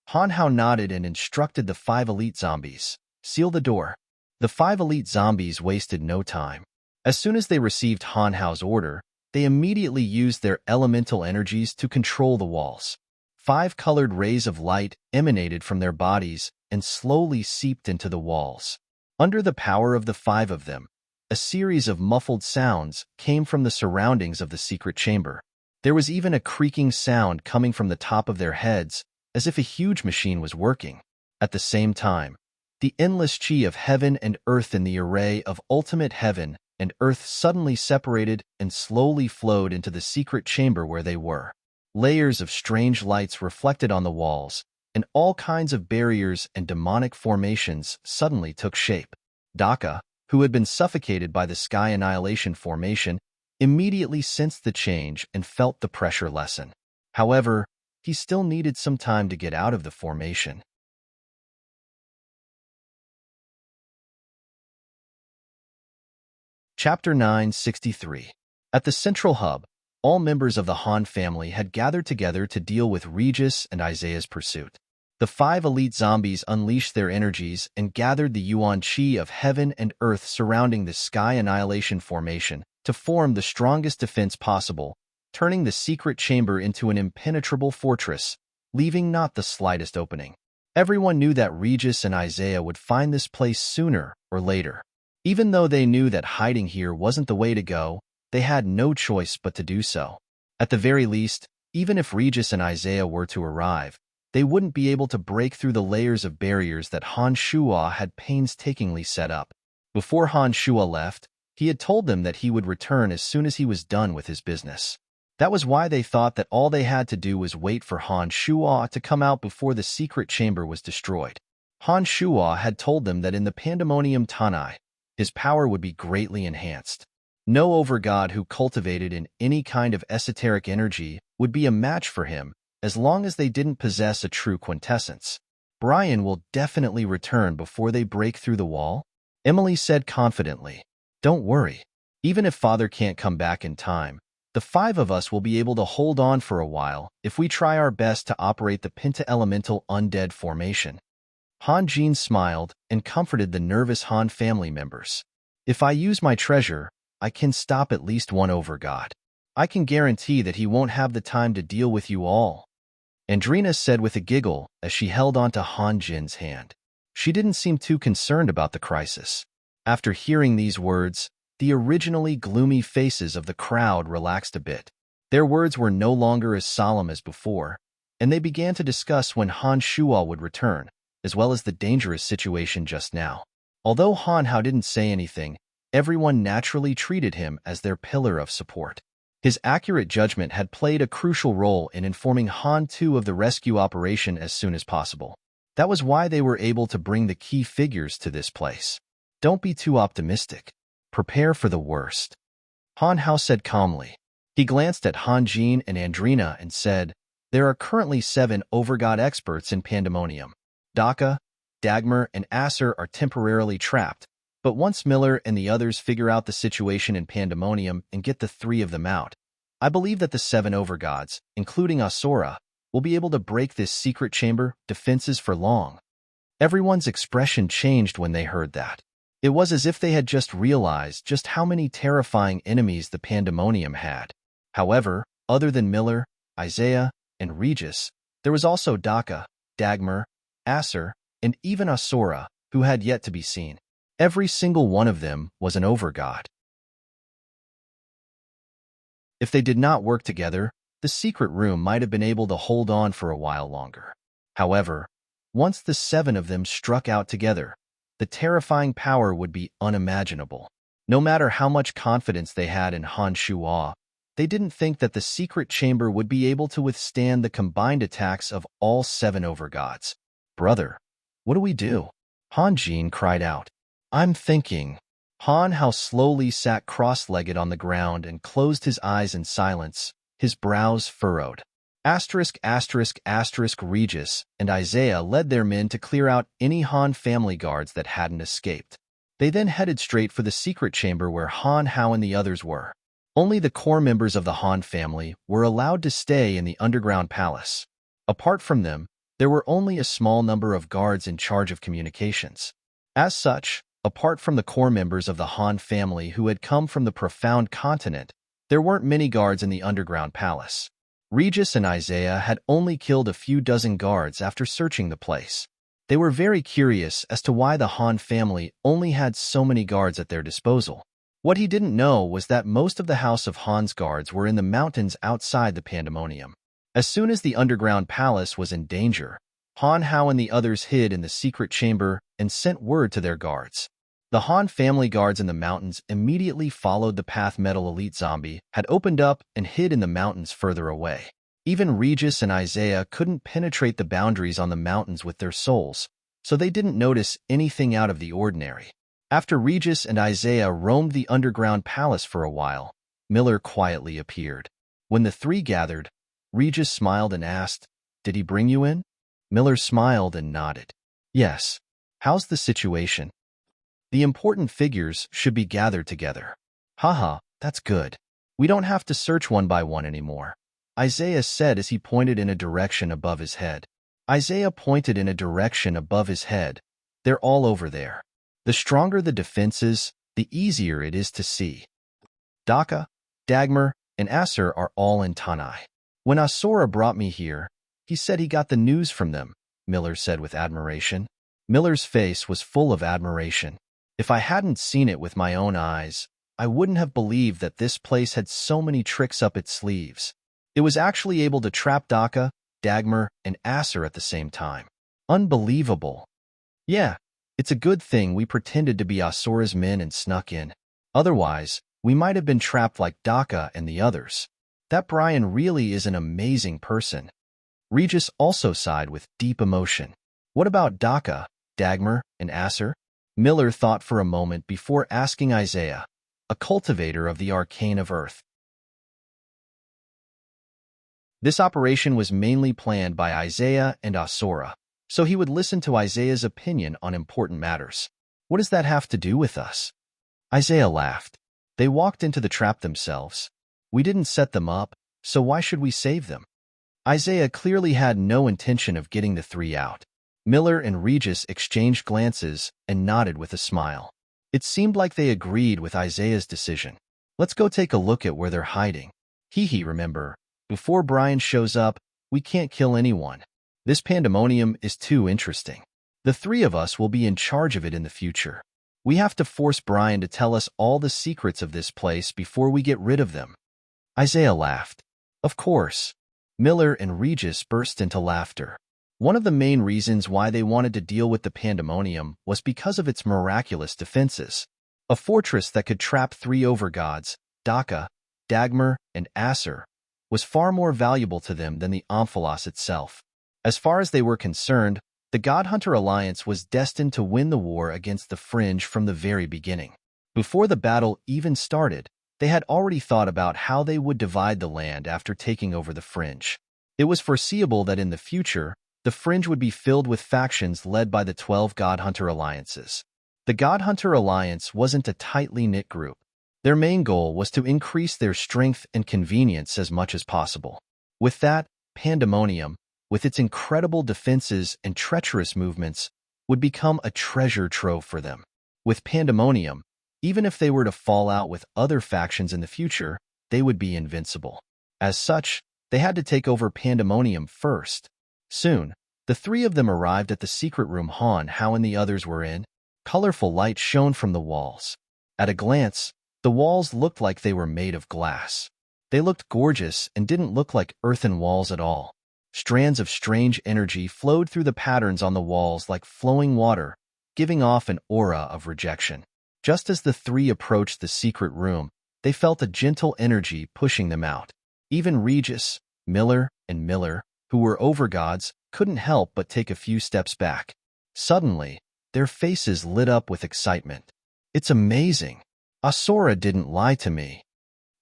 Han Hao nodded and instructed the 5 elite zombies. Seal the door. The 5 elite zombies wasted no time. As soon as they received Han Hao's order, they immediately used their elemental energies to control the walls. 5 colored rays of light emanated from their bodies and slowly seeped into the walls. Under the power of the 5 of them, a series of muffled sounds came from the surroundings of the secret chamber. There was even a creaking sound coming from the top of their heads, as if a huge machine was working. At the same time, the endless chi of heaven and earth in the array of ultimate heaven and earth suddenly separated and slowly flowed into the secret chamber where they were. Layers of strange lights reflected on the walls, and all kinds of barriers and demonic formations suddenly took shape. Daka, who had been suffocated by the Sky Annihilation formation, immediately sensed the change and felt the pressure lessen. However, he still needed some time to get out of the formation. Chapter 963. At the central hub, all members of the Han family had gathered together to deal with Regis and Isaiah's pursuit. The 5 elite zombies unleashed their energies and gathered the Yuan Chi of heaven and earth surrounding the Sky Annihilation formation to form the strongest defense possible, turning the secret chamber into an impenetrable fortress, leaving not the slightest opening. Everyone knew that Regis and Isaiah would find this place sooner or later. Even though they knew that hiding here wasn't the way to go, they had no choice but to do so. At the very least, even if Regis and Isaiah were to arrive, they wouldn't be able to break through the layers of barriers that Han Shua had painstakingly set up. Before Han Shua left, he had told them that he would return as soon as he was done with his business. That was why they thought that all they had to do was wait for Han Shua to come out before the secret chamber was destroyed. Han Shua had told them that in the Pandemonium Tanai, his power would be greatly enhanced. No overgod who cultivated in any kind of esoteric energy would be a match for him as long as they didn't possess a true quintessence. Brian will definitely return before they break through the wall, Emily said confidently. Don't worry. Even if Father can't come back in time, the 5 of us will be able to hold on for a while if we try our best to operate the penta-elemental undead formation. Han Jin smiled and comforted the nervous Han family members. If I use my treasure, I can stop at least one overgod. I can guarantee that he won't have the time to deal with you all. Andrina said with a giggle as she held onto Han Jin's hand. She didn't seem too concerned about the crisis. After hearing these words, the originally gloomy faces of the crowd relaxed a bit. Their words were no longer as solemn as before, and they began to discuss when Han Shua would return, as well as the dangerous situation just now. Although Han Hao didn't say anything, everyone naturally treated him as their pillar of support. His accurate judgment had played a crucial role in informing Han Tu of the rescue operation as soon as possible. That was why they were able to bring the key figures to this place. Don't be too optimistic. Prepare for the worst, Han Hao said calmly. He glanced at Han Jin and Andrina and said, There are currently 7 overgod experts in Pandemonium. Daka, Dagmar, and Acer are temporarily trapped, but once Miller and the others figure out the situation in Pandemonium and get the 3 of them out, I believe that the 7 overgods, including Asura, we'll be able to break this secret chamber defenses for long." Everyone's expression changed when they heard that. It was as if they had just realized just how many terrifying enemies the Pandemonium had. However, other than Miller, Isaiah, and Regis, there was also Daka, Dagmar, Acer, and even Asura, who had yet to be seen. Every single one of them was an overgod. If they did not work together, the secret room might have been able to hold on for a while longer. However, once the 7 of them struck out together, the terrifying power would be unimaginable. No matter how much confidence they had in Han Shuo, they didn't think that the secret chamber would be able to withstand the combined attacks of all 7 overgods. "Brother, what do we do?" Han Jin cried out. "I'm thinking." Han Hao slowly sat cross-legged on the ground and closed his eyes in silence, his brows furrowed. Regis and Isaiah led their men to clear out any Han family guards that hadn't escaped. They then headed straight for the secret chamber where Han Hao and the others were. Only the core members of the Han family were allowed to stay in the underground palace. Apart from them, there were only a small number of guards in charge of communications. As such, apart from the core members of the Han family who had come from the profound continent, there weren't many guards in the underground palace. Regis and Isaiah had only killed a few dozen guards after searching the place. They were very curious as to why the Han family only had so many guards at their disposal. What he didn't know was that most of the House of Han's guards were in the mountains outside the Pandemonium. As soon as the underground palace was in danger, Han Hao and the others hid in the secret chamber and sent word to their guards. The Han family guards in the mountains immediately followed the path Metal Elite Zombie had opened up and hid in the mountains further away. Even Regis and Isaiah couldn't penetrate the boundaries on the mountains with their souls, so they didn't notice anything out of the ordinary. After Regis and Isaiah roamed the underground palace for a while, Miller quietly appeared. When the 3 gathered, Regis smiled and asked, "Did he bring you in?" Miller smiled and nodded. "Yes. How's the situation?" "The important figures should be gathered together." "Haha, that's good. We don't have to search one by one anymore," Isaiah said as he pointed in a direction above his head. Isaiah pointed in a direction above his head. "They're all over there. The stronger the defenses, the easier it is to see. Daka, Dagmar, and Acer are all in Tanai. When Asura brought me here, he said he got the news from them," Miller said with admiration. Miller's face was full of admiration. "If I hadn't seen it with my own eyes, I wouldn't have believed that this place had so many tricks up its sleeves. It was actually able to trap Daka, Dagmar, and Acer at the same time. Unbelievable. Yeah, it's a good thing we pretended to be Asura's men and snuck in. Otherwise, we might have been trapped like Daka and the others. That Brian really is an amazing person." Regis also sighed with deep emotion. "What about Daka, Dagmar, and Acer?" Miller thought for a moment before asking Isaiah, a cultivator of the arcane of earth. This operation was mainly planned by Isaiah and Asura, so he would listen to Isaiah's opinion on important matters. "What does that have to do with us?" Isaiah laughed. "They walked into the trap themselves. We didn't set them up, so why should we save them?" Isaiah clearly had no intention of getting the 3 out. Miller and Regis exchanged glances and nodded with a smile. It seemed like they agreed with Isaiah's decision. "Let's go take a look at where they're hiding. Remember, before Brian shows up, we can't kill anyone. This Pandemonium is too interesting. The 3 of us will be in charge of it in the future. We have to force Brian to tell us all the secrets of this place before we get rid of them." Isaiah laughed. "Of course." Miller and Regis burst into laughter. One of the main reasons why they wanted to deal with the Pandemonium was because of its miraculous defenses. A fortress that could trap 3 overgods, Daka, Dagmar, and Acer, was far more valuable to them than the Omphalos itself. As far as they were concerned, the God Hunter Alliance was destined to win the war against the Fringe from the very beginning. Before the battle even started, they had already thought about how they would divide the land after taking over the Fringe. It was foreseeable that in the future, the Fringe would be filled with factions led by the 12 God Hunter Alliances. The God Hunter Alliance wasn't a tightly knit group. Their main goal was to increase their strength and convenience as much as possible. With that, Pandemonium, with its incredible defenses and treacherous movements, would become a treasure trove for them. With Pandemonium, even if they were to fall out with other factions in the future, they would be invincible. As such, they had to take over Pandemonium first. Soon, the three of them arrived at the secret room Han, Hao, and the others were in. Colorful light shone from the walls. At a glance, the walls looked like they were made of glass. They looked gorgeous and didn't look like earthen walls at all. Strands of strange energy flowed through the patterns on the walls like flowing water, giving off an aura of rejection. Just as the three approached the secret room, they felt a gentle energy pushing them out. Even Regis, Miller, and Miller, who were overgods, couldn't help but take a few steps back. Suddenly, their faces lit up with excitement. "It's amazing. Asura didn't lie to me."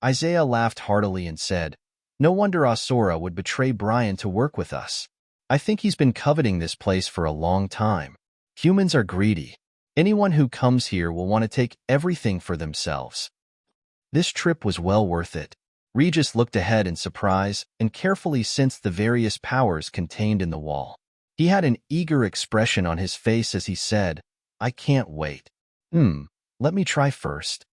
Isaiah laughed heartily and said, "No wonder Asura would betray Brian to work with us. I think he's been coveting this place for a long time. Humans are greedy. Anyone who comes here will want to take everything for themselves." This trip was well worth it. Regis looked ahead in surprise and carefully sensed the various powers contained in the wall. He had an eager expression on his face as he said, "I can't wait. Let me try first."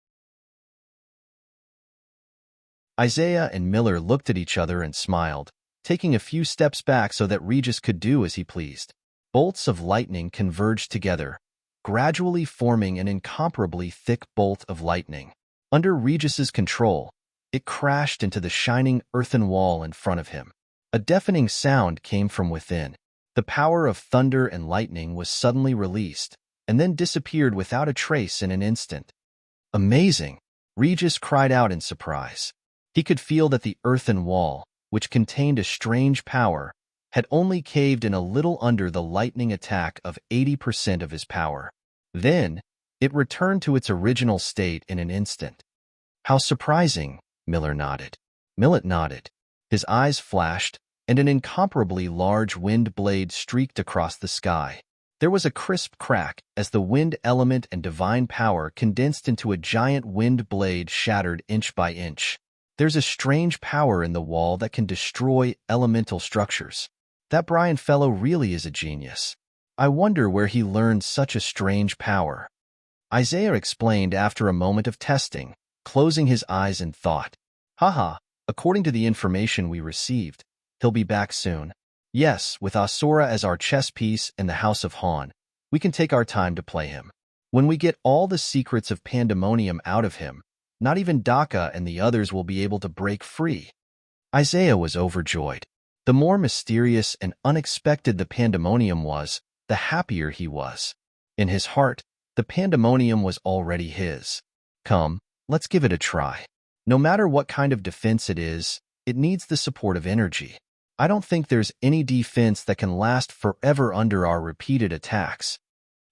Isaiah and Miller looked at each other and smiled, taking a few steps back so that Regis could do as he pleased. Bolts of lightning converged together, gradually forming an incomparably thick bolt of lightning. Under Regis's control, it crashed into the shining earthen wall in front of him. A deafening sound came from within. The power of thunder and lightning was suddenly released, and then disappeared without a trace in an instant. "Amazing!" Regis cried out in surprise. He could feel that the earthen wall, which contained a strange power, had only caved in a little under the lightning attack of 80% of his power. Then, it returned to its original state in an instant. "How surprising," Miller nodded. Millet nodded. His eyes flashed, and an incomparably large wind blade streaked across the sky. There was a crisp crack as the wind element and divine power condensed into a giant wind blade shattered inch by inch. "There's a strange power in the wall that can destroy elemental structures. That Brian fellow really is a genius. I wonder where he learned such a strange power." Isaiah explained after a moment of testing, closing his eyes in thought. "Haha, according to the information we received, he'll be back soon. Yes, with Asura as our chess piece and the House of Han, we can take our time to play him. When we get all the secrets of Pandemonium out of him, not even Daka and the others will be able to break free." Isaiah was overjoyed. The more mysterious and unexpected the Pandemonium was, the happier he was. In his heart, the Pandemonium was already his. "Come, let's give it a try. No matter what kind of defense it is, it needs the support of energy. I don't think there's any defense that can last forever under our repeated attacks."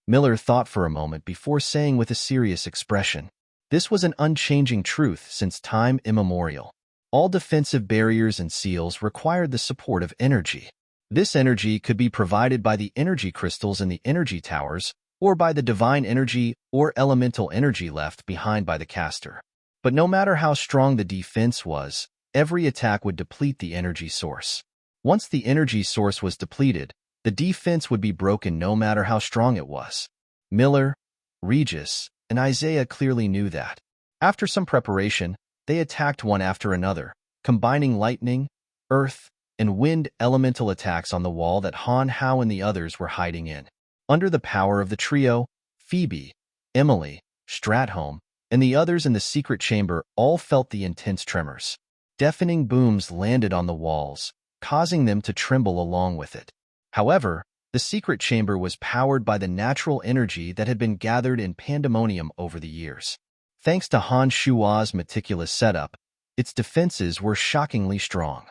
Miller thought for a moment before saying with a serious expression, "This was an unchanging truth since time immemorial. All defensive barriers and seals required the support of energy. This energy could be provided by the energy crystals in the energy towers, or by the divine energy or elemental energy left behind by the caster. But no matter how strong the defense was, every attack would deplete the energy source. Once the energy source was depleted, the defense would be broken no matter how strong it was." Miller, Regis, and Isaiah clearly knew that. After some preparation, they attacked one after another, combining lightning, earth, and wind elemental attacks on the wall that Han, Hao, and the others were hiding in. Under the power of the trio, Phoebe, Emily, Stratholme, and the others in the secret chamber all felt the intense tremors. Deafening booms landed on the walls, causing them to tremble along with it. However, the secret chamber was powered by the natural energy that had been gathered in Pandemonium over the years. Thanks to Han Shua's meticulous setup, its defenses were shockingly strong.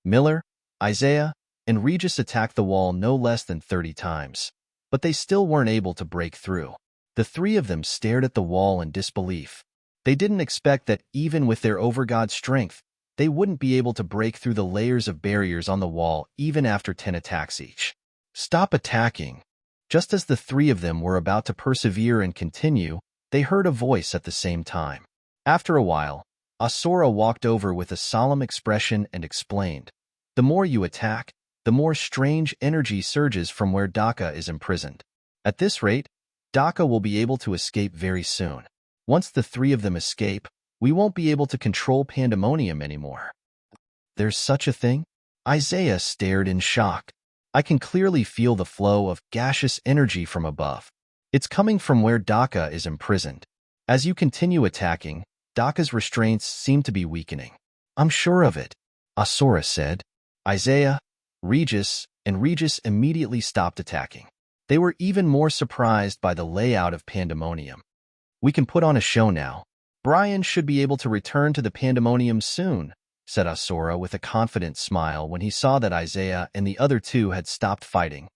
Miller, Isaiah, and Regis attacked the wall no less than 30 times, but they still weren't able to break through. The three of them stared at the wall in disbelief. They didn't expect that even with their overgod strength, they wouldn't be able to break through the layers of barriers on the wall even after 10 attacks each. "Stop attacking." Just as the three of them were about to persevere and continue, they heard a voice at the same time. After a while, Asura walked over with a solemn expression and explained, "The more you attack, the more strange energy surges from where Daka is imprisoned. At this rate, Daka will be able to escape very soon. Once the three of them escape, we won't be able to control Pandemonium anymore." "There's such a thing?" Isaiah stared in shock. "I can clearly feel the flow of gaseous energy from above. It's coming from where Daka is imprisoned. As you continue attacking, Daka's restraints seem to be weakening." "I'm sure of it," Asura said. Isaiah, Regis, and Regis immediately stopped attacking. They were even more surprised by the layout of Pandemonium. "We can put on a show now. Brian should be able to return to the Pandemonium soon," said Asura with a confident smile when he saw that Isaiah and the other two had stopped fighting.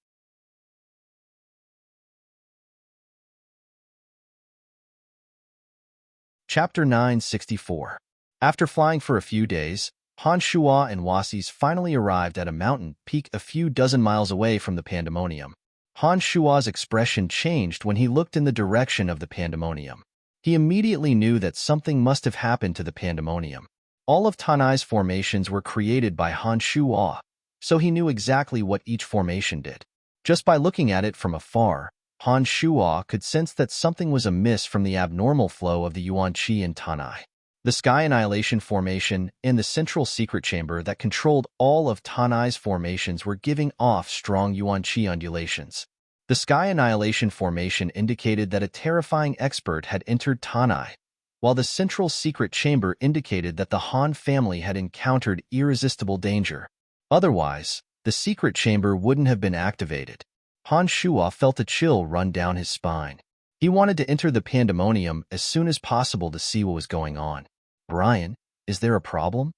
Chapter 964. After flying for a few days, Han Shua and Wasis finally arrived at a mountain peak a few dozen miles away from the Pandemonium. Han Shua's expression changed when he looked in the direction of the Pandemonium. He immediately knew that something must have happened to the Pandemonium. All of Tanai's formations were created by Han Shua, so he knew exactly what each formation did. Just by looking at it from afar, Han Shua could sense that something was amiss from the abnormal flow of the Yuan Qi in Tanai. The Sky Annihilation Formation and the Central Secret Chamber that controlled all of Tanai's formations were giving off strong Yuan Qi undulations. The Sky Annihilation Formation indicated that a terrifying expert had entered Tanai, while the Central Secret Chamber indicated that the Han family had encountered irresistible danger. Otherwise, the Secret Chamber wouldn't have been activated. Han Shua felt a chill run down his spine. He wanted to enter the Pandemonium as soon as possible to see what was going on. "Brian, is there a problem?"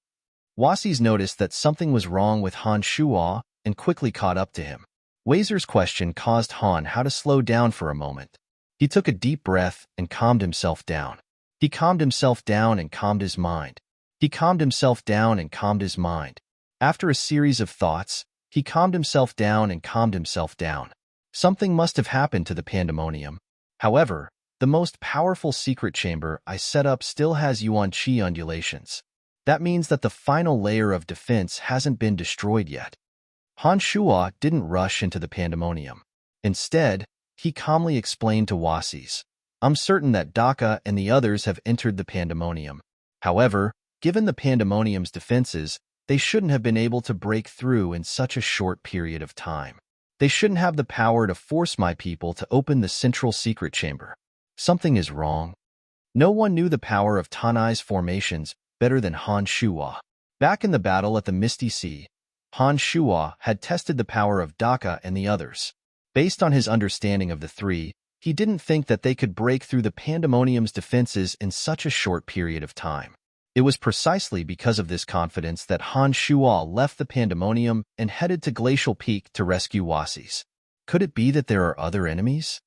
Wasis noticed that something was wrong with Han Shua and quickly caught up to him. Wazer's question caused Han to slow down for a moment. He took a deep breath and calmed himself down. He calmed himself down and calmed his mind. He calmed himself down and calmed his mind. After a series of thoughts, he calmed himself down and calmed himself down. Something must have happened to the Pandemonium. However, the most powerful secret chamber I set up still has Yuan Qi undulations. That means that the final layer of defense hasn't been destroyed yet. Han Shua didn't rush into the Pandemonium. Instead, he calmly explained to Wasis, "I'm certain that Daka and the others have entered the Pandemonium. However, given the Pandemonium's defenses, they shouldn't have been able to break through in such a short period of time. They shouldn't have the power to force my people to open the Central Secret Chamber. Something is wrong." No one knew the power of Tanai's formations better than Han Shua. Back in the battle at the Misty Sea, Han Shua had tested the power of Daka and the others. Based on his understanding of the three, he didn't think that they could break through the Pandemonium's defenses in such a short period of time. It was precisely because of this confidence that Han Shua left the Pandemonium and headed to Glacial Peak to rescue Wasis. Could it be that there are other enemies?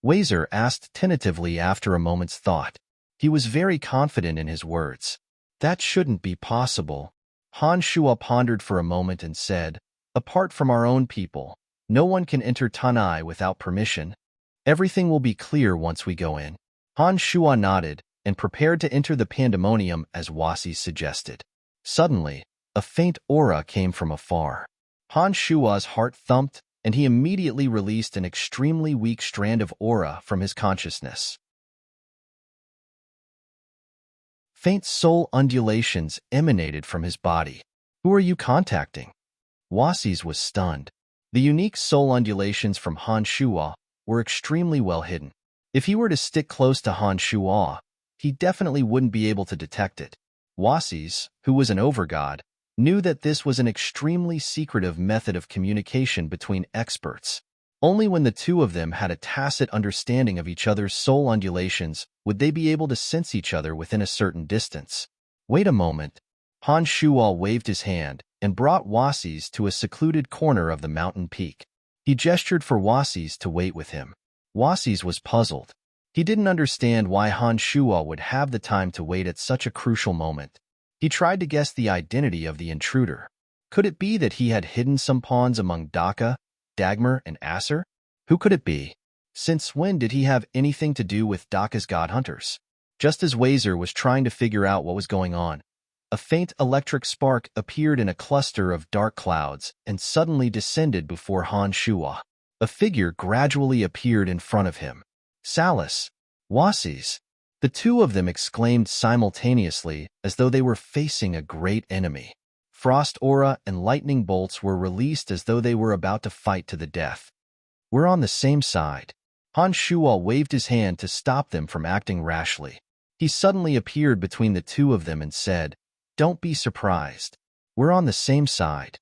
Wazer asked tentatively after a moment's thought. He was very confident in his words. "That shouldn't be possible." Han Shua pondered for a moment and said, "Apart from our own people, no one can enter Tanai without permission. Everything will be clear once we go in." Han Shua nodded and prepared to enter the Pandemonium as Wasis suggested. Suddenly, a faint aura came from afar. Han Shua's heart thumped, and he immediately released an extremely weak strand of aura from his consciousness. Faint soul undulations emanated from his body. "Who are you contacting?" Wasis was stunned. The unique soul undulations from Han Shua were extremely well hidden. If he were to stick close to Han Shua, he definitely wouldn't be able to detect it. Wasis, who was an overgod, knew that this was an extremely secretive method of communication between experts. Only when the two of them had a tacit understanding of each other's soul undulations would they be able to sense each other within a certain distance. "Wait a moment." Han Shua waved his hand and brought Wasis to a secluded corner of the mountain peak. He gestured for Wasis to wait with him. Wasis was puzzled. He didn't understand why Han Shua would have the time to wait at such a crucial moment. He tried to guess the identity of the intruder. Could it be that he had hidden some pawns among Daka, Dagmar, and Acer? Who could it be? Since when did he have anything to do with Daka's god hunters? Just as Wazer was trying to figure out what was going on, a faint electric spark appeared in a cluster of dark clouds and suddenly descended before Han Shuo. A figure gradually appeared in front of him. Salus. Wasis. The two of them exclaimed simultaneously as though they were facing a great enemy. Frost aura and lightning bolts were released as though they were about to fight to the death. We're on the same side. Han Shuo waved his hand to stop them from acting rashly. He suddenly appeared between the two of them and said, "Don't be surprised. We're on the same side."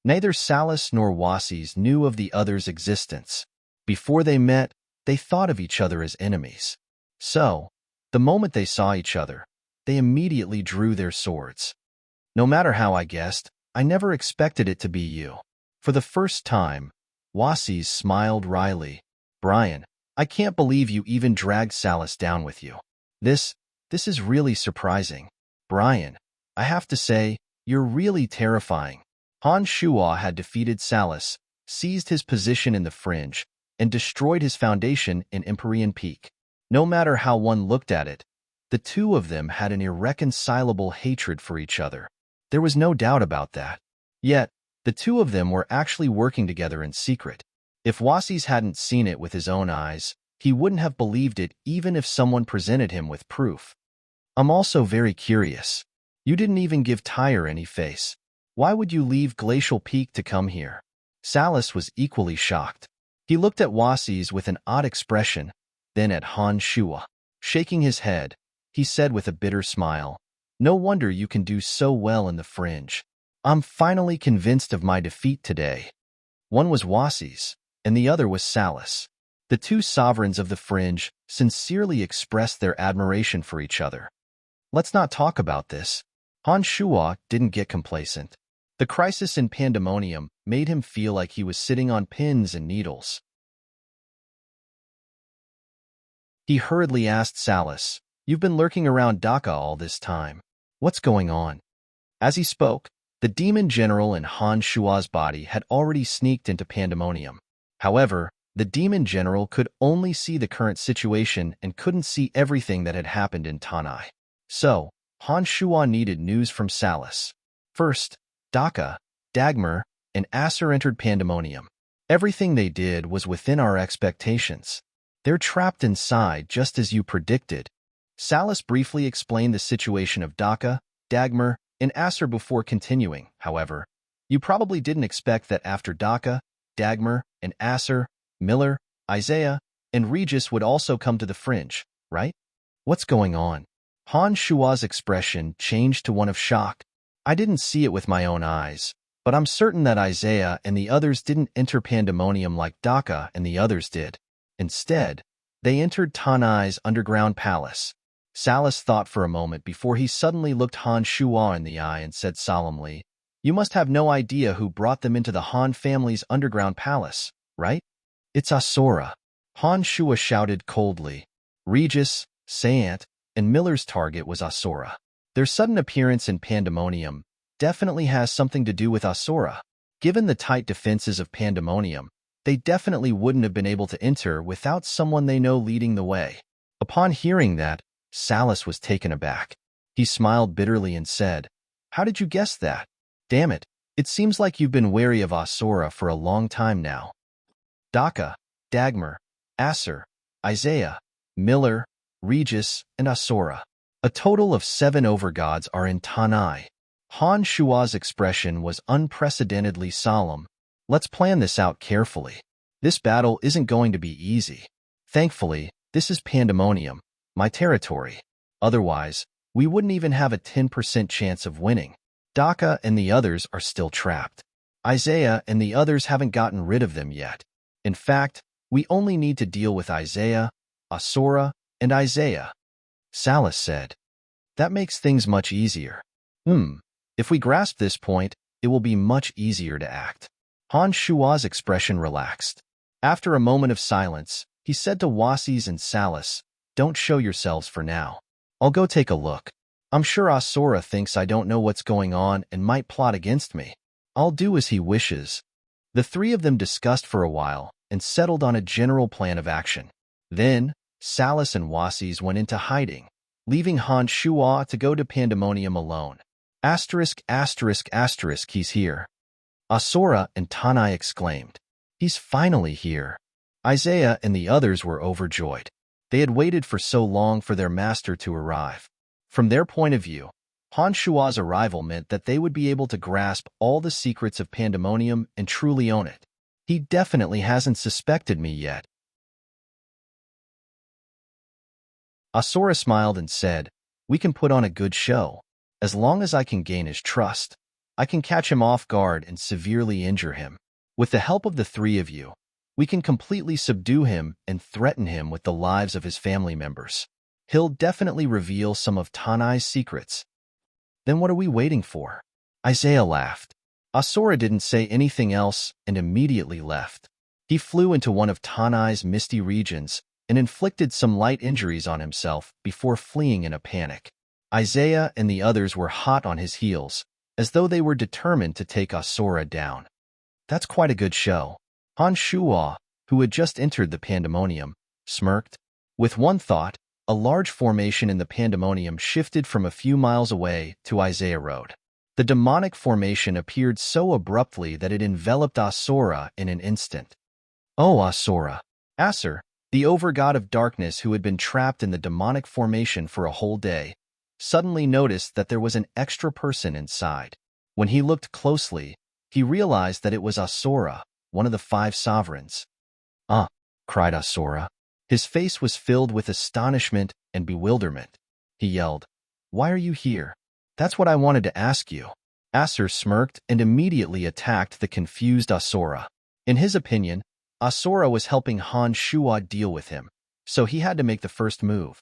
Neither Salus nor Wasis knew of the other's existence. Before they met, they thought of each other as enemies. So, the moment they saw each other, they immediately drew their swords. No matter how I guessed, I never expected it to be you. For the first time, Wasis smiled wryly. Brian, I can't believe you even dragged Salus down with you. This is really surprising. Brian, I have to say, you're really terrifying. Han Shuo had defeated Salus, seized his position in the fringe, and destroyed his foundation in Empyrean Peak. No matter how one looked at it, the two of them had an irreconcilable hatred for each other. There was no doubt about that. Yet, the two of them were actually working together in secret. If Wasis hadn't seen it with his own eyes, he wouldn't have believed it even if someone presented him with proof. I'm also very curious. You didn't even give Tyre any face. Why would you leave Glacial Peak to come here? Salus was equally shocked. He looked at Wasis with an odd expression, then at Han Shuo. Shaking his head, he said with a bitter smile, "No wonder you can do so well in the fringe. I'm finally convinced of my defeat today." One was Wasis, and the other was Salus. The two sovereigns of the fringe sincerely expressed their admiration for each other. Let's not talk about this. Han Shuo didn't get complacent. The crisis in Pandemonium made him feel like he was sitting on pins and needles. He hurriedly asked Salus, "You've been lurking around Dhaka all this time. What's going on?" As he spoke, the demon general in Han Shuo's body had already sneaked into Pandemonium. However, the demon general could only see the current situation and couldn't see everything that had happened in Tanai. So, Han Shuo needed news from Salus. First, Dhaka, Dagmar, and Acer entered Pandemonium. Everything they did was within our expectations. They're trapped inside just as you predicted. Salus briefly explained the situation of Dhaka, Dagmar, and Acer before continuing. However, you probably didn't expect that after Dhaka, Dagmar, and Acer, Miller, Isaiah, and Regis would also come to the fringe, right? What's going on? Han Shuo's expression changed to one of shock. I didn't see it with my own eyes, but I'm certain that Isaiah and the others didn't enter Pandemonium like Dhaka and the others did. Instead, they entered Tanai's underground palace. Salus thought for a moment before he suddenly looked Han Shuo in the eye and said solemnly, "You must have no idea who brought them into the Han family's underground palace, right?" "It's Asura," Han Shuo shouted coldly. Regis, Sayant, and Miller's target was Asura. Their sudden appearance in Pandemonium definitely has something to do with Asura. Given the tight defenses of Pandemonium, they definitely wouldn't have been able to enter without someone they know leading the way. Upon hearing that, Salus was taken aback. He smiled bitterly and said, "How did you guess that? Damn it, it seems like you've been wary of Asura for a long time now." Dhaka, Dagmar, Acer, Isaiah, Miller, Regis, and Asura. A total of 7 overgods are in Tanai. Han Shuo's expression was unprecedentedly solemn. "Let's plan this out carefully. This battle isn't going to be easy. Thankfully, this is Pandemonium, my territory. Otherwise, we wouldn't even have a 10% chance of winning. Dhaka and the others are still trapped. Isaiah and the others haven't gotten rid of them yet. In fact, we only need to deal with Isaiah, Asura, and Isaiah." Salus said, "That makes things much easier. If we grasp this point, it will be much easier to act." Han Shuo's expression relaxed. After a moment of silence, he said to Wasis and Salus, "Don't show yourselves for now. I'll go take a look. I'm sure Asura thinks I don't know what's going on and might plot against me. I'll do as he wishes." The three of them discussed for a while and settled on a general plan of action. Then, Salus and Wasis went into hiding. leaving Han Shuo to go to Pandemonium alone. Asterisk, asterisk, asterisk, he's here. Asura and Tanai exclaimed. He's finally here. Isaiah and the others were overjoyed. They had waited for so long for their master to arrive. From their point of view, Han Shua's arrival meant that they would be able to grasp all the secrets of Pandemonium and truly own it. He definitely hasn't suspected me yet. Asura smiled and said, we can put on a good show. As long as I can gain his trust, I can catch him off guard and severely injure him. With the help of the three of you, we can completely subdue him and threaten him with the lives of his family members. He'll definitely reveal some of Tanai's secrets. Then what are we waiting for? Isaiah laughed. Asura didn't say anything else and immediately left. He flew into one of Tanai's misty regions and inflicted some light injuries on himself before fleeing in a panic. Isaiah and the others were hot on his heels, as though they were determined to take Asura down. That's quite a good show. Han Shuo, who had just entered the Pandemonium, smirked. With one thought, a large formation in the Pandemonium shifted from a few miles away to Isaiah Road. The demonic formation appeared so abruptly that it enveloped Asura in an instant. Oh, Asura! Aser, the overgod of darkness who had been trapped in the demonic formation for a whole day, suddenly noticed that there was an extra person inside. When he looked closely, he realized that it was Asura, one of the 5 sovereigns. Cried Asura. His face was filled with astonishment and bewilderment. He yelled, why are you here? That's what I wanted to ask you. Aser smirked and immediately attacked the confused Asura. In his opinion, Asura was helping Han Shuo deal with him, so he had to make the first move.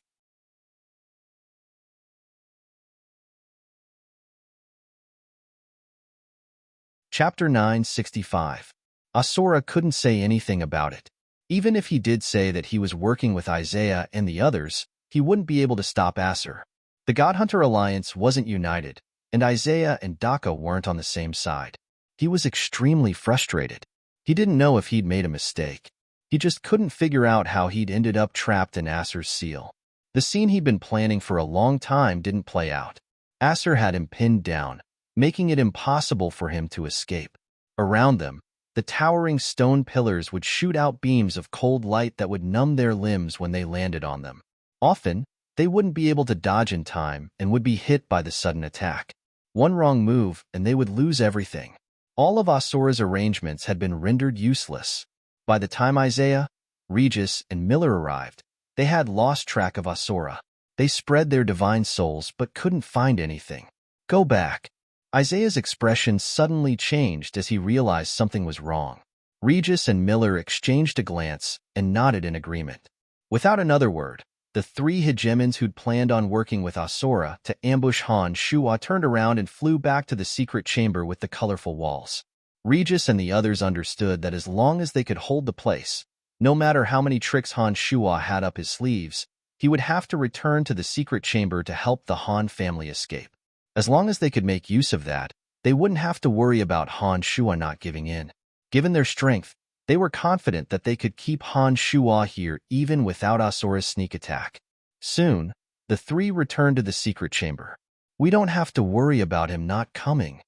Chapter 965. Asura couldn't say anything about it. Even if he did say that he was working with Isaiah and the others, he wouldn't be able to stop Aser. The Godhunter Alliance wasn't united, and Isaiah and Daka weren't on the same side. He was extremely frustrated. He didn't know if he'd made a mistake. He just couldn't figure out how he'd ended up trapped in Aser's seal. The scene he'd been planning for a long time didn't play out. Aser had him pinned down, making it impossible for him to escape. Around them, the towering stone pillars would shoot out beams of cold light that would numb their limbs when they landed on them. Often, they wouldn't be able to dodge in time and would be hit by the sudden attack. One wrong move and they would lose everything. All of Asura's arrangements had been rendered useless. By the time Isaiah, Regis, and Miller arrived, they had lost track of Asura. They spread their divine souls but couldn't find anything. Go back. Isaiah's expression suddenly changed as he realized something was wrong. Regis and Miller exchanged a glance and nodded in agreement. Without another word, the 3 hegemons who'd planned on working with Asura to ambush Han Shuo turned around and flew back to the secret chamber with the colorful walls. Regis and the others understood that as long as they could hold the place, no matter how many tricks Han Shuo had up his sleeves, he would have to return to the secret chamber to help the Han family escape. As long as they could make use of that, they wouldn't have to worry about Han Shuo not giving in. Given their strength, they were confident that they could keep Han Shuo here even without Asura's sneak attack. Soon, the 3 returned to the secret chamber. We don't have to worry about him not coming.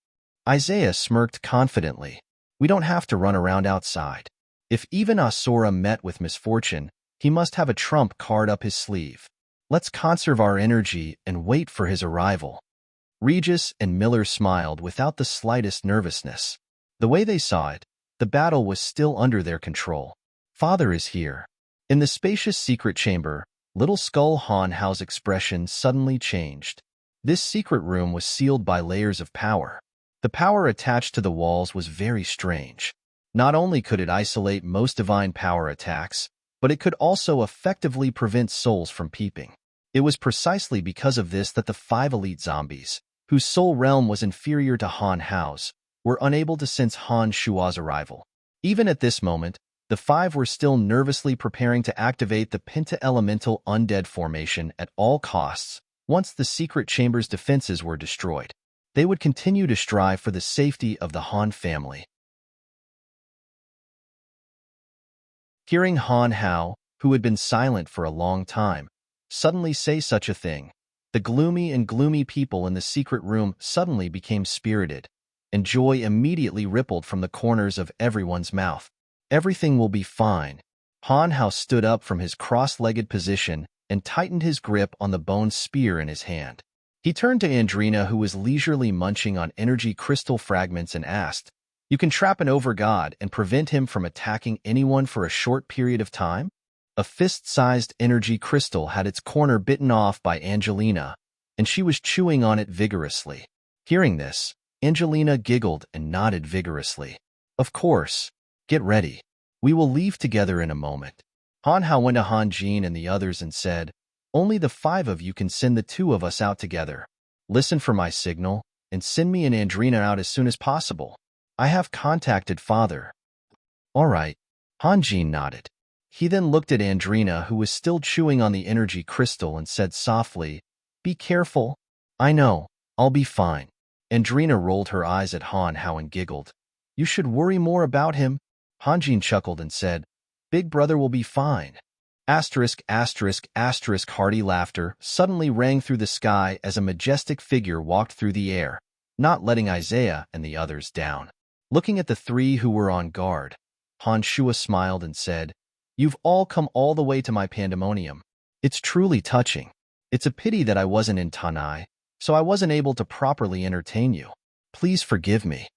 Isaiah smirked confidently. We don't have to run around outside. If even Asura met with misfortune, he must have a trump card up his sleeve. Let's conserve our energy and wait for his arrival. Regis and Miller smiled without the slightest nervousness. The way they saw it, the battle was still under their control. Father is here. In the spacious secret chamber, Little Skull Han Hao's expression suddenly changed. This secret room was sealed by layers of power. The power attached to the walls was very strange. Not only could it isolate most divine power attacks, but it could also effectively prevent souls from peeping. It was precisely because of this that the 5 elite zombies, whose soul realm was inferior to Han Hao's, were unable to sense Han Shuo's arrival. Even at this moment, the 5 were still nervously preparing to activate the penta-elemental undead formation at all costs once the secret chamber's defenses were destroyed. They would continue to strive for the safety of the Han family. Hearing Han Hao, who had been silent for a long time, suddenly say such a thing, The gloomy people in the secret room suddenly became spirited, and joy immediately rippled from the corners of everyone's mouth. Everything will be fine. Han Hao stood up from his cross-legged position and tightened his grip on the bone spear in his hand. He turned to Andrina, who was leisurely munching on energy crystal fragments, and asked, "You can trap an overgod and prevent him from attacking anyone for a short period of time?" A fist-sized energy crystal had its corner bitten off by Angelina, and she was chewing on it vigorously. Hearing this, Angelina giggled and nodded vigorously. "Of course. Get ready. We will leave together in a moment." Han Hao went to Han Jin and the others and said, "Only the 5 of you can send the 2 of us out together. Listen for my signal, and send me and Andrina out as soon as possible. I have contacted Father." "All right." Han Jin nodded. He then looked at Andrina, who was still chewing on the energy crystal, and said softly, "Be careful." "I know. I'll be fine." Andrina rolled her eyes at Han Hao and giggled. "You should worry more about him." Han Jin chuckled and said, "Big brother will be fine." Asterisk, asterisk, asterisk. Hearty laughter suddenly rang through the sky as a majestic figure walked through the air, not letting Isaiah and the others down. Looking at the 3 who were on guard, Han Shua smiled and said, "You've all come all the way to my pandemonium. It's truly touching. It's a pity that I wasn't in Tanai, so I wasn't able to properly entertain you. Please forgive me."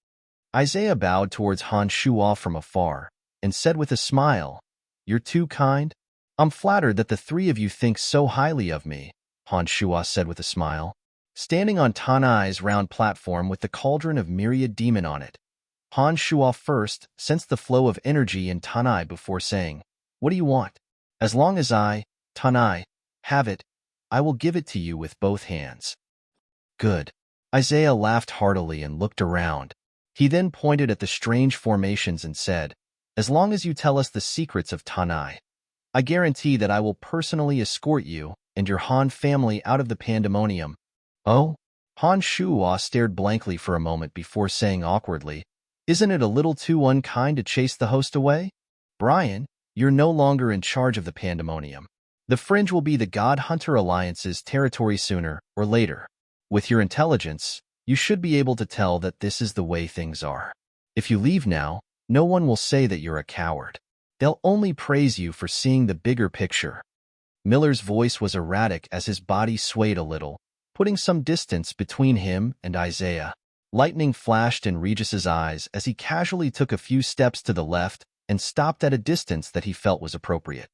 Isaiah bowed towards Han Shua from afar and said with a smile, "You're too kind. I'm flattered that the 3 of you think so highly of me," Han Shua said with a smile. Standing on Tanai's round platform with the cauldron of myriad demon on it, Han Shua first sensed the flow of energy in Tanai before saying, "What do you want? As long as I, Tanai, have it, I will give it to you with both hands." "Good." Isaiah laughed heartily and looked around. He then pointed at the strange formations and said, "As long as you tell us the secrets of Tanai, I guarantee that I will personally escort you and your Han family out of the pandemonium." "Oh?" Han Shua stared blankly for a moment before saying awkwardly, "Isn't it a little too unkind to chase the host away? Brian, you're no longer in charge of the pandemonium. The Fringe will be the God Hunter Alliance's territory sooner or later. With your intelligence, you should be able to tell that this is the way things are. If you leave now, no one will say that you're a coward. They'll only praise you for seeing the bigger picture." Miller's voice was erratic as his body swayed a little, putting some distance between him and Isaiah. Lightning flashed in Regis's eyes as he casually took a few steps to the left and stopped at a distance that he felt was appropriate.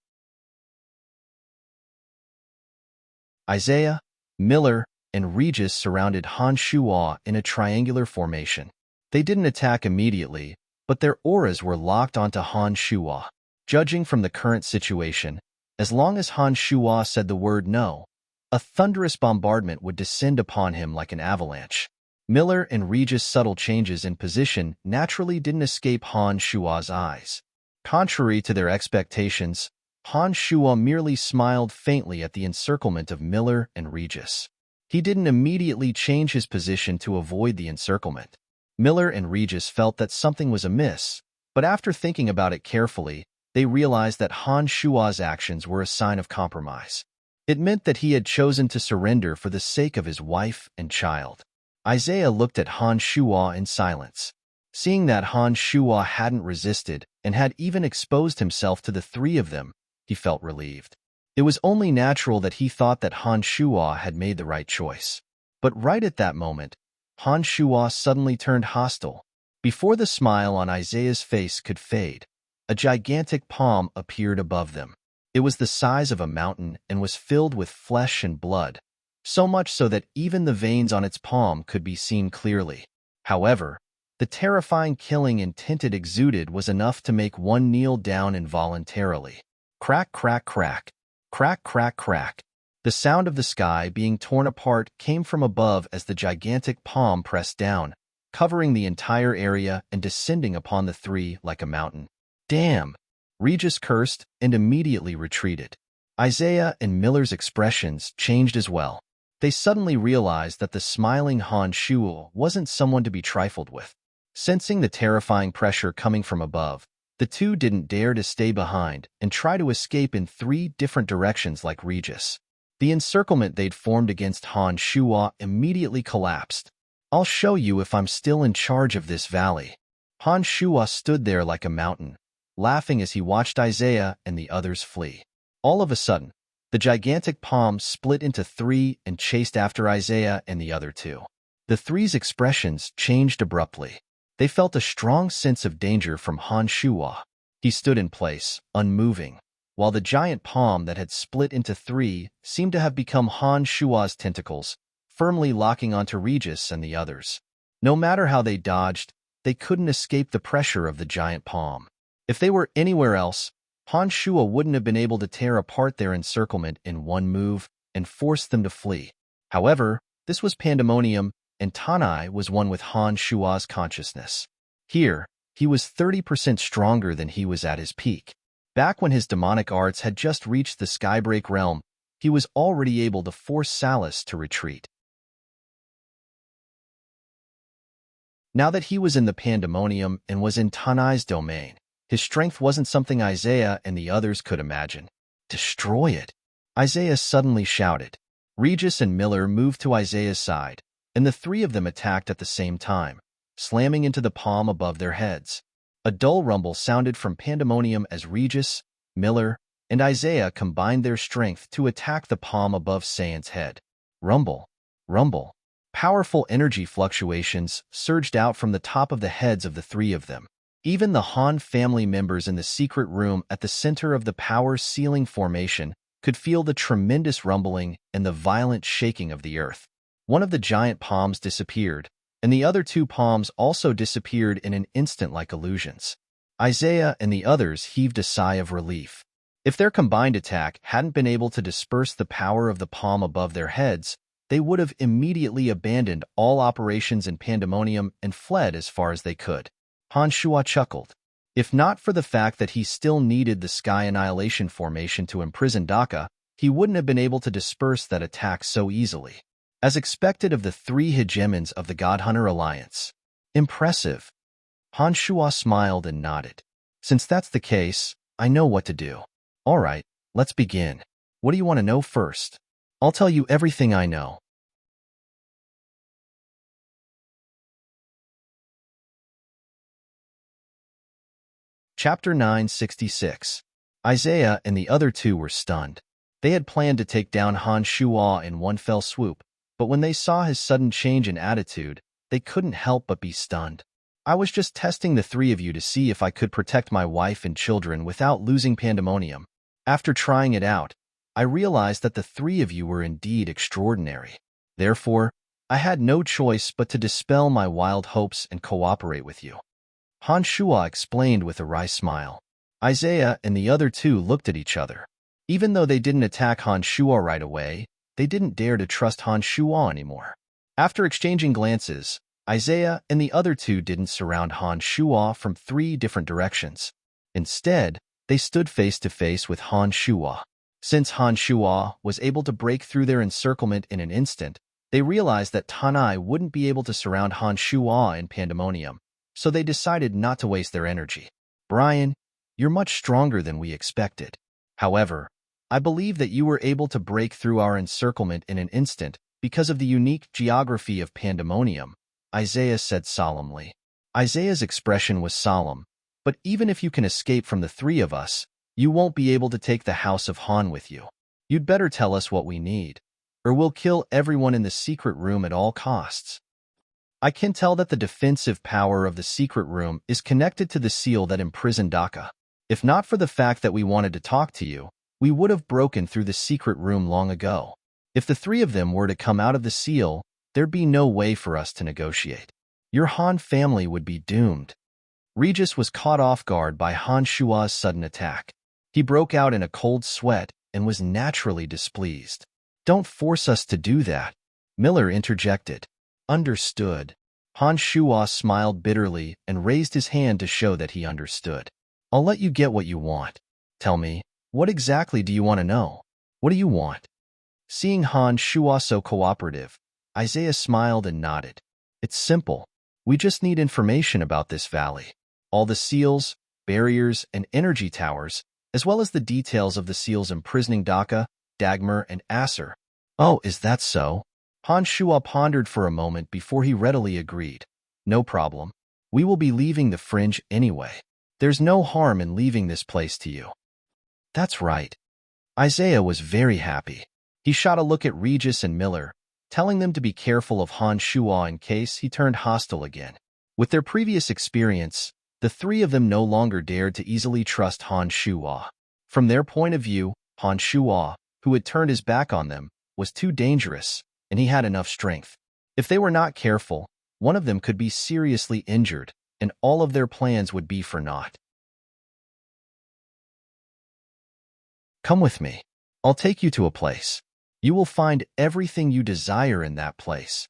Isaiah, Miller, and Regis surrounded Han Shua in a triangular formation. They didn't attack immediately, but their auras were locked onto Han Shua. Judging from the current situation, as long as Han Shua said the word no, a thunderous bombardment would descend upon him like an avalanche. Miller and Regis' subtle changes in position naturally didn't escape Han Shua's eyes. Contrary to their expectations, Han Shua merely smiled faintly at the encirclement of Miller and Regis. He didn't immediately change his position to avoid the encirclement. Miller and Regis felt that something was amiss, but after thinking about it carefully, they realized that Han Shua's actions were a sign of compromise. It meant that he had chosen to surrender for the sake of his wife and child. Isaiah looked at Han Shua in silence. Seeing that Han Shua hadn't resisted and had even exposed himself to the 3 of them, he felt relieved. It was only natural that he thought that Han Shua had made the right choice. But right at that moment, Han Shua suddenly turned hostile. Before the smile on Isaiah's face could fade, a gigantic palm appeared above them. It was the size of a mountain and was filled with flesh and blood, so much so that even the veins on its palm could be seen clearly. However, the terrifying killing and tint it exuded was enough to make one kneel down involuntarily. Crack, crack, crack. Crack, crack, crack. The sound of the sky being torn apart came from above as the gigantic palm pressed down, covering the entire area and descending upon the 3 like a mountain. "Damn!" Regis cursed and immediately retreated. Isaiah and Miller's expressions changed as well. They suddenly realized that the smiling Han Shua wasn't someone to be trifled with. Sensing the terrifying pressure coming from above, the 2 didn't dare to stay behind and try to escape in 3 different directions like Regis. The encirclement they'd formed against Han Shuo immediately collapsed. "I'll show you if I'm still in charge of this valley." Han Shuo stood there like a mountain, laughing as he watched Isaiah and the others flee. All of a sudden, the gigantic palm split into three and chased after Isaiah and the other two. The three's expressions changed abruptly. They felt a strong sense of danger from Han Shuo. He stood in place, unmoving, while the giant palm that had split into three seemed to have become Han Shuo's tentacles, firmly locking onto Regis and the others. No matter how they dodged, they couldn't escape the pressure of the giant palm. If they were anywhere else, Han Shuo wouldn't have been able to tear apart their encirclement in one move and force them to flee. However, this was Pandemonium, and Tanai was one with Han Shuo's consciousness. Here, he was 30% stronger than he was at his peak. Back when his demonic arts had just reached the Skybreak realm, he was already able to force Salus to retreat. Now that he was in the Pandemonium and was in Tanai's domain, his strength wasn't something Isaiah and the others could imagine. "Destroy it!" Isaiah suddenly shouted. Regis and Miller moved to Isaiah's side, and the three of them attacked at the same time, slamming into the palm above their heads. A dull rumble sounded from Pandemonium as Regis, Miller, and Isaiah combined their strength to attack the palm above Saiyan's head. Rumble, rumble. Powerful energy fluctuations surged out from the top of the heads of the three of them. Even the Han family members in the secret room at the center of the power ceiling formation could feel the tremendous rumbling and the violent shaking of the earth. One of the giant palms disappeared, and the other two palms also disappeared in an instant like illusions. Isaiah and the others heaved a sigh of relief. If their combined attack hadn't been able to disperse the power of the palm above their heads, they would have immediately abandoned all operations in Pandemonium and fled as far as they could. Han Shuo chuckled. If not for the fact that he still needed the Sky Annihilation formation to imprison Daka, he wouldn't have been able to disperse that attack so easily. As expected of the three hegemons of the God Hunter Alliance. Impressive. Han Shuo smiled and nodded. Since that's the case, I know what to do. All right, let's begin. What do you want to know first? I'll tell you everything I know. Chapter 966. Isaiah and the other two were stunned. They had planned to take down Han Shuo in one fell swoop, but when they saw his sudden change in attitude, they couldn't help but be stunned. "I was just testing the three of you to see if I could protect my wife and children without losing Pandemonium. After trying it out, I realized that the three of you were indeed extraordinary. Therefore, I had no choice but to dispel my wild hopes and cooperate with you." Han Shuo explained with a wry smile. Isaiah and the other two looked at each other. Even though they didn't attack Han Shuo right away, they didn't dare to trust Han Shuo anymore. After exchanging glances, Isaiah and the other two didn't surround Han Shuo from three different directions. Instead, they stood face to face with Han Shuo. Since Han Shuo was able to break through their encirclement in an instant, they realized that Tanai wouldn't be able to surround Han Shuo in Pandemonium, so they decided not to waste their energy. "Brian, you're much stronger than we expected. However, I believe that you were able to break through our encirclement in an instant because of the unique geography of Pandemonium," Isaiah said solemnly. Isaiah's expression was solemn, but even if you can escape from the three of us, you won't be able to take the House of Han with you. You'd better tell us what we need, or we'll kill everyone in the secret room at all costs. I can tell that the defensive power of the secret room is connected to the seal that imprisoned Daka. If not for the fact that we wanted to talk to you, we would have broken through the secret room long ago. If the three of them were to come out of the seal, there'd be no way for us to negotiate. Your Han family would be doomed." Regis was caught off guard by Han Shuo's sudden attack. He broke out in a cold sweat and was naturally displeased. "Don't force us to do that," Miller interjected. "Understood." Han Shuo smiled bitterly and raised his hand to show that he understood. "I'll let you get what you want. Tell me, what exactly do you want to know? What do you want?" Seeing Han Shuo so cooperative, Isaiah smiled and nodded. "It's simple. We just need information about this valley. All the seals, barriers, and energy towers, as well as the details of the seals imprisoning Daka, Dagmar, and Acer. Oh, is that so? Han Shua pondered for a moment before he readily agreed. No problem. We will be leaving the fringe anyway. There's no harm in leaving this place to you. That's right. Isaiah was very happy. He shot a look at Regis and Miller, telling them to be careful of Han Shua in case he turned hostile again. With their previous experience, the three of them no longer dared to easily trust Han Shua. From their point of view, Han Shua, who had turned his back on them, was too dangerous, and he had enough strength. If they were not careful, one of them could be seriously injured, and all of their plans would be for naught. Come with me. I'll take you to a place. You will find everything you desire in that place.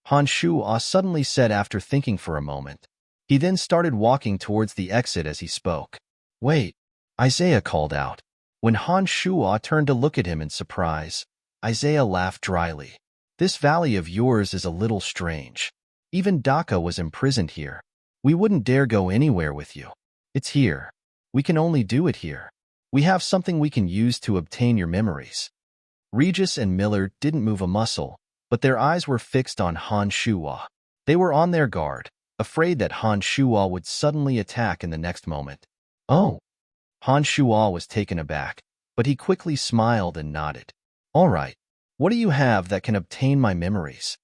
Han Shua suddenly said after thinking for a moment. He then started walking towards the exit as he spoke. Wait, Isaiah called out. When Han Shua turned to look at him in surprise, Isaiah laughed dryly. This valley of yours is a little strange. Even Daka was imprisoned here. We wouldn't dare go anywhere with you. It's here. We can only do it here. We have something we can use to obtain your memories. Regis and Miller didn't move a muscle, but their eyes were fixed on Han Shua. They were on their guard, afraid that Han Shua would suddenly attack in the next moment. Oh! Han Shua was taken aback, but he quickly smiled and nodded. All right. What do you have that can obtain my memories?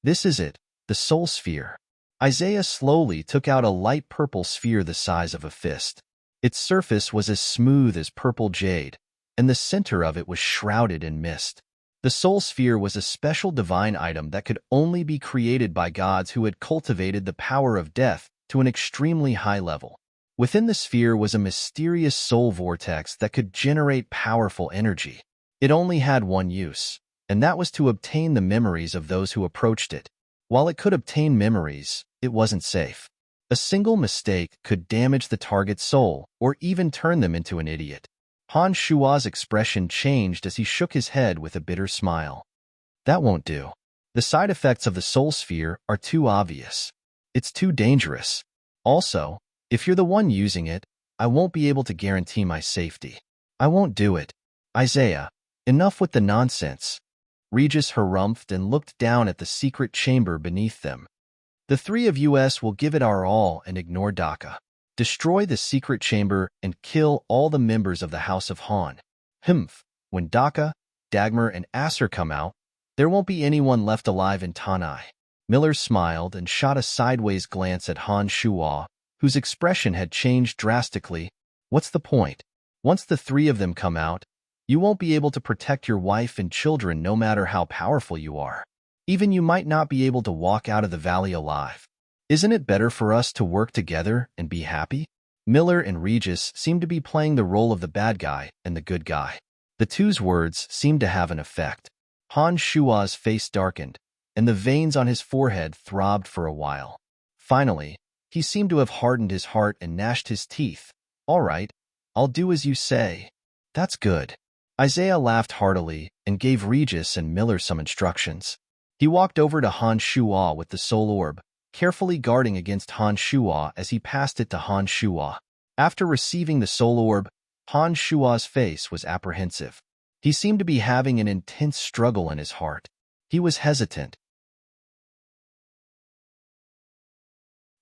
This is it, the soul sphere. Isaiah slowly took out a light purple sphere the size of a fist. Its surface was as smooth as purple jade, and the center of it was shrouded in mist. The soul sphere was a special divine item that could only be created by gods who had cultivated the power of death to an extremely high level. Within the sphere was a mysterious soul vortex that could generate powerful energy. It only had one use, and that was to obtain the memories of those who approached it. While it could obtain memories, it wasn't safe. A single mistake could damage the target's soul or even turn them into an idiot. Han Shua's expression changed as he shook his head with a bitter smile. That won't do. The side effects of the soul sphere are too obvious. It's too dangerous. Also, if you're the one using it, I won't be able to guarantee my safety. I won't do it. Isaiah, enough with the nonsense. Regis harumphed and looked down at the secret chamber beneath them. The three of us will give it our all and ignore Daka. Destroy the secret chamber and kill all the members of the House of Han. When Daka, Dagmar, and Acer come out, there won't be anyone left alive in Tanai. Miller smiled and shot a sideways glance at Han Shua, whose expression had changed drastically. What's the point? Once the three of them come out, you won't be able to protect your wife and children no matter how powerful you are. Even you might not be able to walk out of the valley alive. Isn't it better for us to work together and be happy? Miller and Regis seemed to be playing the role of the bad guy and the good guy. The two's words seemed to have an effect. Han Shua's face darkened, and the veins on his forehead throbbed for a while. Finally, he seemed to have hardened his heart and gnashed his teeth. All right, I'll do as you say. That's good. Isaiah laughed heartily and gave Regis and Miller some instructions. He walked over to Han Shua with the soul orb, carefully guarding against Han Shua as he passed it to Han Shua. After receiving the soul orb, Han Shua's face was apprehensive. He seemed to be having an intense struggle in his heart. He was hesitant.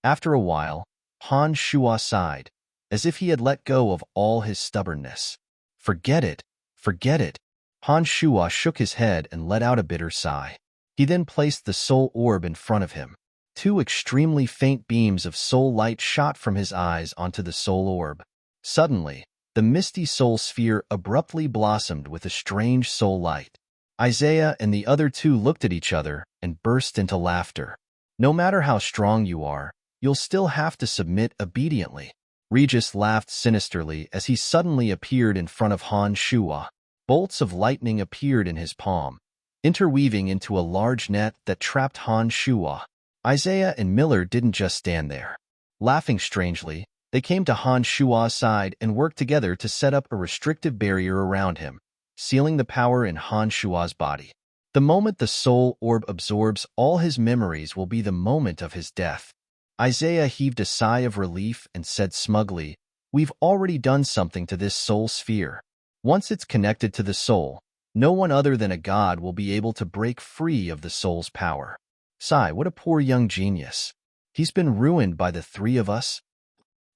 After a while, Han Shua sighed, as if he had let go of all his stubbornness. Forget it, forget it. Han Shua shook his head and let out a bitter sigh. He then placed the soul orb in front of him. Two extremely faint beams of soul light shot from his eyes onto the soul orb. Suddenly, the misty soul sphere abruptly blossomed with a strange soul light. Isaiah and the other two looked at each other and burst into laughter. No matter how strong you are, you'll still have to submit obediently. Regis laughed sinisterly as he suddenly appeared in front of Han Shua. Bolts of lightning appeared in his palm, interweaving into a large net that trapped Han Shua. Isaiah and Miller didn't just stand there. Laughing strangely, they came to Han Shua's side and worked together to set up a restrictive barrier around him, sealing the power in Han Shua's body. The moment the soul orb absorbs all his memories will be the moment of his death. Isaiah heaved a sigh of relief and said smugly, "We've already done something to this soul sphere. Once it's connected to the soul, no one other than a god will be able to break free of the soul's power. Sigh, what a poor young genius. He's been ruined by the three of us.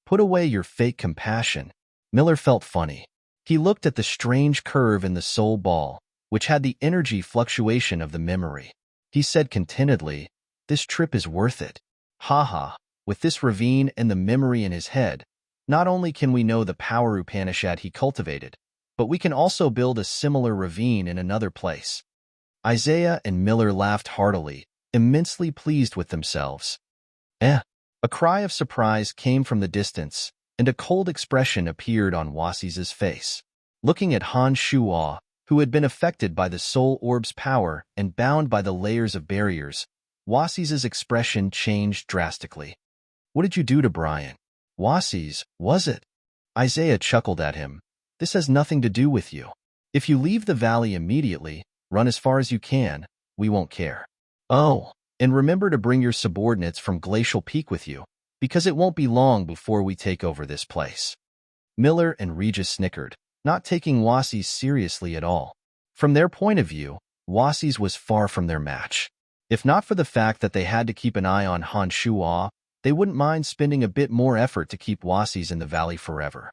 Put away your fake compassion. Miller felt funny. He looked at the strange curve in the soul ball, which had the energy fluctuation of the memory. He said contentedly, "This trip is worth it. Ha ha, with this ravine and the memory in his head, not only can we know the power Upanishad he cultivated, but we can also build a similar ravine in another place." Isaiah and Miller laughed heartily, immensely pleased with themselves. A cry of surprise came from the distance, and a cold expression appeared on Wasis's face. Looking at Han Shuo, who had been affected by the soul orb's power and bound by the layers of barriers, Wasis's expression changed drastically. "What did you do to Brian?" "Wasis, was it?" Isaiah chuckled at him. "This has nothing to do with you. If you leave the valley immediately, run as far as you can, we won't care. Oh, and remember to bring your subordinates from Glacial Peak with you, because it won't be long before we take over this place." Miller and Regis snickered, not taking Wasis seriously at all. From their point of view, Wasis was far from their match. If not for the fact that they had to keep an eye on Han Shuo, they wouldn't mind spending a bit more effort to keep Wasis in the valley forever.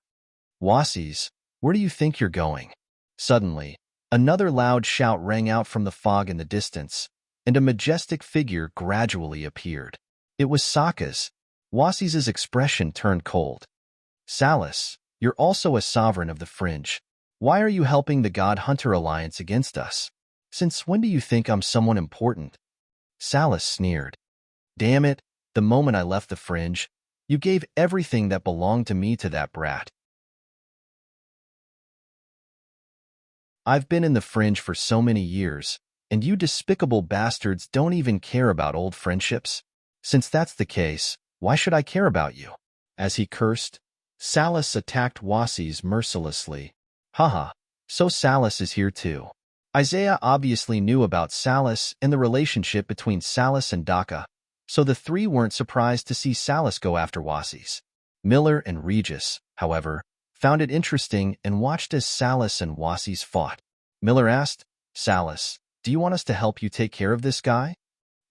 "Wasis, where do you think you're going?" Suddenly, another loud shout rang out from the fog in the distance, and a majestic figure gradually appeared. It was Sokka's. Wasis's expression turned cold. "Salus, you're also a sovereign of the Fringe. Why are you helping the God Hunter Alliance against us? Since when do you think I'm someone important?" Salus sneered. "Damn it, the moment I left the Fringe, you gave everything that belonged to me to that brat. I've been in the Fringe for so many years, and you despicable bastards don't even care about old friendships? Since that's the case, why should I care about you?" As he cursed, Salus attacked Wasis mercilessly. Haha, so Salus is here too. Isaiah obviously knew about Salus and the relationship between Salus and Daka, so the three weren't surprised to see Salus go after Wasis. Miller and Regis, however, found it interesting and watched as Salus and Wasis fought. Miller asked, "Salus, do you want us to help you take care of this guy?"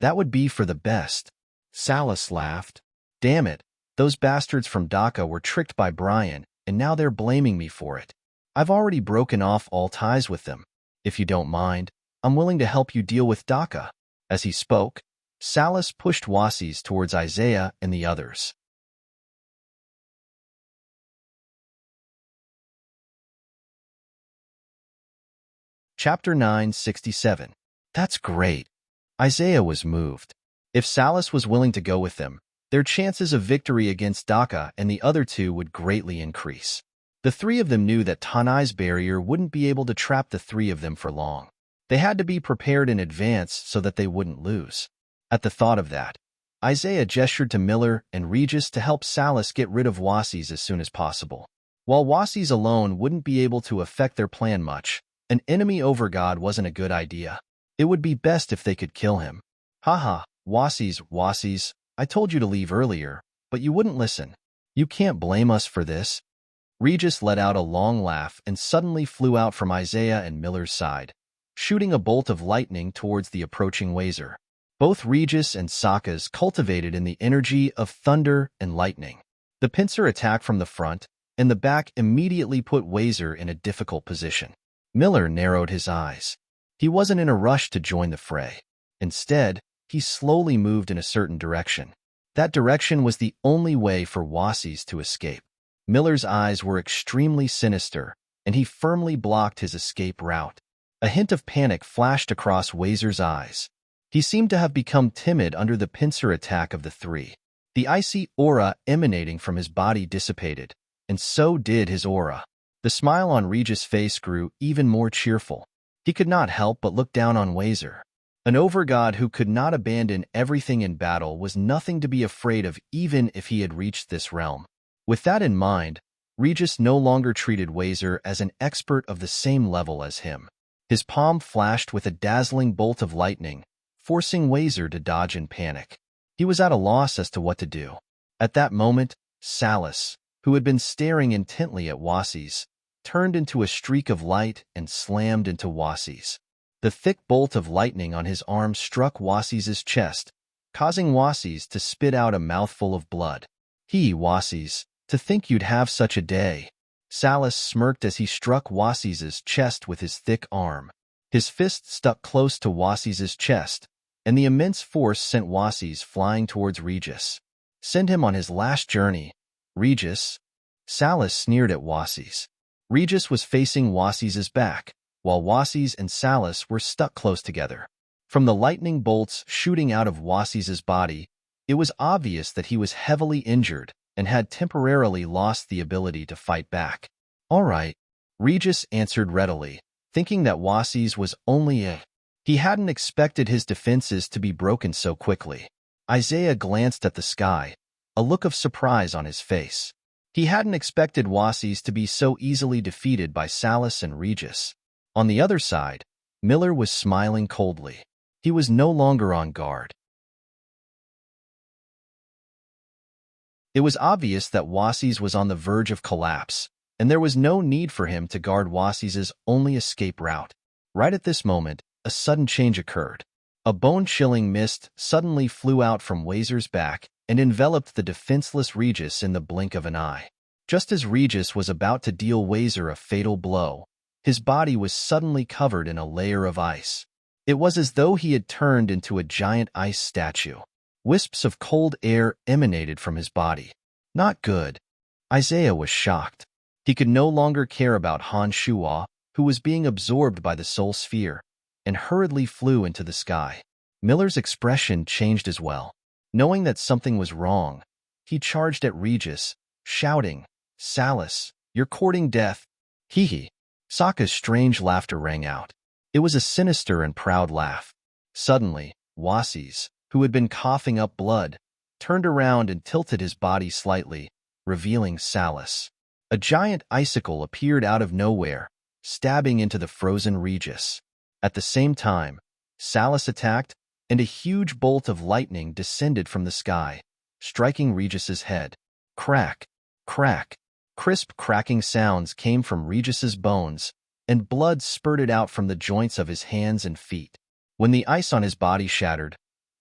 "That would be for the best." Salus laughed. "Damn it, those bastards from Daka were tricked by Brian, and now they're blaming me for it. I've already broken off all ties with them. If you don't mind, I'm willing to help you deal with Daka." As he spoke, Salus pushed Wasis towards Isaiah and the others. Chapter 967. That's great. Isaiah was moved. If Salus was willing to go with them, their chances of victory against Daka and the other two would greatly increase. The three of them knew that Tanai's barrier wouldn't be able to trap the three of them for long. They had to be prepared in advance so that they wouldn't lose. At the thought of that, Isaiah gestured to Miller and Regis to help Salus get rid of Wasis as soon as possible. While Wasis alone wouldn't be able to affect their plan much, an enemy overgod wasn't a good idea. It would be best if they could kill him. Haha, Wasis, I told you to leave earlier, but you wouldn't listen. You can't blame us for this. Regis let out a long laugh and suddenly flew out from Isaiah and Miller's side, shooting a bolt of lightning towards the approaching Wazer. Both Regis and Sokka's cultivated in the energy of thunder and lightning. The pincer attacked from the front, and the back immediately put Wazer in a difficult position. Miller narrowed his eyes. He wasn't in a rush to join the fray. Instead, he slowly moved in a certain direction. That direction was the only way for Wasis to escape. Miller's eyes were extremely sinister, and he firmly blocked his escape route. A hint of panic flashed across Wazer's eyes. He seemed to have become timid under the pincer attack of the three. The icy aura emanating from his body dissipated, and so did his aura. The smile on Regis' face grew even more cheerful. He could not help but look down on Wazer. An overgod who could not abandon everything in battle was nothing to be afraid of even if he had reached this realm. With that in mind, Regis no longer treated Wazer as an expert of the same level as him. His palm flashed with a dazzling bolt of lightning, forcing Wazer to dodge in panic. He was at a loss as to what to do. At that moment, Salus, who had been staring intently at Wasis, turned into a streak of light and slammed into Wasis. The thick bolt of lightning on his arm struck Wasis's chest, causing Wasis to spit out a mouthful of blood. Wasis, to think you'd have such a day. Salas smirked as he struck Wasis's chest with his thick arm. His fist stuck close to Wasis's chest, and the immense force sent Wasis flying towards Regis. Send him on his last journey, Regis. Salas sneered at Wasis. Regis was facing Wasis's back, while Wasis and Salas were stuck close together. From the lightning bolts shooting out of Wasis's body, it was obvious that he was heavily injured and had temporarily lost the ability to fight back. All right, Regis answered readily, thinking that Wasis was only a... He hadn't expected his defenses to be broken so quickly. Isaiah glanced at the sky, a look of surprise on his face. He hadn't expected Wasis to be so easily defeated by Salas and Regis. On the other side, Miller was smiling coldly. He was no longer on guard. It was obvious that Wasis was on the verge of collapse, and there was no need for him to guard Wasis's only escape route. Right at this moment, a sudden change occurred. A bone-chilling mist suddenly flew out from Wazer's back and enveloped the defenseless Regis in the blink of an eye. Just as Regis was about to deal Wazer a fatal blow, his body was suddenly covered in a layer of ice. It was as though he had turned into a giant ice statue. Wisps of cold air emanated from his body. Not good. Isaiah was shocked. He could no longer care about Han Shuo, who was being absorbed by the soul sphere, and hurriedly flew into the sky. Miller's expression changed as well. Knowing that something was wrong, he charged at Regis, shouting, "Salas, you're courting death." Hee. Sokka's strange laughter rang out. It was a sinister and proud laugh. Suddenly, Wasis, who had been coughing up blood, turned around and tilted his body slightly, revealing Salas. A giant icicle appeared out of nowhere, stabbing into the frozen Regis. At the same time, Salas attacked, and a huge bolt of lightning descended from the sky, striking Regis's head. Crack, crack. Crisp cracking sounds came from Regis's bones, and blood spurted out from the joints of his hands and feet. When the ice on his body shattered,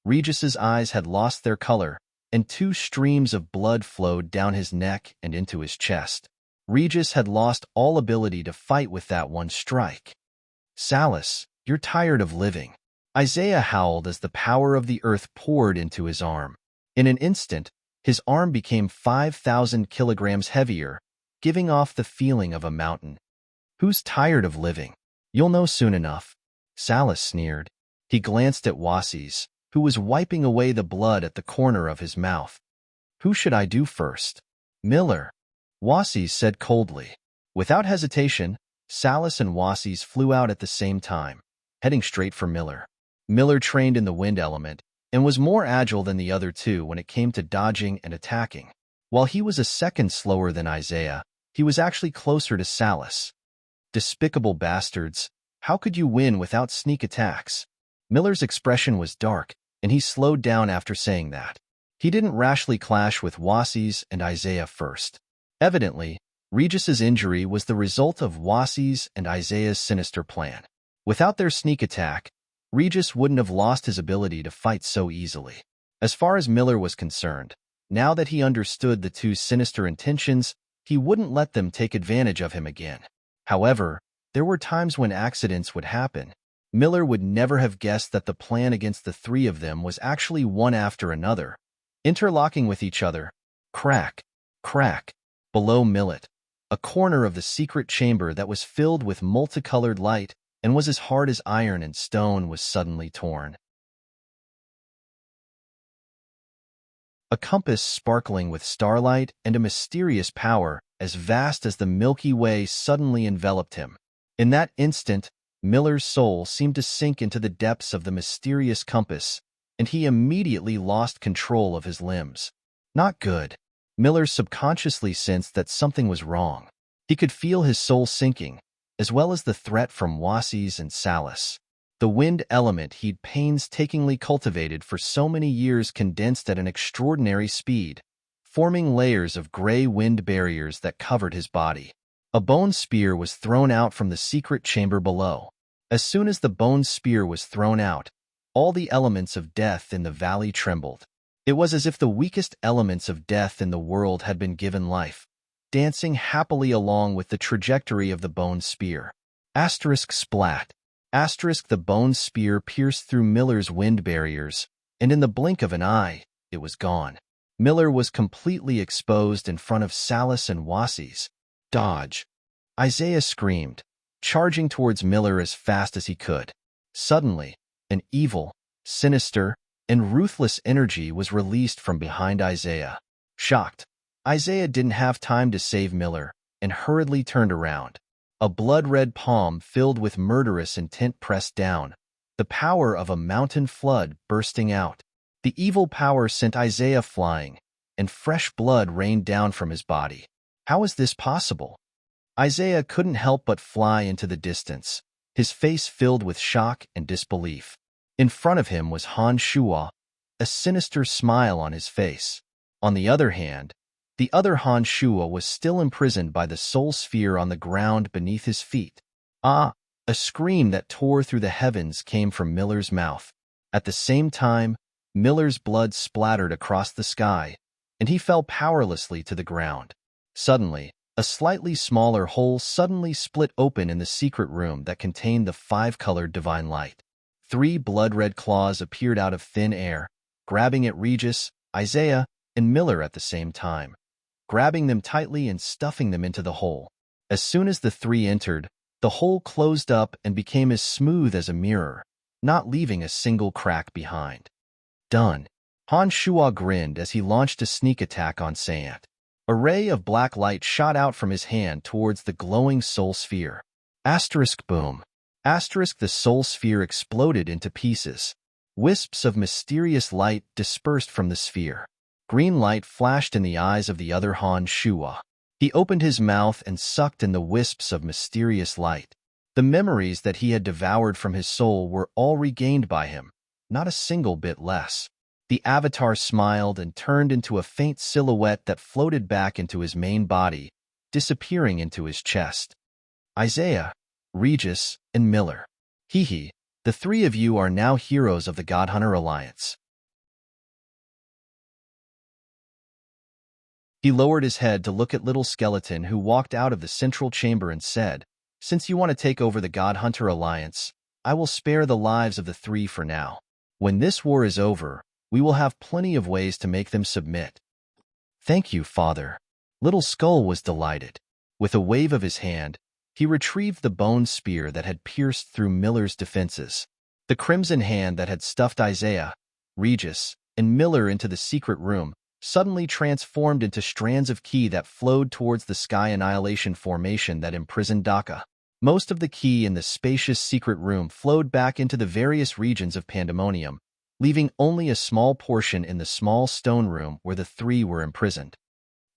Regis's eyes had lost their color, and 2 streams of blood flowed down his neck and into his chest. Regis had lost all ability to fight with that one strike. "Salas, you're tired of living." Isaiah howled as the power of the earth poured into his arm. In an instant, his arm became 5,000 kilograms heavier, giving off the feeling of a mountain. "Who's tired of living? You'll know soon enough." Salas sneered. He glanced at Wasis, who was wiping away the blood at the corner of his mouth. "Who should I do first?" "Miller," Wasis said coldly. Without hesitation, Salas and Wasis flew out at the same time, heading straight for Miller. Miller trained in the wind element and was more agile than the other two when it came to dodging and attacking. While he was a second slower than Isaiah, he was actually closer to Salas. Despicable bastards, how could you win without sneak attacks? Miller's expression was dark, and he slowed down after saying that. He didn't rashly clash with Wasis and Isaiah first. Evidently, Regis's injury was the result of Wasis and Isaiah's sinister plan. Without their sneak attack, Regis wouldn't have lost his ability to fight so easily. As far as Miller was concerned, now that he understood the two sinister intentions, he wouldn't let them take advantage of him again. However, there were times when accidents would happen. Miller would never have guessed that the plan against the three of them was actually one after another, interlocking with each other. Crack, crack. Below Millet, a corner of the secret chamber that was filled with multicolored light and was as hard as iron and stone was suddenly torn. A compass sparkling with starlight and a mysterious power as vast as the Milky Way suddenly enveloped him. In that instant, Miller's soul seemed to sink into the depths of the mysterious compass, and he immediately lost control of his limbs. Not good. Miller subconsciously sensed that something was wrong. He could feel his soul sinking, as well as the threat from Wasis and Salas. The wind element he'd painstakingly cultivated for so many years condensed at an extraordinary speed, forming layers of gray wind barriers that covered his body. A bone spear was thrown out from the secret chamber below. As soon as the bone spear was thrown out, all the elements of death in the valley trembled. It was as if the weakest elements of death in the world had been given life, dancing happily along with the trajectory of the bone spear. Asterisk splat. Asterisk the bone spear pierced through Miller's wind barriers, and in the blink of an eye, it was gone. Miller was completely exposed in front of Salas and Wasis. Dodge! Isaiah screamed, charging towards Miller as fast as he could. Suddenly, an evil, sinister, and ruthless energy was released from behind Isaiah. Shocked, Isaiah didn't have time to save Miller and hurriedly turned around. A blood-red palm filled with murderous intent pressed down, the power of a mountain flood bursting out. The evil power sent Isaiah flying, and fresh blood rained down from his body. How is this possible? Isaiah couldn't help but fly into the distance, his face filled with shock and disbelief. In front of him was Han Shua, a sinister smile on his face. On the other hand, the other Han Shua was still imprisoned by the soul sphere on the ground beneath his feet. Ah! A scream that tore through the heavens came from Miller's mouth. At the same time, Miller's blood splattered across the sky, and he fell powerlessly to the ground. Suddenly, a slightly smaller hole suddenly split open in the secret room that contained the five-colored divine light. 3 blood-red claws appeared out of thin air, grabbing at Regis, Isaiah, and Miller at the same time, grabbing them tightly and stuffing them into the hole. As soon as the 3 entered, the hole closed up and became as smooth as a mirror, not leaving a single crack behind. Done. Han Shua grinned as he launched a sneak attack on Sant. A ray of black light shot out from his hand towards the glowing soul sphere. Asterisk boom. Asterisk the soul sphere exploded into pieces. Wisps of mysterious light dispersed from the sphere. Green light flashed in the eyes of the other Han Shua. He opened his mouth and sucked in the wisps of mysterious light. The memories that he had devoured from his soul were all regained by him, not a single bit less. The avatar smiled and turned into a faint silhouette that floated back into his main body, disappearing into his chest. Isaiah, Regis, and Miller. Hee, the 3 of you are now heroes of the Godhunter Alliance. He lowered his head to look at Little Skeleton, who walked out of the central chamber and said, "Since you want to take over the Godhunter Alliance, I will spare the lives of the 3 for now. When this war is over, we will have plenty of ways to make them submit." "Thank you, Father." Little Skull was delighted. With a wave of his hand, he retrieved the bone spear that had pierced through Miller's defenses. The crimson hand that had stuffed Isaiah, Regis, and Miller into the secret room suddenly transformed into strands of ki that flowed towards the sky annihilation formation that imprisoned Daka. Most of the ki in the spacious secret room flowed back into the various regions of Pandemonium, leaving only a small portion in the small stone room where the 3 were imprisoned.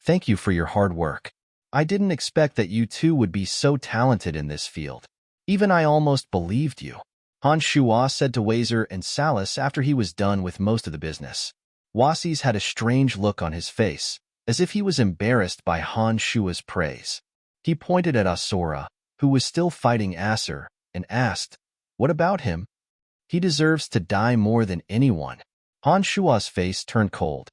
"Thank you for your hard work. I didn't expect that you 2 would be so talented in this field. Even I almost believed you," Han Shua said to Wazer and Salas after he was done with most of the business. Wasis had a strange look on his face, as if he was embarrassed by Han Shua's praise. He pointed at Asura, who was still fighting Acer, and asked, "What about him? He deserves to die more than anyone." Han Shua's face turned cold.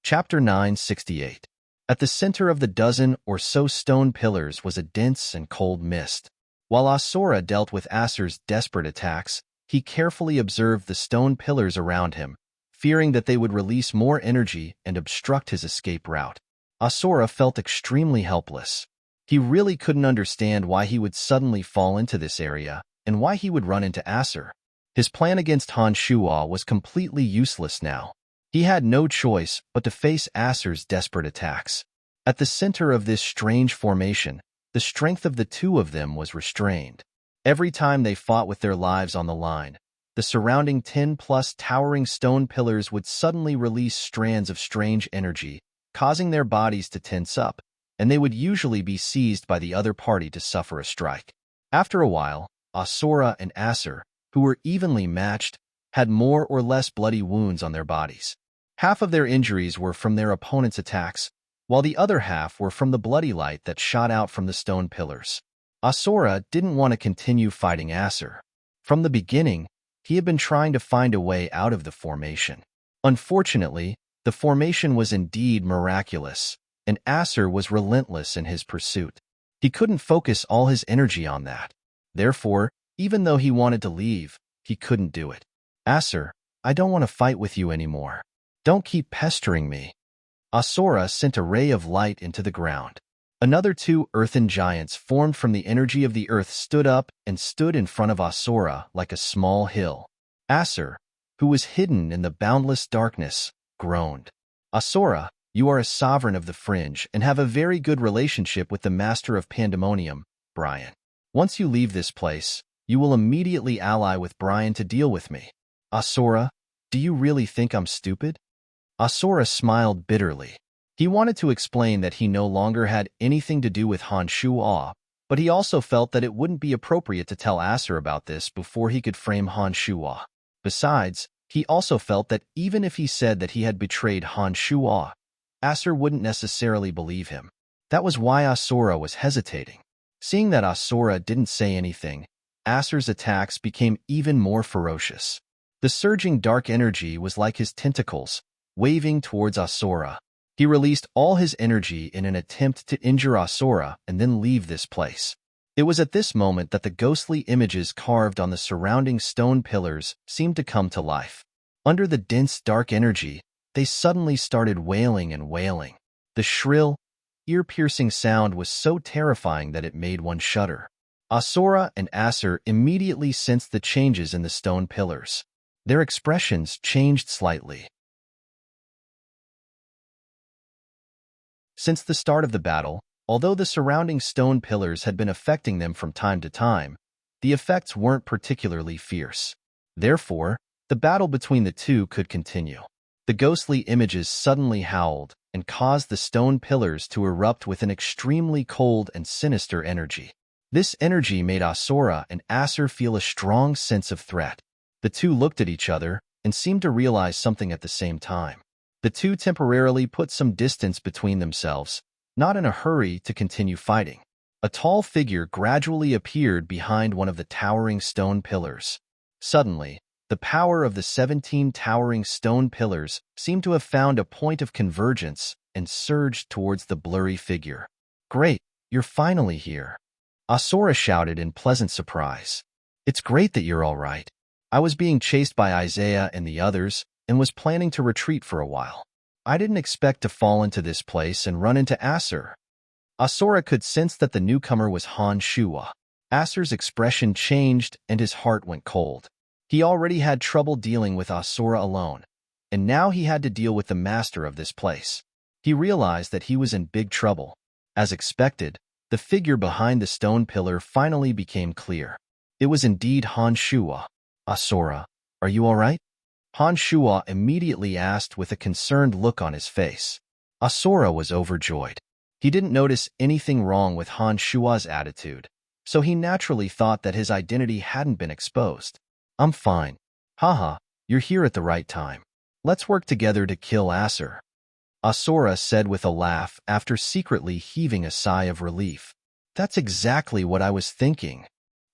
Chapter 968. At the center of the dozen or so stone pillars was a dense and cold mist. While Asura dealt with Acer's desperate attacks, he carefully observed the stone pillars around him, fearing that they would release more energy and obstruct his escape route. Asura felt extremely helpless. He really couldn't understand why he would suddenly fall into this area and why he would run into Acer. His plan against Han Shua was completely useless now. He had no choice but to face Acer's desperate attacks. At the center of this strange formation, the strength of the 2 of them was restrained. Every time they fought with their lives on the line, the surrounding 10+ towering stone pillars would suddenly release strands of strange energy, causing their bodies to tense up, and they would usually be seized by the other party to suffer a strike. After a while, Asura and Acer, who were evenly matched, had more or less bloody wounds on their bodies. Half of their injuries were from their opponent's attacks, while the other half were from the bloody light that shot out from the stone pillars. Asura didn't want to continue fighting Acer. From the beginning, he had been trying to find a way out of the formation. Unfortunately, the formation was indeed miraculous, and Acer was relentless in his pursuit. He couldn't focus all his energy on that. Therefore, even though he wanted to leave, he couldn't do it. Acer, I don't want to fight with you anymore. Don't keep pestering me. Asura sent a ray of light into the ground. Another 2 earthen giants formed from the energy of the earth stood up and stood in front of Asura like a small hill. Acer, who was hidden in the boundless darkness, groaned. Asura, you are a sovereign of the fringe and have a very good relationship with the master of pandemonium, Brian. Once you leave this place, you will immediately ally with Brian to deal with me. Asura, do you really think I'm stupid? Asura smiled bitterly. He wanted to explain that he no longer had anything to do with Han Shuo, but he also felt that it wouldn't be appropriate to tell Acer about this before he could frame Han Shuo. Besides, he also felt that even if he said that he had betrayed Han Shuo, Acer wouldn't necessarily believe him. That was why Asura was hesitating. Seeing that Asura didn't say anything, Acer's attacks became even more ferocious. The surging dark energy was like his tentacles, waving towards Asura. He released all his energy in an attempt to injure Asura and then leave this place. It was at this moment that the ghostly images carved on the surrounding stone pillars seemed to come to life. Under the dense dark energy, they suddenly started wailing and wailing. The shrill, ear-piercing sound was so terrifying that it made one shudder. Asura and Acer immediately sensed the changes in the stone pillars. Their expressions changed slightly. Since the start of the battle, although the surrounding stone pillars had been affecting them from time to time, the effects weren't particularly fierce. Therefore, the battle between the two could continue. The ghostly images suddenly howled and caused the stone pillars to erupt with an extremely cold and sinister energy. This energy made Asura and Acer feel a strong sense of threat. The two looked at each other and seemed to realize something at the same time. The two temporarily put some distance between themselves, not in a hurry to continue fighting. A tall figure gradually appeared behind one of the towering stone pillars. Suddenly, the power of the 17 towering stone pillars seemed to have found a point of convergence and surged towards the blurry figure. "Great, you're finally here," Asura shouted in pleasant surprise. "It's great that you're all right. I was being chased by Isaiah and the others and was planning to retreat for a while. I didn't expect to fall into this place and run into Acer." Asura could sense that the newcomer was Han Shuo. Acer's expression changed and his heart went cold. He already had trouble dealing with Asura alone, and now he had to deal with the master of this place. He realized that he was in big trouble. As expected, the figure behind the stone pillar finally became clear. It was indeed Han Shuo. "Asura, are you all right?" Han Shuo immediately asked with a concerned look on his face. Asura was overjoyed. He didn't notice anything wrong with Han Shuo's attitude, so he naturally thought that his identity hadn't been exposed. "I'm fine. Haha, you're here at the right time. Let's work together to kill Acer," Asura said with a laugh after secretly heaving a sigh of relief. "That's exactly what I was thinking."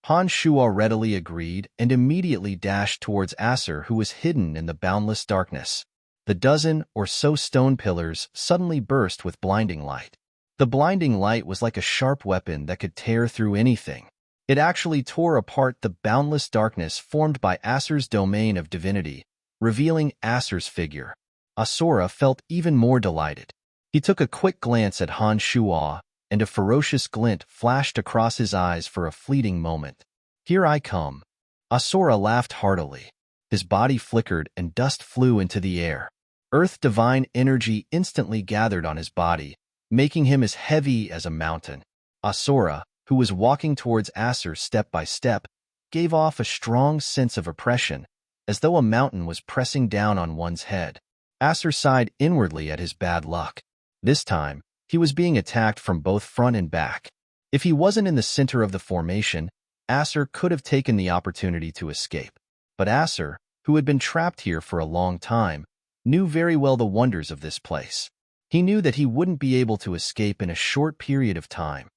Han Shuo readily agreed and immediately dashed towards Acer, who was hidden in the boundless darkness. The dozen or so stone pillars suddenly burst with blinding light. The blinding light was like a sharp weapon that could tear through anything. It actually tore apart the boundless darkness formed by Acer's domain of divinity, revealing Acer's figure. Asura felt even more delighted. He took a quick glance at Han Shuo, and a ferocious glint flashed across his eyes for a fleeting moment. "Here I come." Asura laughed heartily. His body flickered and dust flew into the air. Earth divine energy instantly gathered on his body, making him as heavy as a mountain. Asura, who was walking towards Acer step by step, gave off a strong sense of oppression, as though a mountain was pressing down on one's head. Acer sighed inwardly at his bad luck. This time, he was being attacked from both front and back. If he wasn't in the center of the formation, Acer could have taken the opportunity to escape. But Acer, who had been trapped here for a long time, knew very well the wonders of this place. He knew that he wouldn't be able to escape in a short period of time.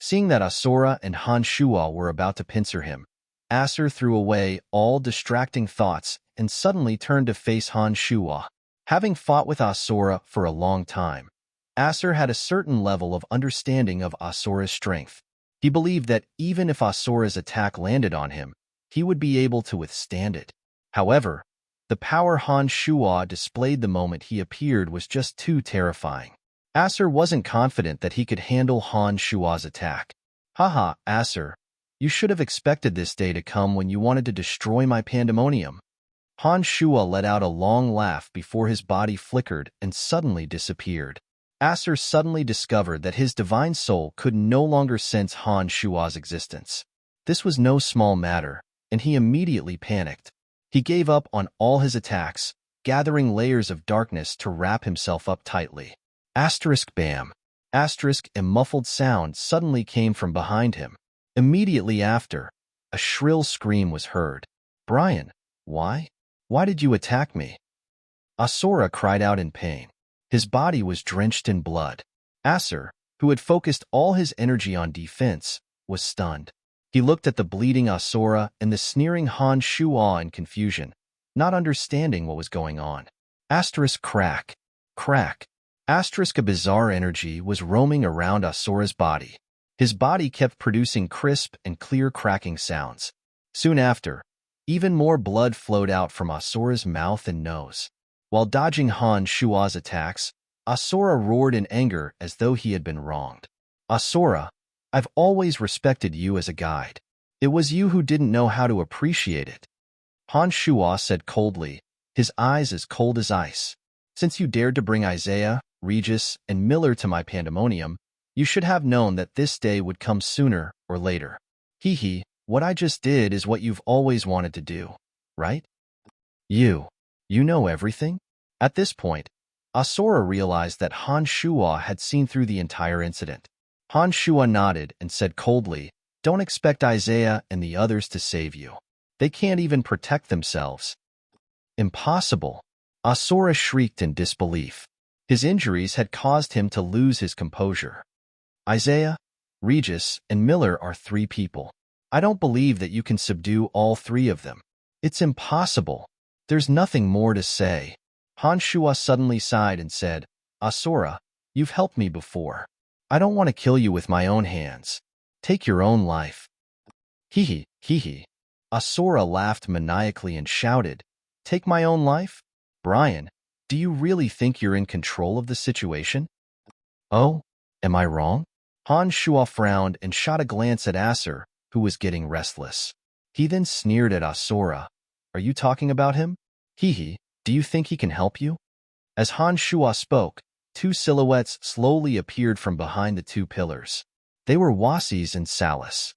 Seeing that Asura and Han Shuo were about to pincer him, Acer threw away all distracting thoughts and suddenly turned to face Han Shuo. Having fought with Asura for a long time, Acer had a certain level of understanding of Asura's strength. He believed that even if Asura's attack landed on him, he would be able to withstand it. However, the power Han Shuo displayed the moment he appeared was just too terrifying. Acer wasn't confident that he could handle Han Shuo's attack. Haha, Acer, you should have expected this day to come when you wanted to destroy my pandemonium. Han Shuo let out a long laugh before his body flickered and suddenly disappeared. Acer suddenly discovered that his divine soul could no longer sense Han Shuo's existence. This was no small matter, and he immediately panicked. He gave up on all his attacks, gathering layers of darkness to wrap himself up tightly. Asterisk bam. Asterisk a muffled sound suddenly came from behind him. Immediately after, a shrill scream was heard. Brian, why? Why did you attack me? Asura cried out in pain. His body was drenched in blood. Acer, who had focused all his energy on defense, was stunned. He looked at the bleeding Asura and the sneering Han Shuo in confusion, not understanding what was going on. Asterisk crack. Crack. Asterisk a bizarre energy was roaming around Asura's body. His body kept producing crisp and clear cracking sounds. Soon after, even more blood flowed out from Asura's mouth and nose. While dodging Han Shuo's attacks, Asura roared in anger as though he had been wronged. Asura, I've always respected you as a guide. It was you who didn't know how to appreciate it. Han Shuo said coldly, his eyes as cold as ice. Since you dared to bring Isaiah, Regis, and Miller to my pandemonium, you should have known that this day would come sooner or later. Hee, what I just did is what you've always wanted to do, right? You know everything? At this point, Asura realized that Han Shuo had seen through the entire incident. Han Shuo nodded and said coldly, don't expect Isaiah and the others to save you. They can't even protect themselves. Impossible. Asura shrieked in disbelief. His injuries had caused him to lose his composure. Isaiah, Regis, and Miller are 3 people. I don't believe that you can subdue all 3 of them. It's impossible. There's nothing more to say. Han Shuo suddenly sighed and said, Asura, you've helped me before. I don't want to kill you with my own hands. Take your own life. Hee. Asura laughed maniacally and shouted, take my own life? Brian, do you really think you're in control of the situation? Oh, am I wrong? Han Shuo frowned and shot a glance at Acer, who was getting restless. He then sneered at Asura. Are you talking about him? Hee, do you think he can help you? As Han Shuo spoke, 2 silhouettes slowly appeared from behind the 2 pillars. They were Wasis and Salas.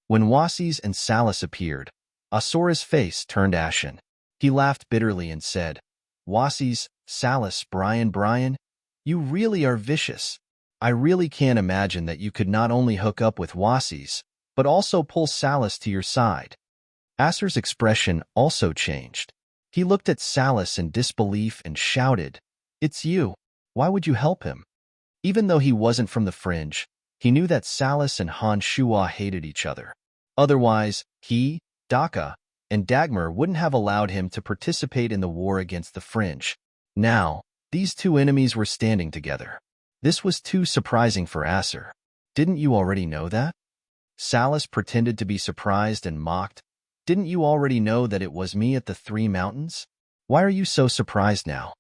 When Wasis and Salas appeared, Asura's face turned ashen. He laughed bitterly and said, Wasis, Salas, Brian, you really are vicious. I really can't imagine that you could not only hook up with Wasis, but also pull Salas to your side. Acer's expression also changed. He looked at Salas in disbelief and shouted, it's you. Why would you help him? Even though he wasn't from the Fringe, he knew that Salas and Han Shuo hated each other. Otherwise, he, Daka, and Dagmar wouldn't have allowed him to participate in the war against the Fringe. Now, these 2 enemies were standing together. This was too surprising for Acer. Didn't you already know that? Salas pretended to be surprised and mocked. Didn't you already know that it was me at the 3 mountains? Why are you so surprised now?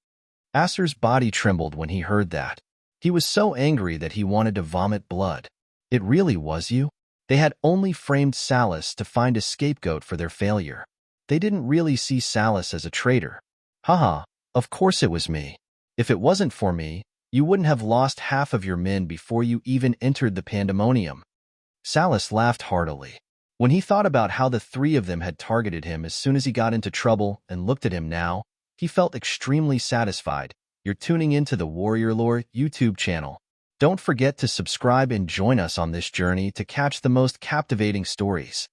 Acer's body trembled when he heard that. He was so angry that he wanted to vomit blood. It really was you? They had only framed Salas to find a scapegoat for their failure. They didn't really see Salas as a traitor. Haha, of course it was me. If it wasn't for me, you wouldn't have lost half of your men before you even entered the pandemonium. Salas laughed heartily. When he thought about how the 3 of them had targeted him as soon as he got into trouble and looked at him now, he felt extremely satisfied. You're tuning into the Warrior Lore YouTube channel. Don't forget to subscribe and join us on this journey to catch the most captivating stories.